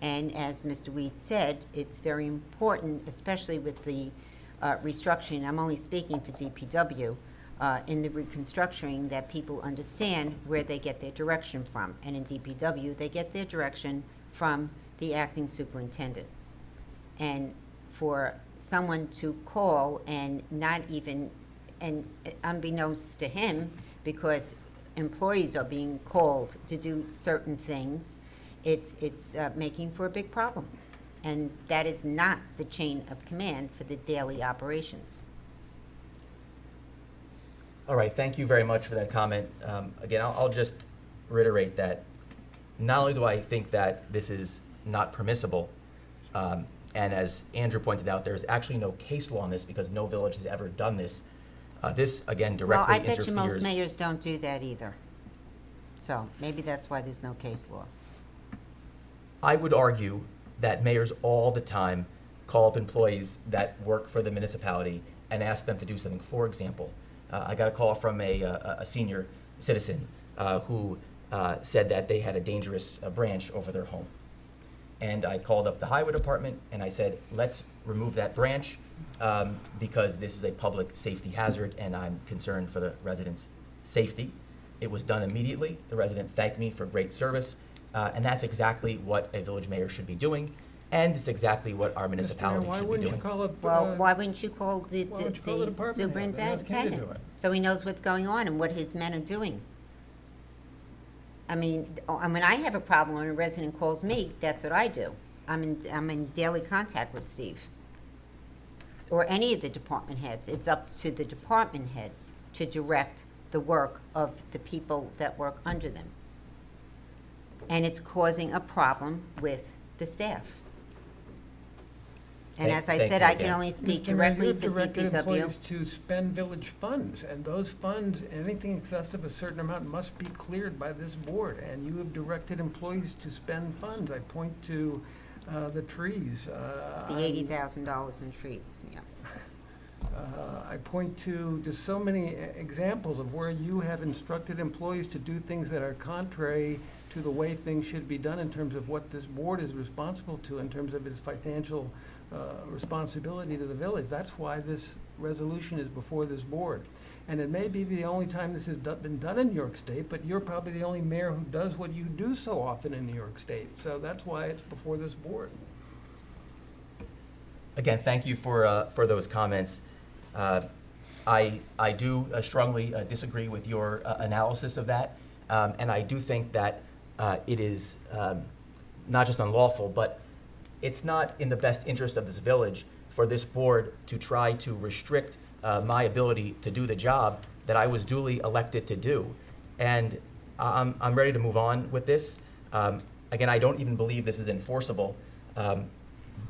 And as Mr. Weed said, it's very important, especially with the restructuring, I'm only speaking for DPW, in the reconstructing, that people understand where they get their direction from. And in DPW, they get their direction from the acting superintendent. And for someone to call and not even, and unbeknownst to him, because employees are being called to do certain things, it's making for a big problem. And that is not the chain of command for the daily operations. All right, thank you very much for that comment. Again, I'll just reiterate that not only do I think that this is not permissible, and as Andrew pointed out, there's actually no case law on this because no village has ever done this. This, again, directly interferes. Well, I bet you most mayors don't do that either. So maybe that's why there's no case law. I would argue that mayors all the time call up employees that work for the municipality and ask them to do something. For example, I got a call from a senior citizen who said that they had a dangerous branch over their home. And I called up the highway department and I said, let's remove that branch because this is a public safety hazard and I'm concerned for the residents' safety. It was done immediately. The resident thanked me for great service. And that's exactly what a village mayor should be doing, and it's exactly what our municipality should be doing. Well, why wouldn't you call the department head and ask him to do it? So he knows what's going on and what his men are doing? I mean, when I have a problem, when a resident calls me, that's what I do. I'm in daily contact with Steve. Or any of the department heads. It's up to the department heads to direct the work of the people that work under them. And it's causing a problem with the staff. And as I said, I can only speak directly for Mr. Mayor, you have directed DPW. employees to spend village funds, and those funds, anything excessive a certain amount must be cleared by this board, and you have directed employees to spend funds. I point to the trees. The $80,000 in trees, yeah. I point to just so many examples of where you have instructed employees to do things that are contrary to the way things should be done in terms of what this board is responsible to, in terms of its financial responsibility to the village. That's why this resolution is before this board. And it may be the only time this has been done in New York State, but you're probably the only mayor who does what you do so often in New York State. So that's why it's before this board. Again, thank you for those comments. I do strongly disagree with your analysis of that, and I do think that it is not just unlawful, but it's not in the best interest of this village for this board to try to restrict my ability to do the job that I was duly elected to do. And I'm ready to move on with this. Again, I don't even believe this is enforceable,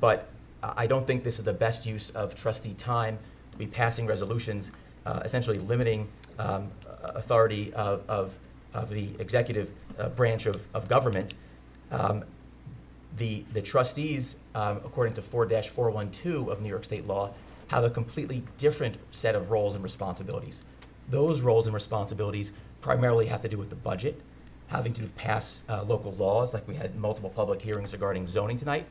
but I don't think this is the best use of trustee time to be passing resolutions, essentially limiting authority of the executive branch of government. The trustees, according to 4-412 of New York State law, have a completely different set of roles and responsibilities. Those roles and responsibilities primarily have to do with the budget, having to pass local laws, like we had multiple public hearings regarding zoning tonight,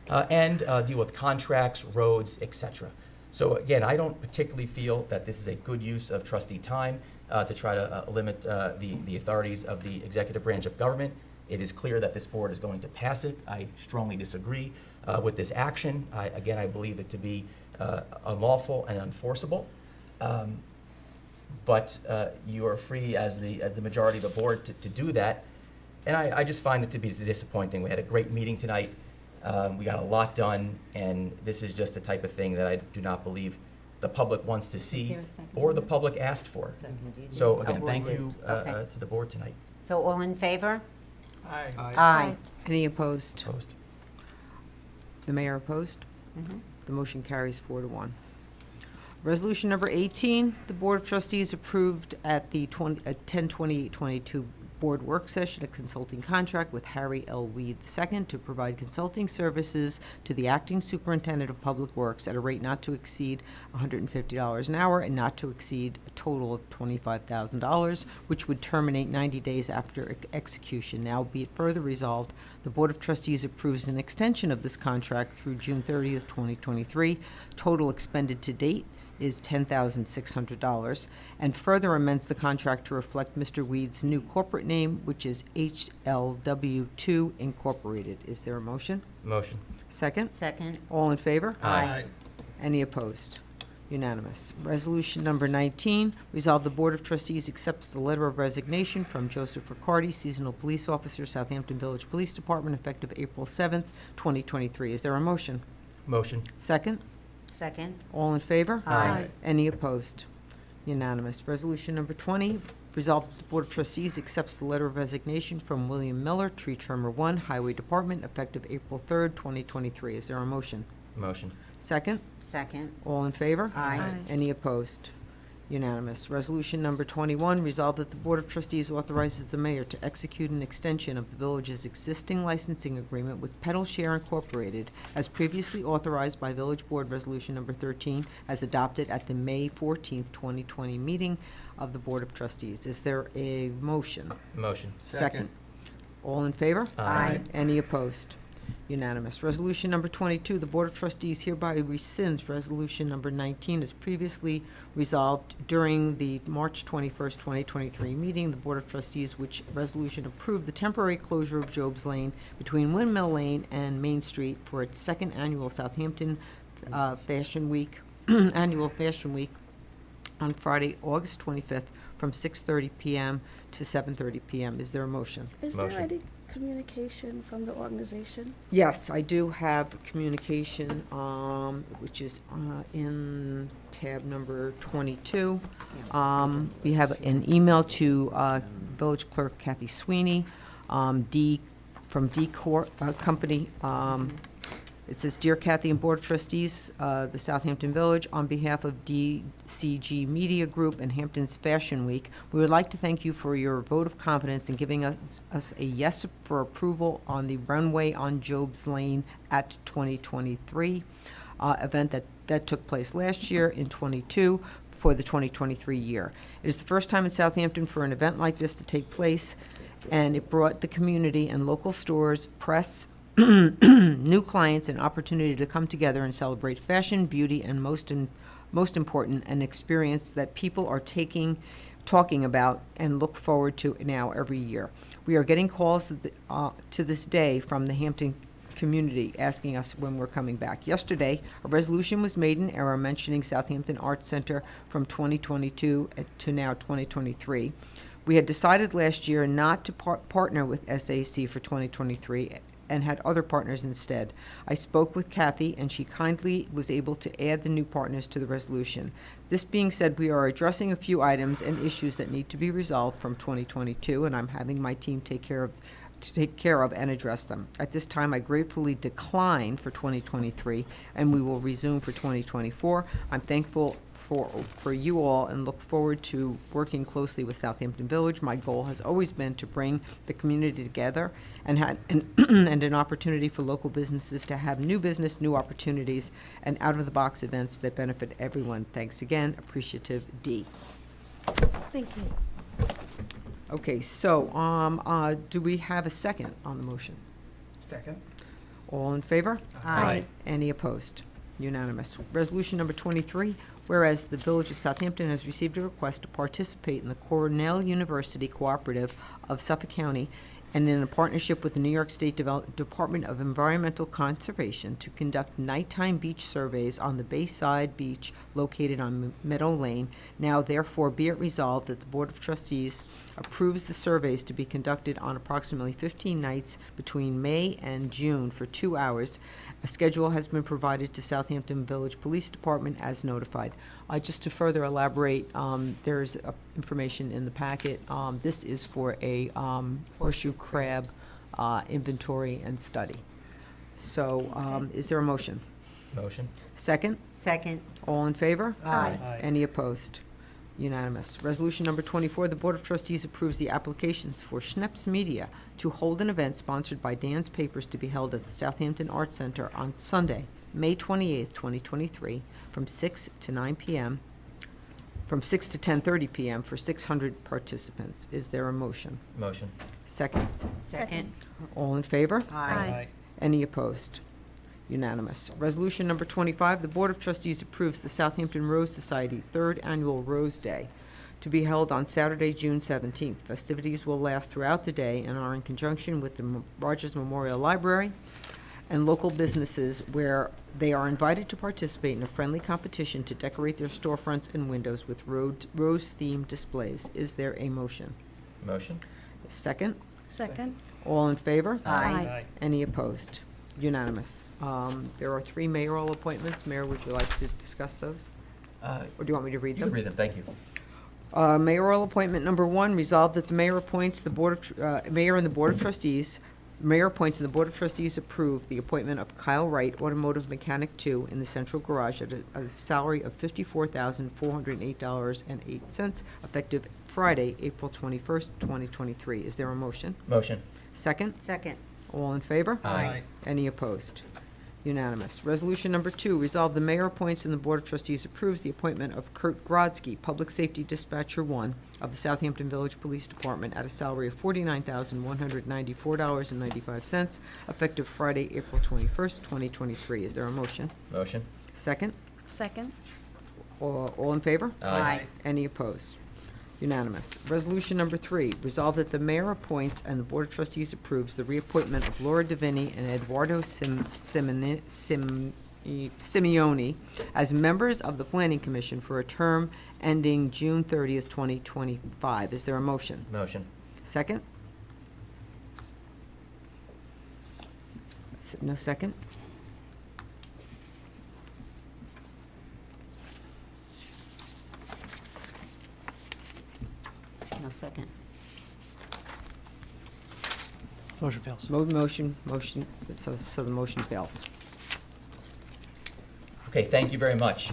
and deal with contracts, roads, etc. So again, I don't particularly feel that this is a good use of trustee time to try to limit the authorities of the executive branch of government. It is clear that this board is going to pass it. I strongly disagree with this action. Again, I believe it to be unlawful and unenforceable. But you are free as the majority of the board to do that. And I just find it to be disappointing. We had a great meeting tonight. We got a lot done, and this is just the type of thing that I do not believe the public wants to see or the public asked for. So again, thank you to the board tonight. So all in favor? Aye. Aye. Any opposed? Opposed? The mayor opposed? Mhm. The motion carries 4-1. Resolution number 18, the Board of Trustees approved at the 10/28/22 Board Work Session a consulting contract with Harry L. Weed II to provide consulting services to the Acting Superintendent of Public Works at a rate not to exceed $150 an hour and not to exceed a total of $25,000, which would terminate 90 days after execution. Now be it further resolved, the Board of Trustees approves an extension of this contract through June 30th, 2023. Total expended to date is $10,600, and further amends the contract to reflect Mr. Weed's new corporate name, which is HLW2 Incorporated. Is there a motion? Motion. Second? Second. All in favor? Aye. Any opposed? Unanimous. Resolution number 19, resolve the Board of Trustees accepts the letter of resignation from Joseph Riccardi, Seasonal Police Officer, Southampton Village Police Department, effective April 7th, 2023. Is there a motion? Motion. Second? Second. All in favor? Aye. Any opposed? Unanimous. Resolution number 20, resolved that the Board of Trustees accepts the letter of resignation from William Miller, Tree Trimmer 1, Highway Department, effective April 3rd, 2023. Is there a motion? Motion. Second? Second. All in favor? Aye. Any opposed? Unanimous. Resolution number 21, resolved that the Board of Trustees authorizes the mayor to execute an extension of the village's existing licensing agreement with Pedal Share Incorporated as previously authorized by Village Board Resolution number 13 as adopted at the May 14th, 2020 meeting of the Board of Trustees. Is there a motion? Motion. Second. All in favor? Aye. Any opposed? Unanimous. Resolution number 22, the Board of Trustees hereby rescinds Resolution number 19 as previously resolved during the March 21st, 2023 meeting. The Board of Trustees, which resolution approved the temporary closure of Job's Lane between Windmill Lane and Main Street for its second annual Southampton Fashion Week, annual Fashion Week on Friday, August 25th, from 6:30 p.m. to 7:30 p.m. Is there a motion? Is Motion. there any communication from the organization? Yes, I do have communication, which is in tab number 22. We have an email to Village Clerk Kathy Sweeney, from D Company. It says, "Dear Kathy and Board of Trustees, the Southampton Village, on behalf of DCG Media Group and Hampton's Fashion Week, we would like to thank you for your vote of confidence in giving us a yes for approval on the runway on Job's Lane at 2023 event that took place last year in 22 for the 2023 year. It is the first time in Southampton for an event like this to take place, and it brought the community and local stores, press, new clients an opportunity to come together and celebrate fashion, beauty, and most important, an experience that people are talking about and look forward to now every year. We are getting calls to this day from the Hampton community asking us when we're coming back. Yesterday, a resolution was made in error mentioning Southampton Arts Center from 2022 to now 2023. We had decided last year not to partner with SAC for 2023 and had other partners instead. I spoke with Kathy, and she kindly was able to add the new partners to the resolution. This being said, we are addressing a few items and issues that need to be resolved from 2022, and I'm having my team take care of and address them. At this time, I gratefully decline for 2023, and we will resume for 2024. I'm thankful for you all and look forward to working closely with Southampton Village. My goal has always been to bring the community together and and an opportunity for local businesses to have new business, new opportunities, and out-of-the-box events that benefit everyone. Thanks again. Appreciative, D. Thank you. Okay, so do we have a second on the motion? Second. All in favor? Aye. Any opposed? Unanimous. Resolution number 23, whereas the Village of Southampton has received a request to participate in the Cornell University Cooperative of Suffolk County and in a partnership with the New York State Department of Environmental Conservation to conduct nighttime beach surveys on the Bayside Beach located on Meadow Lane. Now therefore be it resolved that the Board of Trustees approves the surveys to be conducted on approximately 15 nights between May and June for 2 hours. A schedule has been provided to Southampton Village Police Department as notified. Just to further elaborate, there's information in the packet. This is for a horseshoe crab inventory and study. So is there a motion? Motion. Second? Second. All in favor? Aye. Aye. Any opposed? Unanimous. Resolution number 24, the Board of Trustees approves the applications for Schneps Media to hold an event sponsored by Dan's Papers to be held at the Southampton Arts Center on Sunday, May 28th, 2023, from 6 to 9 p.m., from 6 to 10:30 p.m. for 600 participants. Is there a motion? Motion. Second. Second. All in favor? Aye. Any opposed? Unanimous. Resolution number 25, the Board of Trustees approves the Southampton Rose Society Third Annual Rose Day to be held on Saturday, June 17th. Festivities will last throughout the day and are in conjunction with the Rogers Memorial Library and local businesses where they are invited to participate in a friendly competition to decorate their storefronts and windows with rose-themed displays. Is there a motion? Motion. Second? Second. All in favor? Aye. Any opposed? Unanimous. There are 3 mayoral appointments. Mayor, would you like to discuss those? Or do you want me to read You them? can read them, thank you. Mayoral appointment number 1, resolved that the mayor appoints the Board of, Mayor and the Board of Trustees, Mayor appoints and the Board of Trustees approve the appointment of Kyle Wright, Automotive Mechanic 2, in the Central Garage at a salary of $54,408.08, effective Friday, April 21st, 2023. Is there a motion? Motion. Second? Second. All in favor? Aye. Any opposed? Unanimous. Resolution number 2, resolve the mayor appoints and the Board of Trustees approves the appointment of Kurt Grodzki, Public Safety Dispatcher 1 of the Southampton Village Police Department at a salary of $49,194.95, effective Friday, April 21st, 2023. Is there a motion? Motion. Second? Second. All in favor? Aye. Any opposed? Unanimous. Resolution number 3, resolve that the mayor appoints and the Board of Trustees approves the reappointment of Laura Davini and Eduardo Simeone as members of the Planning Commission for a term ending June 30th, 2025. Is there a motion? Motion. Second? No second? No second. Motion fails. Motion, so the motion fails. Okay, thank you very much.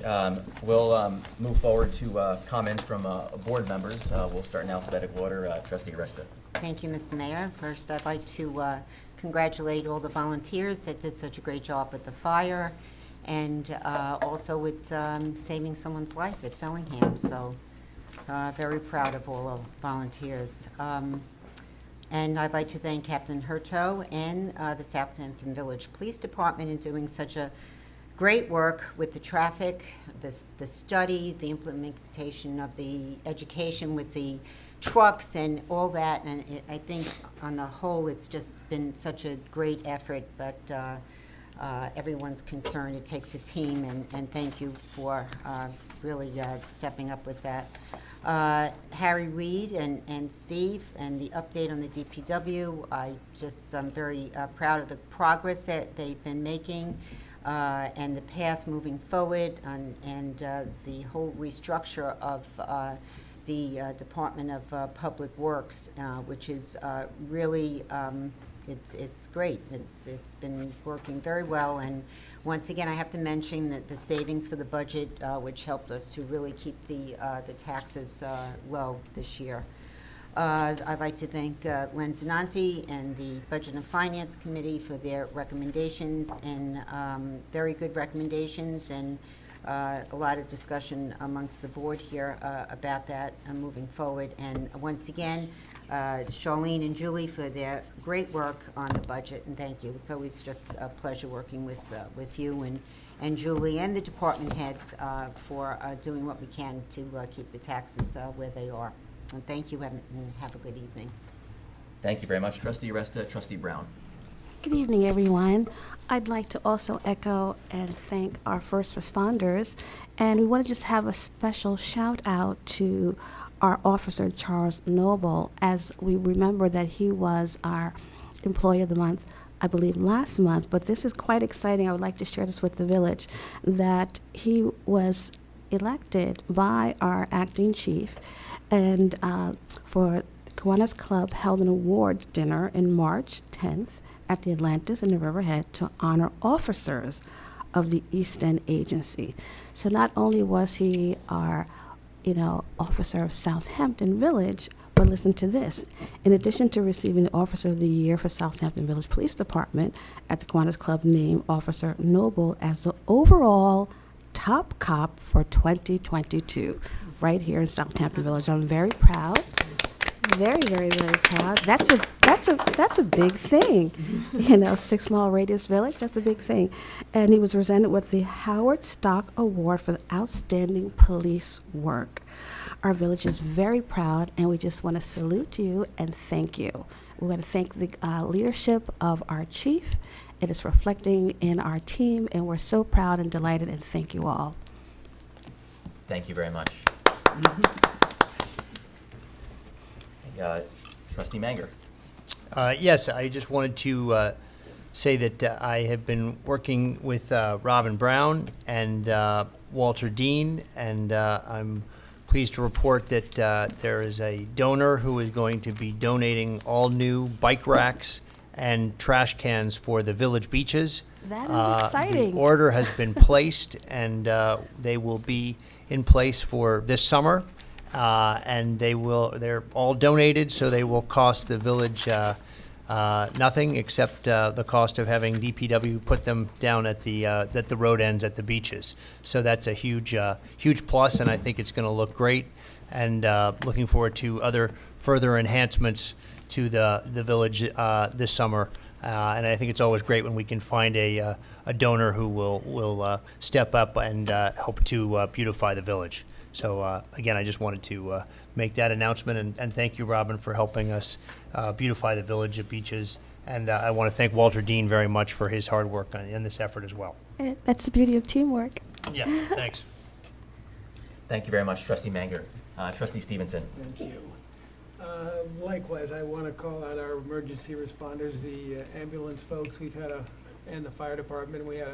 We'll move forward to comments from board members. We'll start in alphabetical order. Trustee Arista. Thank you, Mr. Mayor. First, I'd like to congratulate all the volunteers that did such a great job with the fire and also with saving someone's life at Fellingham. So very proud of all the volunteers. And I'd like to thank Captain Hurto and the Southampton Village Police Department in doing such a great work with the traffic, the study, the implementation of the education with the trucks and all that. And I think on the whole, it's just been such a great effort, but everyone's concerned. It takes a team, and thank you for really stepping up with that. Harry Reid and Steve and the update on the DPW. I'm very proud of the progress that they've been making and the path moving forward and the whole restructure of the Department of Public Works, which is really it's great. It's been working very well, and once again, I have to mention that the savings for the budget, which helped us to really keep the taxes low this year. I'd like to thank Len Zananti and the Budget and Finance Committee for their recommendations, and very good recommendations, and a lot of discussion amongst the board here about that moving forward. And once again, Charlene and Julie for their great work on the budget, and thank you. It's always just a pleasure working with you and Julie and the department heads for doing what we can to keep the taxes where they are. And thank you, and have a good evening. Thank you very much, Trustee Aresta. Trustee Brown. Good evening, everyone. I'd like to also echo and thank our first responders. And we want to just have a special shout out to our officer, Charles Noble, as we remember that he was our Employee of the Month, I believe, last month. But this is quite exciting. I would like to share this with the village, that he was elected by our acting chief, and for Kiwanis Club held an awards dinner in March 10th at the Atlantis in the Riverhead to honor officers of the East End Agency. So not only was he our, officer of Southampton Village, but listen to this. In addition to receiving the Officer of the Year for Southampton Village Police Department, at the Kiwanis Club named Officer Noble as the overall top cop for 2022, right here in Southampton Village. I'm very proud. Very, very, very proud. That's a big thing. 6 Mile Radius Village, that's a big thing. And he was presented with the Howard Stock Award for the outstanding police work. Our village is very proud, and we just want to salute you and thank you. We want to thank the leadership of our chief. It is reflecting in our team, and we're so proud and delighted, and thank you all. Thank you very much. Trustee Manger. Yes, I just wanted to say that I have been working with Robin Brown and Walter Dean, and I'm pleased to report that there is a donor who is going to be donating all new bike racks and trash cans for the village beaches. That is exciting. The order has been placed, and they will be in place for this summer. And they're all donated, so they will cost the village nothing except the cost of having DPW put them down at the road ends at the beaches. So that's a huge plus, and I think it's going to look great. And looking forward to other further enhancements to the village this summer. And I think it's always great when we can find a donor who will step up and help to beautify the village. So again, I just wanted to make that announcement and thank you, Robin, for helping us beautify the village of beaches. And I want to thank Walter Dean very much for his hard work in this effort as well. That's the beauty of teamwork. Yeah, thanks. Thank you very much, Trustee Manger. Trustee Stevenson. Thank you. Likewise, I want to call out our emergency responders, the ambulance folks. And the fire department. We had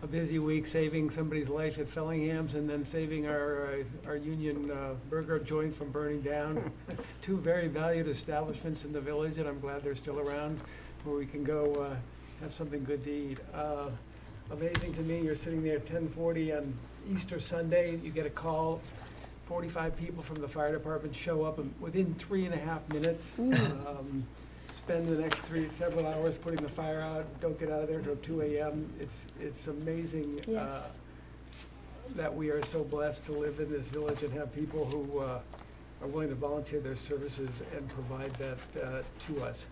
a busy week saving somebody's life at Fellingham's and then saving our Union Burger joint from burning down. 2 very valued establishments in the village, and I'm glad they're still around where we can go have something good to eat. Amazing to me, you're sitting there at 10:40 on Easter Sunday, you get a call, 45 people from the fire department show up, and within 3.5 minutes, spend the next several hours putting the fire out, don't get out of there until 2 a.m. It's amazing that we are so blessed to live in this village and have people who are willing to volunteer their services and provide that to us.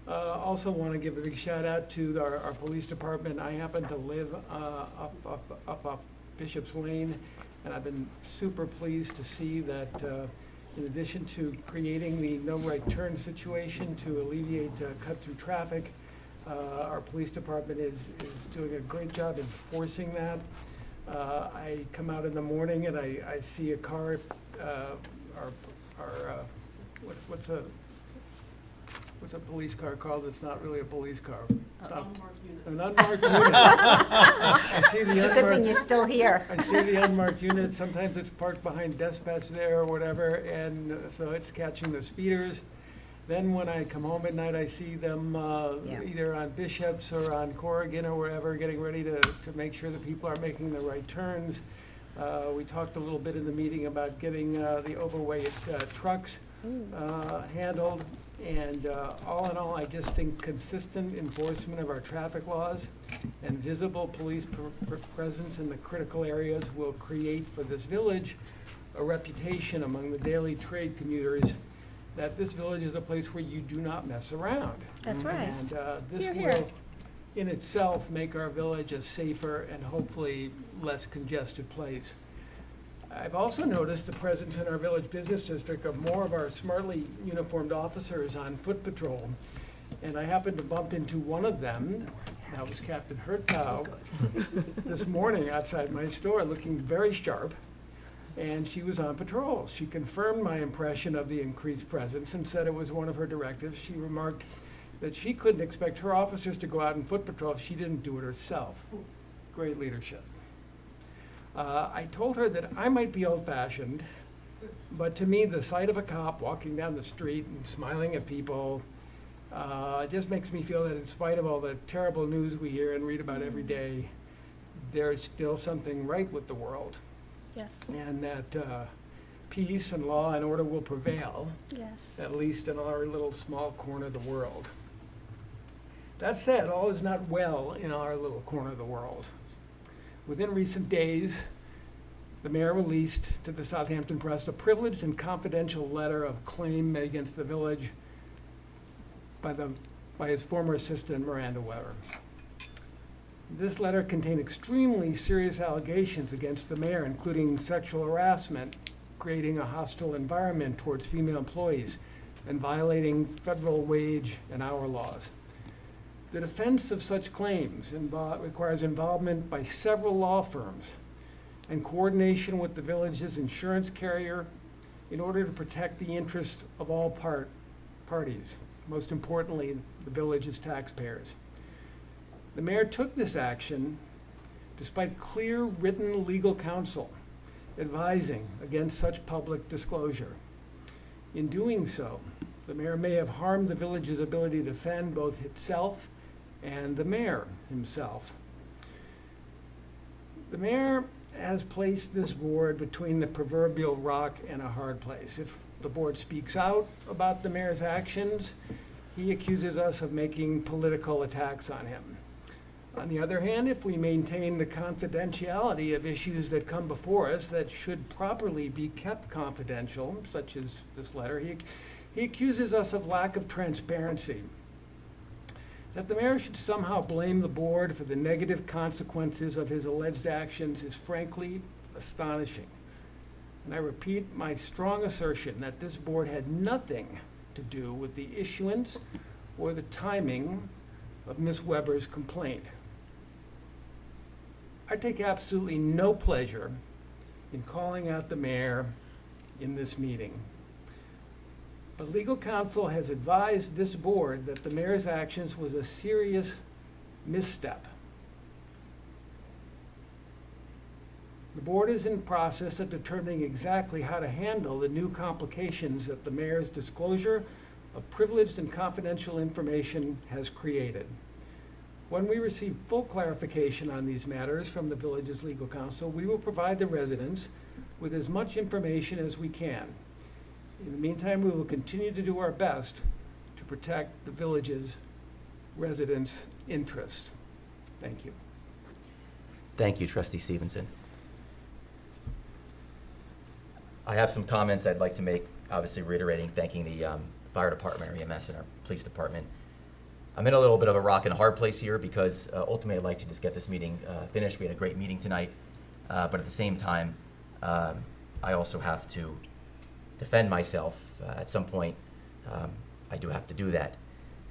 Also want to give a big shout out to our police department. I happen to live up Bishop's Lane, and I've been super pleased to see that in addition to creating the no right turn situation to alleviate cut-through traffic, our police department is doing a great job enforcing that. I come out in the morning and I see a car, what's a police car called? It's not really a police car. It's not an unmarked unit. I see the It's a good thing you're still here. I see the unmarked unit. Sometimes it's parked behind dispatch there or whatever, and so it's catching the speeders. Then when I come home at night, I see them either on Bishops or on Corrigan or wherever, getting ready to make sure that people are making the right turns. We talked a little bit in the meeting about getting the overweight trucks handled. And all in all, I just think consistent enforcement of our traffic laws and visible police presence in the critical areas will create for this village a reputation among the daily trade commuters that this village is a place where you do not mess around. That's right. And this will, in itself, make our village a safer and hopefully less congested place. I've also noticed the presence in our village business district of more of our smartly uniformed officers on foot patrol. And I happened to bump into one of them, that was Captain Hertow, this morning outside my store, looking very sharp, and she was on patrol. She confirmed my impression of the increased presence and said it was one of her directives. She remarked that she couldn't expect her officers to go out on foot patrol if she didn't do it herself. Great leadership. I told her that I might be old-fashioned, but to me, the sight of a cop walking down the street and smiling at people just makes me feel that in spite of all the terrible news we hear and read about every day, there's still something right with the world. Yes. And that peace and law and order will prevail, Yes. at least in our little small corner of the world. That said, all is not well in our little corner of the world. Within recent days, the mayor released to the Southampton Press a privileged and confidential letter of claim made against the village by his former assistant, Miranda Weber. This letter contained extremely serious allegations against the mayor, including sexual harassment, creating a hostile environment towards female employees, and violating federal wage and hour laws. The defense of such claims requires involvement by several law firms and coordination with the village's insurance carrier in order to protect the interests of all parties, most importantly, the village's taxpayers. The mayor took this action despite clear written legal counsel advising against such public disclosure. In doing so, the mayor may have harmed the village's ability to defend both itself and the mayor himself. The mayor has placed this board between the proverbial rock and a hard place. If the board speaks out about the mayor's actions, he accuses us of making political attacks on him. On the other hand, if we maintain the confidentiality of issues that come before us that should properly be kept confidential, such as this letter, he accuses us of lack of transparency. That the mayor should somehow blame the board for the negative consequences of his alleged actions is frankly astonishing. And I repeat my strong assertion that this board had nothing to do with the issuance or the timing of Ms. Weber's complaint. I take absolutely no pleasure in calling out the mayor in this meeting. But legal counsel has advised this board that the mayor's actions was a serious misstep. The board is in the process of determining exactly how to handle the new complications that the mayor's disclosure of privileged and confidential information has created. When we receive full clarification on these matters from the village's legal counsel, we will provide the residents with as much information as we can. In the meantime, we will continue to do our best to protect the village's residents' interest. Thank you. Thank you, Trustee Stevenson. I have some comments I'd like to make, obviously reiterating, thanking the fire department, or EMS, and our police department. I'm in a little bit of a rock and a hard place here because ultimately I'd like to just get this meeting finished. We had a great meeting tonight, but at the same time, I also have to defend myself. At some point, I do have to do that.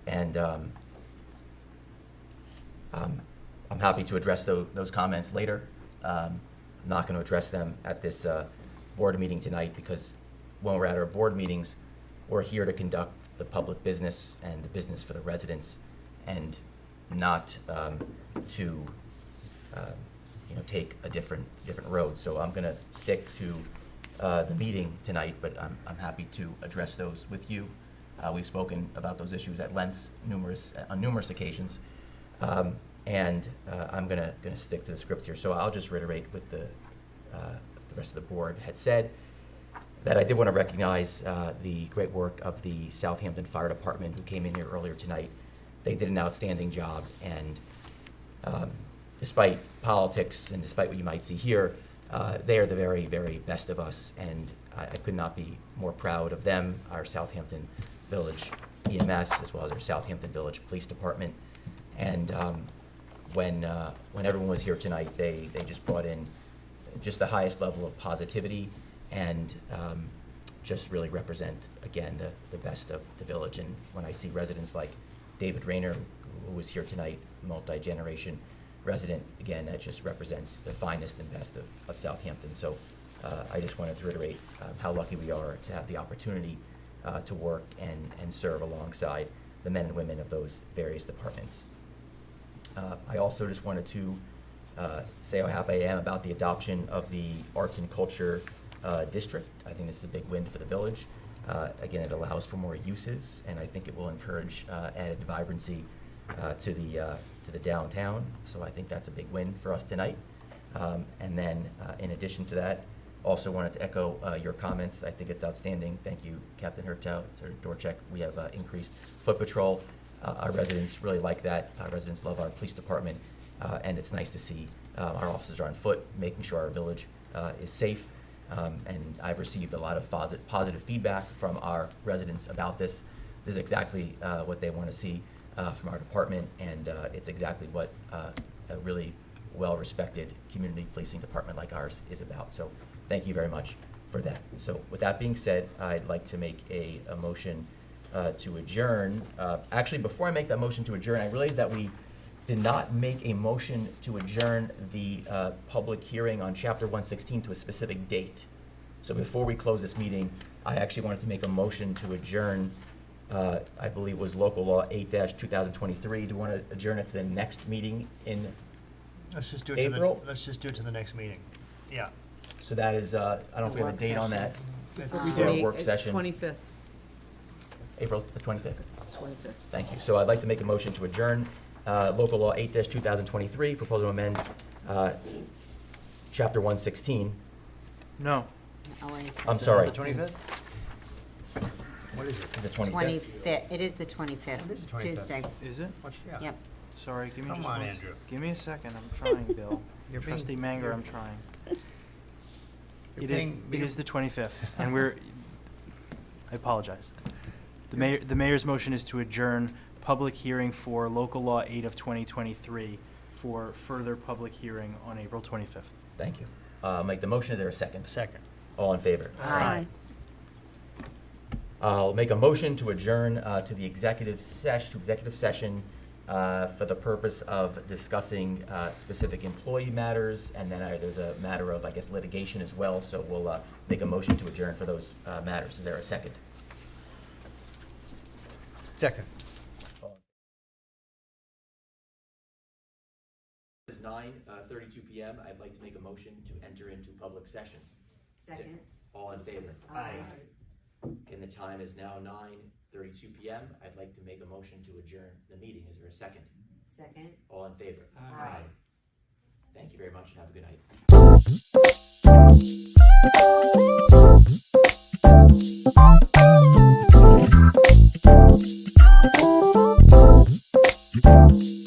And I'm happy to address those comments later. I'm not going to address them at this board meeting tonight because when we're at our board meetings, we're here to conduct the public business and the business for the residents, and not to take a different road. So I'm going to stick to the meeting tonight, but I'm happy to address those with you. We've spoken about those issues at length on numerous occasions, and I'm going to stick to the script here. So I'll just reiterate what the rest of the board had said, that I did want to recognize the great work of the Southampton Fire Department who came in here earlier tonight. They did an outstanding job, and despite politics and despite what you might see here, they are the very, very best of us, and I could not be more proud of them, our Southampton Village EMS, as well as our Southampton Village Police Department. And when everyone was here tonight, they just brought in just the highest level of positivity and just really represent, again, the best of the village. And when I see residents like David Rayner, who was here tonight, multi-generation resident, again, that just represents the finest and best of Southampton. So I just wanted to reiterate how lucky we are to have the opportunity to work and serve alongside the men and women of those various departments. I also just wanted to say how happy I am about the adoption of the Arts and Culture District. I think this is a big win for the village. Again, it allows for more uses, and I think it will encourage added vibrancy to the downtown. So I think that's a big win for us tonight. And then, in addition to that, also wanted to echo your comments. I think it's outstanding. Thank you, Captain Hertow, Dorchek. We have increased foot patrol. Our residents really like that. Our residents love our police department, and it's nice to see our officers are on foot, making sure our village is safe. And I've received a lot of positive feedback from our residents about this. This is exactly what they want to see from our department, and it's exactly what a really well-respected community policing department like ours is about. So thank you very much for that. So with that being said, I'd like to make a motion to adjourn. Actually, before I make that motion to adjourn, I realize that we did not make a motion to adjourn the public hearing on Chapter 116 to a specific date. So before we close this meeting, I actually wanted to make a motion to adjourn, I believe it was Local Law 8-2023. Do you want to adjourn it to the next meeting in Let's just do it April? let's just do it to the next meeting. Yeah. So that is, I don't know if we have a date on that. It's- For a work session. 25th. April the 25th. 25th. Thank you. So I'd like to make a motion to adjourn Local Law 8-2023, proposal to amend Chapter 116. No. I'm sorry. The 25th? What is it? The 25th. 25th, it is the 25th. It is the 25th. Tuesday. Is it? Yeah. Yep. Sorry, give me Come just on, one Andrew. Give me a second, I'm trying, Bill. You're being- Trustee Manger, you're- I'm trying. You're It is, being- it is the 25th, and I apologize. The mayor's motion is to adjourn public hearing for Local Law 8 of 2023 for further public hearing on April 25th. Thank you. Make the motion. Is there a second? Second. All in favor? Aye. I'll make a motion to adjourn to the executive session for the purpose of discussing specific employee matters, and then there's a matter of, I guess, litigation as well. So we'll make a motion to adjourn for those matters. Is there a second? Second. It's 9:32 p.m. I'd like to make a motion to enter into public session. Second. All in favor? Aye. And the time is now 9:32 p.m. I'd like to make a motion to adjourn the meeting. Is there a second? Second. All in favor? Aye. Thank you very much and have a good night.